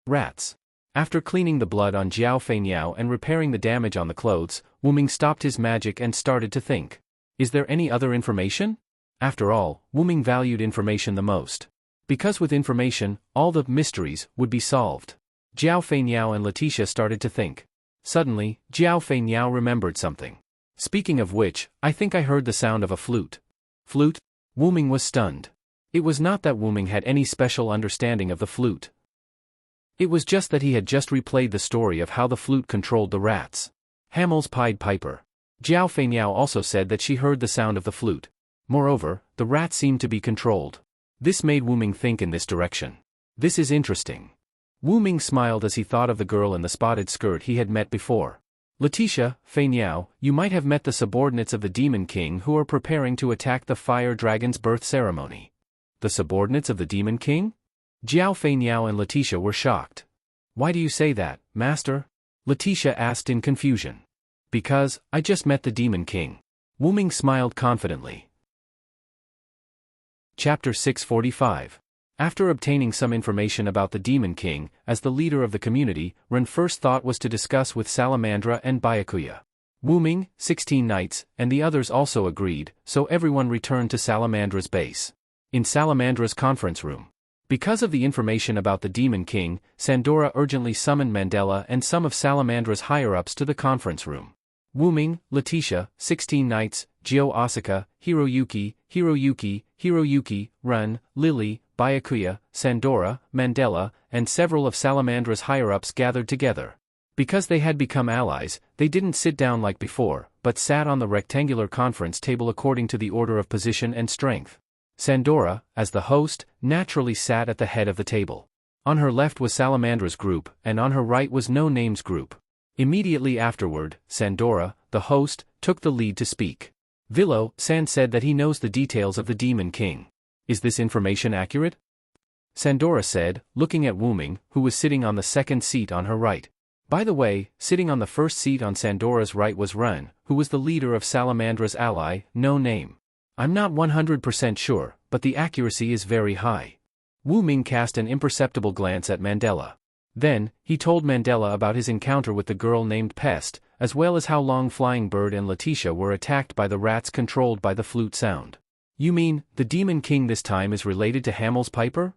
Rats. After cleaning the blood on Jiao Feinyao and repairing the damage on the clothes, Wuming stopped his magic and started to think. Is there any other information? After all, Wuming valued information the most. Because with information, all the mysteries would be solved. Jiao Feinyao and Letitia started to think. Suddenly, Jiao Feinyao remembered something. Speaking of which, I think I heard the sound of a flute. Flute? Wuming was stunned. It was not that Wuming had any special understanding of the flute. It was just that he had just replayed the story of how the flute controlled the rats. Hamel's Pied Piper. Jiao Feinyao also said that she heard the sound of the flute. Moreover, the rats seemed to be controlled. This made Wuming think in this direction. This is interesting. Wuming smiled as he thought of the girl in the spotted skirt he had met before. Letitia, Feinyao, you might have met the subordinates of the Demon King who are preparing to attack the Fire Dragon's birth ceremony. The subordinates of the Demon King? Jiao Feinyao and Letitia were shocked. Why do you say that, Master? Letitia asked in confusion. Because, I just met the Demon King. Wuming smiled confidently. Chapter 645. After obtaining some information about the Demon King, as the leader of the community, Ren's first thought was to discuss with Salamandra and Byakuya. Wuming, 16 knights, and the others also agreed, so everyone returned to Salamandra's base. In Salamandra's conference room. Because of the information about the Demon King, Sandora urgently summoned Mandela and some of Salamandra's higher-ups to the conference room. Wuming, Letitia, 16 knights, Gyo Asaka, Hiroyuki, Run, Lily, Byakuya, Sandora, Mandela, and several of Salamandra's higher-ups gathered together. Because they had become allies, they didn't sit down like before, but sat on the rectangular conference table according to the order of position and strength. Sandora, as the host, naturally sat at the head of the table. On her left was Salamandra's group, and on her right was No Name's group. Immediately afterward, Sandora, the host, took the lead to speak. Villo, San said that he knows the details of the Demon King. Is this information accurate? Sandora said, looking at Wuming, who was sitting on the second seat on her right. By the way, sitting on the first seat on Sandora's right was Ren, who was the leader of Salamandra's ally, No Name. I'm not 100% sure, but the accuracy is very high. Wuming cast an imperceptible glance at Mandela. Then, he told Mandela about his encounter with the girl named Pest, as well as how Long Flying Bird and Letitia were attacked by the rats controlled by the flute sound. You mean, the Demon King this time is related to Hamel's Piper?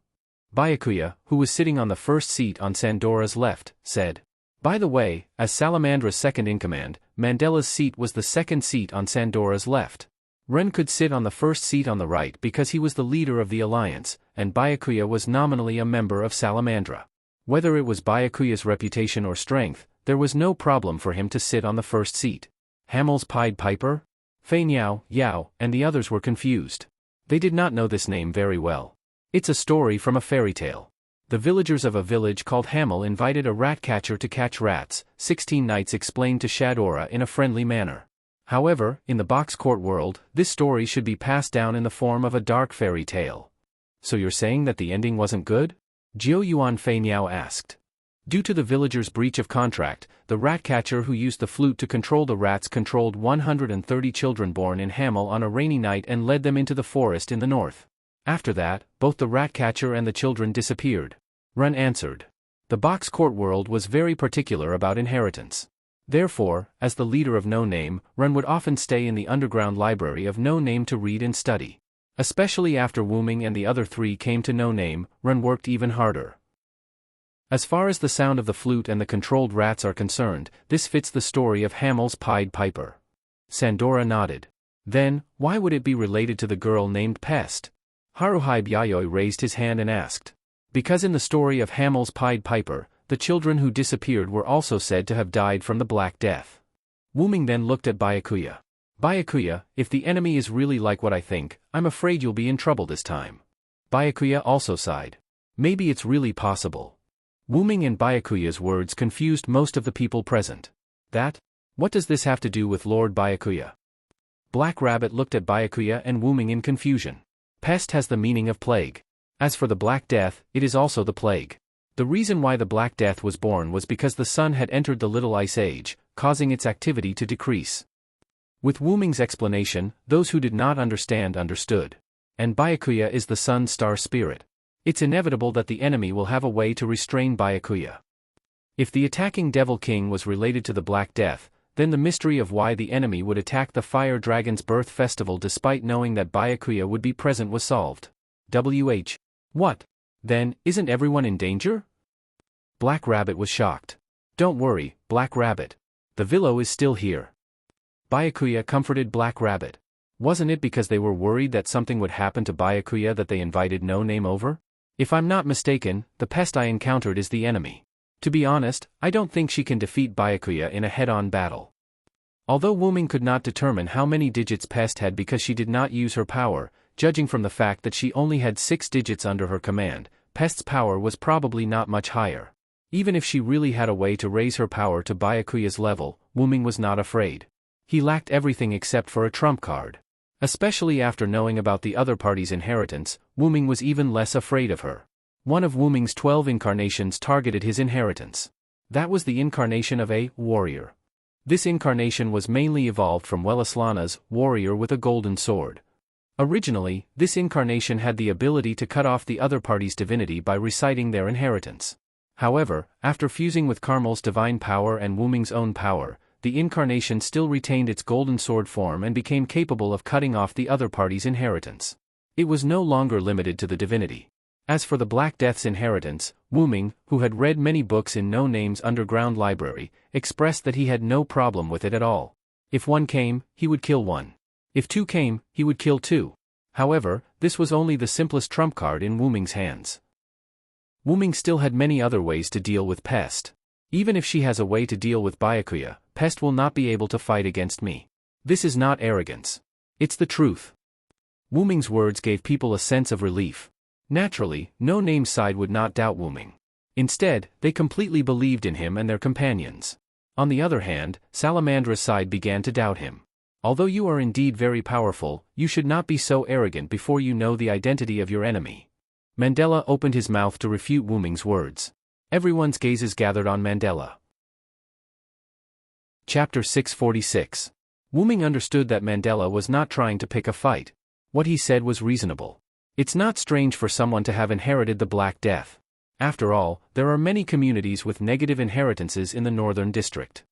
Byakuya, who was sitting on the first seat on Sandora's left, said. By the way, as Salamandra's second-in-command, Mandela's seat was the second seat on Sandora's left. Ren could sit on the first seat on the right because he was the leader of the alliance, and Byakuya was nominally a member of Salamandra. Whether it was Byakuya's reputation or strength, there was no problem for him to sit on the first seat. Hamel's Pied Piper? Fei Niao, Yao, and the others were confused. They did not know this name very well. It's a story from a fairy tale. The villagers of a village called Hamel invited a rat catcher to catch rats, 16 knights explained to Shadora in a friendly manner. However, in the box court world, this story should be passed down in the form of a dark fairy tale. So you're saying that the ending wasn't good? Jiao Yuan Fei Niao asked. Due to the villagers' breach of contract, the rat catcher who used the flute to control the rats controlled 130 children born in Hamel on a rainy night and led them into the forest in the north. After that, both the rat catcher and the children disappeared. Ren answered. The box court world was very particular about inheritance. Therefore, as the leader of No Name, Ren would often stay in the underground library of No Name to read and study. Especially after Wuming and the other three came to No Name, Ren worked even harder. As far as the sound of the flute and the controlled rats are concerned, this fits the story of Hamel's Pied Piper. Sandora nodded. Then, why would it be related to the girl named Pest? Haruhai Byayoi raised his hand and asked. Because in the story of Hamel's Pied Piper, the children who disappeared were also said to have died from the Black Death. Wuming then looked at Byakuya. Byakuya, if the enemy is really like what I think, I'm afraid you'll be in trouble this time. Byakuya also sighed. Maybe it's really possible. Wuming and Byakuya's words confused most of the people present. That? What does this have to do with Lord Byakuya? Black Rabbit looked at Byakuya and Wuming in confusion. Pest has the meaning of plague. As for the Black Death, it is also the plague. The reason why the Black Death was born was because the sun had entered the Little Ice Age, causing its activity to decrease. With Wuming's explanation, those who did not understand understood. And Byakuya is the sun's star spirit. It's inevitable that the enemy will have a way to restrain Byakuya. If the attacking Devil King was related to the Black Death, then the mystery of why the enemy would attack the Fire Dragon's birth festival despite knowing that Byakuya would be present was solved. WH. What? Then, isn't everyone in danger? Black Rabbit was shocked. Don't worry, Black Rabbit. The Villo is still here. Byakuya comforted Black Rabbit. Wasn't it because they were worried that something would happen to Byakuya that they invited No Name over? If I'm not mistaken, the pest I encountered is the enemy. To be honest, I don't think she can defeat Byakuya in a head-on battle. Although Wuming could not determine how many digits Pest had because she did not use her power, judging from the fact that she only had 6 digits under her command, Pest's power was probably not much higher. Even if she really had a way to raise her power to Byakuya's level, Wuming was not afraid. He lacked everything except for a trump card. Especially after knowing about the other party's inheritance, Wuming was even less afraid of her. One of Wuming's 12 incarnations targeted his inheritance. That was the incarnation of a warrior. This incarnation was mainly evolved from Wellislana's warrior with a golden sword. Originally, this incarnation had the ability to cut off the other party's divinity by reciting their inheritance. However, after fusing with Carmel's divine power and Wu Ming's own power, the incarnation still retained its golden sword form and became capable of cutting off the other party's inheritance. It was no longer limited to the divinity. As for the Black Death's inheritance, Wu Ming, who had read many books in No Name's underground library, expressed that he had no problem with it at all. If one came, he would kill one. If two came, he would kill two. However, this was only the simplest trump card in Wu Ming's hands. Wu Ming still had many other ways to deal with Pest. Even if she has a way to deal with Byakuya, Pest will not be able to fight against me. This is not arrogance. It's the truth. Wu Ming's words gave people a sense of relief. Naturally, No Name's side would not doubt Wu Ming. Instead, they completely believed in him and their companions. On the other hand, Salamandra's side began to doubt him. Although you are indeed very powerful, you should not be so arrogant before you know the identity of your enemy. Mandela opened his mouth to refute Wu Ming's words. Everyone's gazes gathered on Mandela. Chapter 646. Wu Ming understood that Mandela was not trying to pick a fight. What he said was reasonable. It's not strange for someone to have inherited the Black Death. After all, there are many communities with negative inheritances in the Northern District.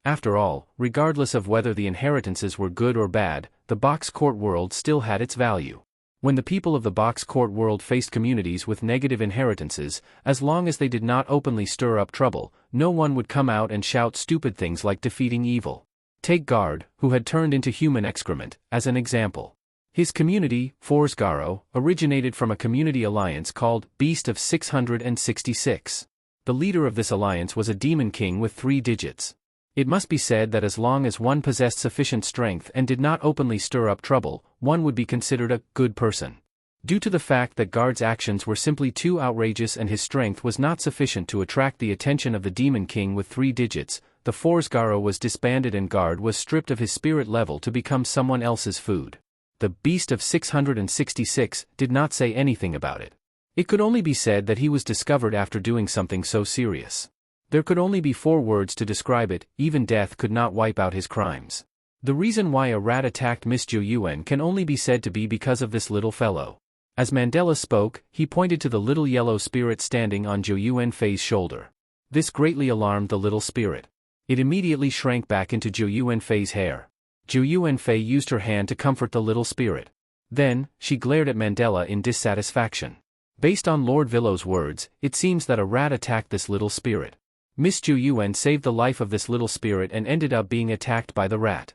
After all, regardless of whether the inheritances were good or bad, the box court world still had its value. When the people of the box court world faced communities with negative inheritances, as long as they did not openly stir up trouble, no one would come out and shout stupid things like defeating evil. Take Guard, who had turned into human excrement, as an example. His community, Forsgaro, originated from a community alliance called Beast of 666. The leader of this alliance was a demon king with 3 digits. It must be said that as long as one possessed sufficient strength and did not openly stir up trouble, one would be considered a good person. Due to the fact that Guard's actions were simply too outrageous and his strength was not sufficient to attract the attention of the demon king with 3 digits, the Forsgaro was disbanded and Guard was stripped of his spirit level to become someone else's food. The Beast of 666 did not say anything about it. It could only be said that he was discovered after doing something so serious. There could only be 4 words to describe it, even death could not wipe out his crimes. The reason why a rat attacked Miss Zhou Yuan can only be said to be because of this little fellow. As Mandela spoke, he pointed to the little yellow spirit standing on Zhou Yuanfei's shoulder. This greatly alarmed the little spirit. It immediately shrank back into Zhou Yuanfei's hair. Zhou Yuanfei used her hand to comfort the little spirit. Then, she glared at Mandela in dissatisfaction. Based on Lord Villow's words, it seems that a rat attacked this little spirit. Miss Zhou Yuan saved the life of this little spirit and ended up being attacked by the rat.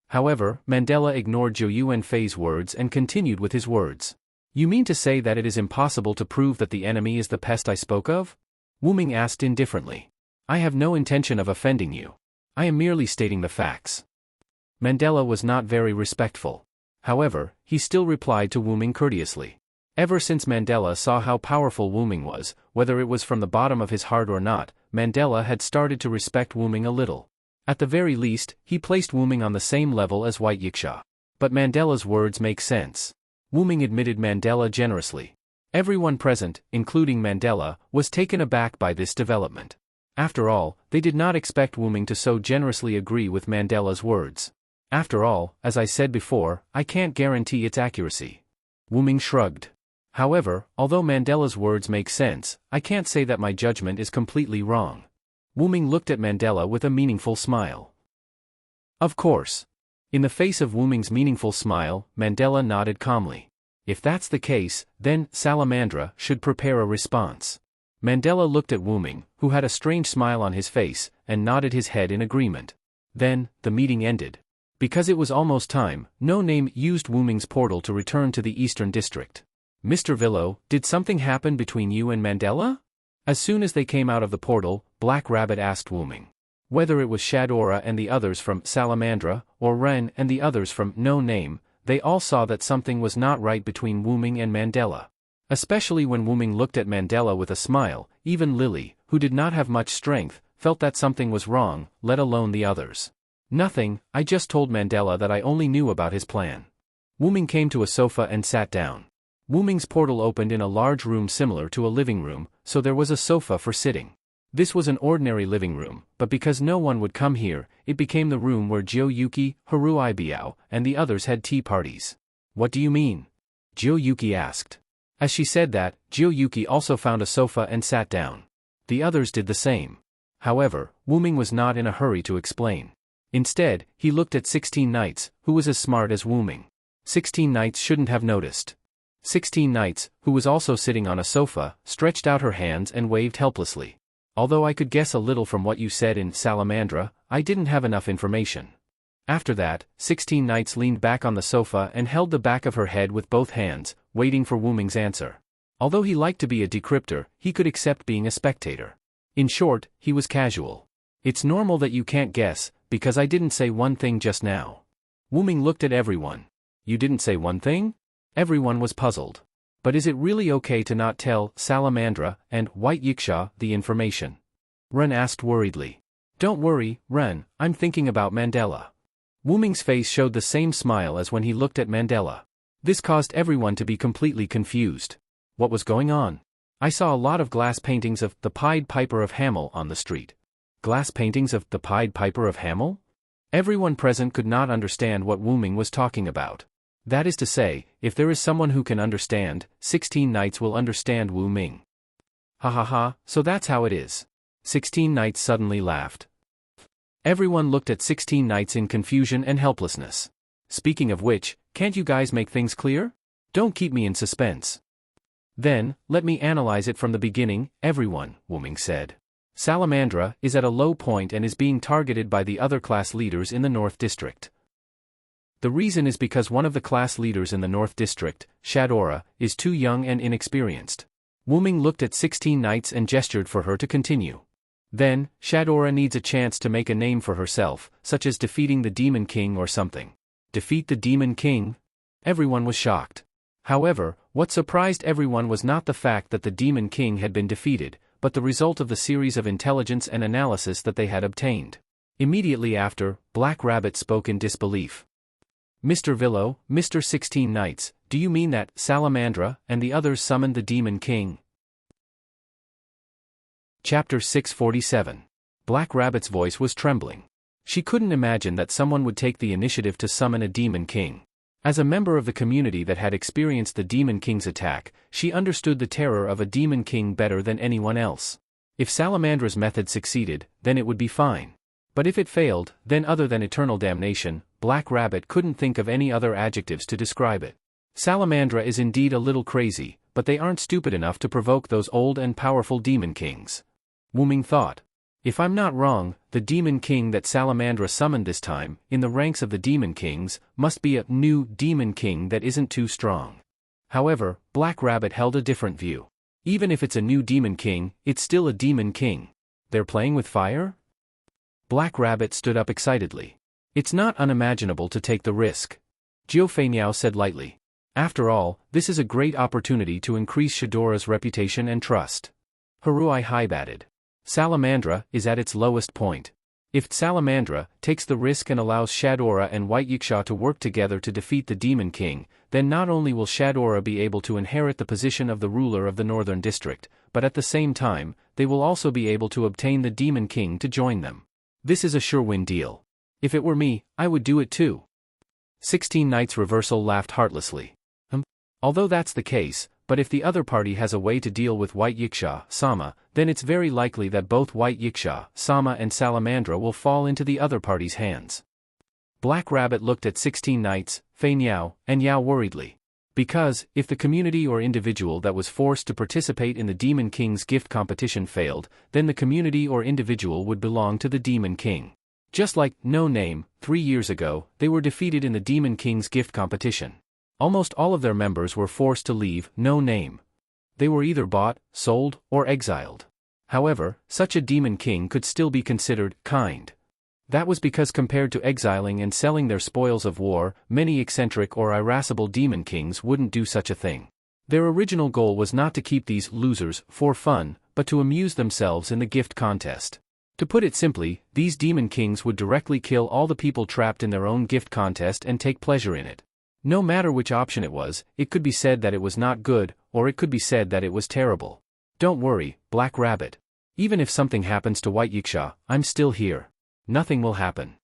However, Mandela ignored Zhou Yuanfei's words and continued with his words. You mean to say that it is impossible to prove that the enemy is the pest I spoke of? Wu Ming asked indifferently. I have no intention of offending you. I am merely stating the facts. Mandela was not very respectful. However, he still replied to Wu Ming courteously. Ever since Mandela saw how powerful Wu Ming was, whether it was from the bottom of his heart or not, Mandela had started to respect Wu Ming a little. At the very least, he placed Wu Ming on the same level as White Yiksha. But Mandela's words make sense. Wu Ming admitted Mandela generously. Everyone present, including Mandela, was taken aback by this development. After all, they did not expect Wu Ming to so generously agree with Mandela's words. After all, as I said before, I can't guarantee its accuracy. Wu Ming shrugged. However, although Mandela's words make sense, I can't say that my judgment is completely wrong. Wu Ming looked at Mandela with a meaningful smile. Of course. In the face of Wu Ming's meaningful smile, Mandela nodded calmly. If that's the case, then Salamandra should prepare a response. Mandela looked at Wu Ming, who had a strange smile on his face, and nodded his head in agreement. Then, the meeting ended. Because it was almost time, No Name used Wu Ming's portal to return to the Eastern District. Mr. Villow, did something happen between you and Mandela? As soon as they came out of the portal, Black Rabbit asked Wu Ming. Whether it was Shadora and the others from Salamandra, or Ren and the others from No Name, they all saw that something was not right between Wu Ming and Mandela. Especially when Wu Ming looked at Mandela with a smile, even Lily, who did not have much strength, felt that something was wrong, let alone the others. Nothing, I just told Mandela that I only knew about his plan. Wu Ming came to a sofa and sat down. Wu Ming's portal opened in a large room similar to a living room, so there was a sofa for sitting. This was an ordinary living room, but because no one would come here, it became the room where Jiu Yuki, Haru Ibiao, and the others had tea parties. What do you mean? Jiuyuki asked. As she said that, Jiuyuki also found a sofa and sat down. The others did the same. However, Wuming was not in a hurry to explain. Instead, he looked at 16 Knights, who was as smart as Wuming. 16 Knights shouldn't have noticed. 16 Knights, who was also sitting on a sofa, stretched out her hands and waved helplessly. Although I could guess a little from what you said in Salamandra, I didn't have enough information. After that, 16 Knights leaned back on the sofa and held the back of her head with both hands, waiting for Wuming's answer. Although he liked to be a decryptor, he could accept being a spectator. In short, he was casual. It's normal that you can't guess, because I didn't say one thing just now. Wuming looked at everyone. You didn't say one thing? Everyone was puzzled. But is it really okay to not tell Salamandra and White Yiksha the information? Ren asked worriedly. Don't worry, Ren, I'm thinking about Mandela. Wuming's face showed the same smile as when he looked at Mandela. This caused everyone to be completely confused. What was going on? I saw a lot of glass paintings of the Pied Piper of Hamelin on the street. Glass paintings of the Pied Piper of Hamelin? Everyone present could not understand what Wuming was talking about. That is to say, if there is someone who can understand, 16 Knights will understand Wuming. Ha ha ha, so that's how it is. 16 Knights suddenly laughed. Everyone looked at 16 Knights in confusion and helplessness. Speaking of which, can't you guys make things clear? Don't keep me in suspense. Then, let me analyze it from the beginning, everyone, Wuming said. Salamandra is at a low point and is being targeted by the other class leaders in the North District. The reason is because one of the class leaders in the North District, Shadora, is too young and inexperienced. Wuming looked at 16 Knights and gestured for her to continue. Then, Shadora needs a chance to make a name for herself, such as defeating the Demon King or something. Defeat the Demon King? Everyone was shocked. However, what surprised everyone was not the fact that the Demon King had been defeated, but the result of the series of intelligence and analysis that they had obtained. Immediately after, Black Rabbit spoke in disbelief. Mr. Villo, Mr. 16 Knights, do you mean that Salamandra and the others summoned the Demon King? Chapter 647. Black Rabbit's voice was trembling. She couldn't imagine that someone would take the initiative to summon a Demon King. As a member of the community that had experienced the Demon King's attack, she understood the terror of a Demon King better than anyone else. If Salamandra's method succeeded, then it would be fine. But if it failed, then other than eternal damnation, Black Rabbit couldn't think of any other adjectives to describe it. Salamandra is indeed a little crazy, but they aren't stupid enough to provoke those old and powerful Demon Kings. Wuming thought. If I'm not wrong, the Demon King that Salamandra summoned this time, in the ranks of the Demon Kings, must be a new Demon King that isn't too strong. However, Black Rabbit held a different view. Even if it's a new Demon King, it's still a Demon King. They're playing with fire? Black Rabbit stood up excitedly. It's not unimaginable to take the risk. Jiu Feiniao said lightly. After all, this is a great opportunity to increase Shadora's reputation and trust. Haruai Hibe added. Salamandra is at its lowest point. If Salamandra takes the risk and allows Shadora and White Yiksha to work together to defeat the Demon King, then not only will Shadora be able to inherit the position of the ruler of the Northern District, but at the same time, they will also be able to obtain the Demon King to join them. This is a sure-win deal. If it were me, I would do it too. 16 Knights Reversal laughed heartlessly. Although that's the case, but if the other party has a way to deal with White Yiksha, Sama, then it's very likely that both White Yiksha, Sama and Salamandra will fall into the other party's hands. Black Rabbit looked at 16 Knights, Feiniao, and Yao worriedly. Because, if the community or individual that was forced to participate in the Demon King's gift competition failed, then the community or individual would belong to the Demon King. Just like No Name, 3 years ago, they were defeated in the Demon King's gift competition. Almost all of their members were forced to leave No Name. They were either bought, sold, or exiled. However, such a Demon King could still be considered kind. That was because compared to exiling and selling their spoils of war, many eccentric or irascible Demon Kings wouldn't do such a thing. Their original goal was not to keep these losers for fun, but to amuse themselves in the gift contest. To put it simply, these Demon Kings would directly kill all the people trapped in their own gift contest and take pleasure in it. No matter which option it was, it could be said that it was not good, or it could be said that it was terrible. Don't worry, Black Rabbit. Even if something happens to White Yiksha, I'm still here. Nothing will happen.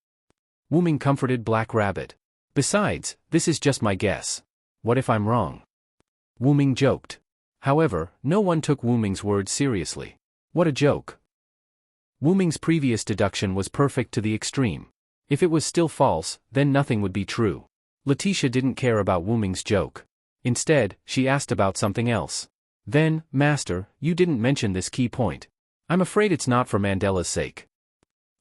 Wuming comforted Black Rabbit. Besides, this is just my guess. What if I'm wrong? Wu Ming joked. However, no one took Wu Ming's words seriously. What a joke. Wu Ming's previous deduction was perfect to the extreme. If it was still false, then nothing would be true. Letitia didn't care about Wu Ming's joke. Instead, she asked about something else. Then, Master, you didn't mention this key point. I'm afraid it's not for Mandela's sake.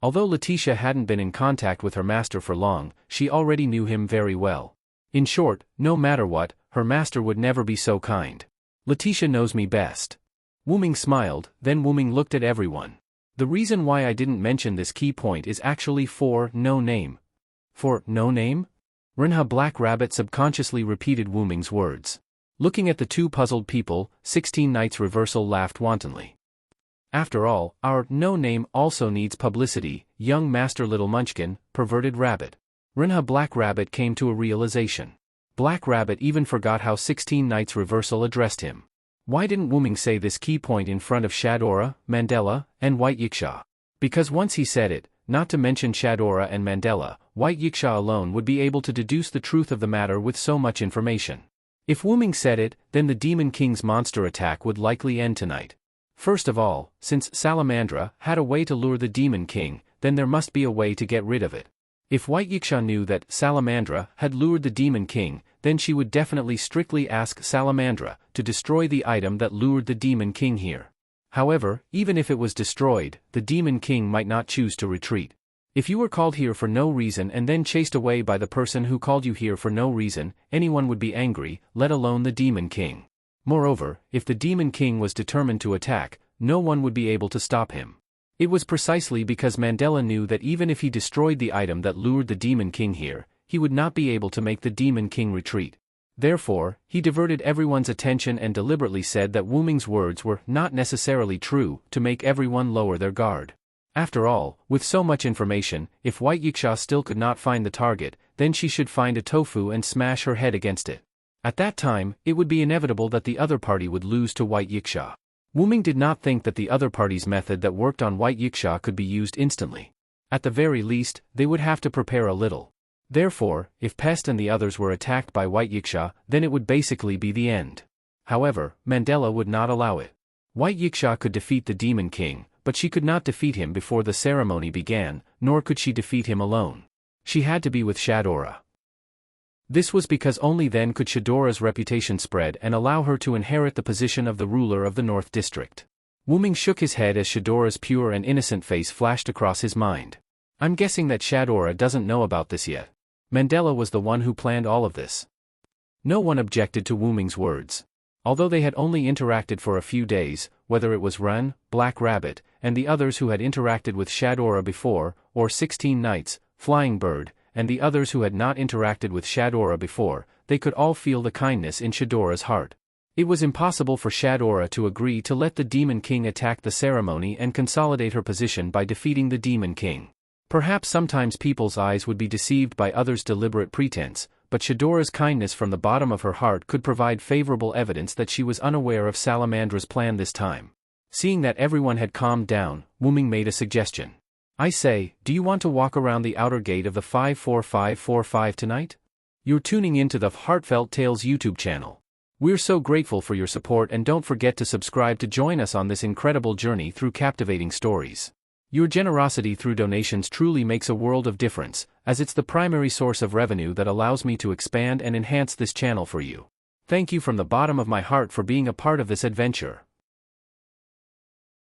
Although Letitia hadn't been in contact with her master for long, she already knew him very well. In short, no matter what, her master would never be so kind. Letitia knows me best. Wu Ming smiled, then Wu Ming looked at everyone. The reason why I didn't mention this key point is actually for no name. For no name? Renha Black Rabbit subconsciously repeated Wu Ming's words. Looking at the two puzzled people, 16 Knights Reversal laughed wantonly. After all, our no name also needs publicity, young Master Little Munchkin, perverted rabbit. Renha Black Rabbit came to a realization. Black Rabbit even forgot how 16 Knights Reversal addressed him. Why didn't Wu Ming say this key point in front of Shadora, Mandela, and White Yiksha? Because once he said it, not to mention Shadora and Mandela, White Yiksha alone would be able to deduce the truth of the matter with so much information. If Wu Ming said it, then the Demon King's monster attack would likely end tonight. First of all, since Salamandra had a way to lure the Demon King, then there must be a way to get rid of it. If White Yiksha knew that Salamandra had lured the Demon King, then she would definitely strictly ask Salamandra to destroy the item that lured the Demon King here. However, even if it was destroyed, the Demon King might not choose to retreat. If you were called here for no reason and then chased away by the person who called you here for no reason, anyone would be angry, let alone the Demon King. Moreover, if the Demon King was determined to attack, no one would be able to stop him. It was precisely because Mandela knew that even if he destroyed the item that lured the Demon King here, he would not be able to make the Demon King retreat. Therefore, he diverted everyone's attention and deliberately said that Wu Ming's words were not necessarily true, to make everyone lower their guard. After all, with so much information, if White Yiksha still could not find the target, then she should find a tofu and smash her head against it. At that time, it would be inevitable that the other party would lose to White Yiksha. Wu Ming did not think that the other party's method that worked on White Yiksha could be used instantly. At the very least, they would have to prepare a little. Therefore, if Pest and the others were attacked by White Yiksha, then it would basically be the end. However, Mandela would not allow it. White Yiksha could defeat the Demon King, but she could not defeat him before the ceremony began, nor could she defeat him alone. She had to be with Shadora. This was because only then could Shadora's reputation spread and allow her to inherit the position of the ruler of the North District. Wu Ming shook his head as Shadora's pure and innocent face flashed across his mind. I'm guessing that Shadora doesn't know about this yet. Mandela was the one who planned all of this. No one objected to Wu Ming's words. Although they had only interacted for a few days, whether it was Ren, Black Rabbit, and the others who had interacted with Shadora before, or 16 Knights, Flying Bird, and the others who had not interacted with Shadora before, they could all feel the kindness in Shadora's heart. It was impossible for Shadora to agree to let the Demon King attack the ceremony and consolidate her position by defeating the Demon King. Perhaps sometimes people's eyes would be deceived by others' deliberate pretense, but Shadora's kindness from the bottom of her heart could provide favorable evidence that she was unaware of Salamandra's plan this time. Seeing that everyone had calmed down, Wu Ming made a suggestion. I say, do you want to walk around the outer gate of the 54545 tonight? You're tuning into the Heartfelt Tales YouTube channel. We're so grateful for your support, and don't forget to subscribe to join us on this incredible journey through captivating stories. Your generosity through donations truly makes a world of difference, as it's the primary source of revenue that allows me to expand and enhance this channel for you. Thank you from the bottom of my heart for being a part of this adventure.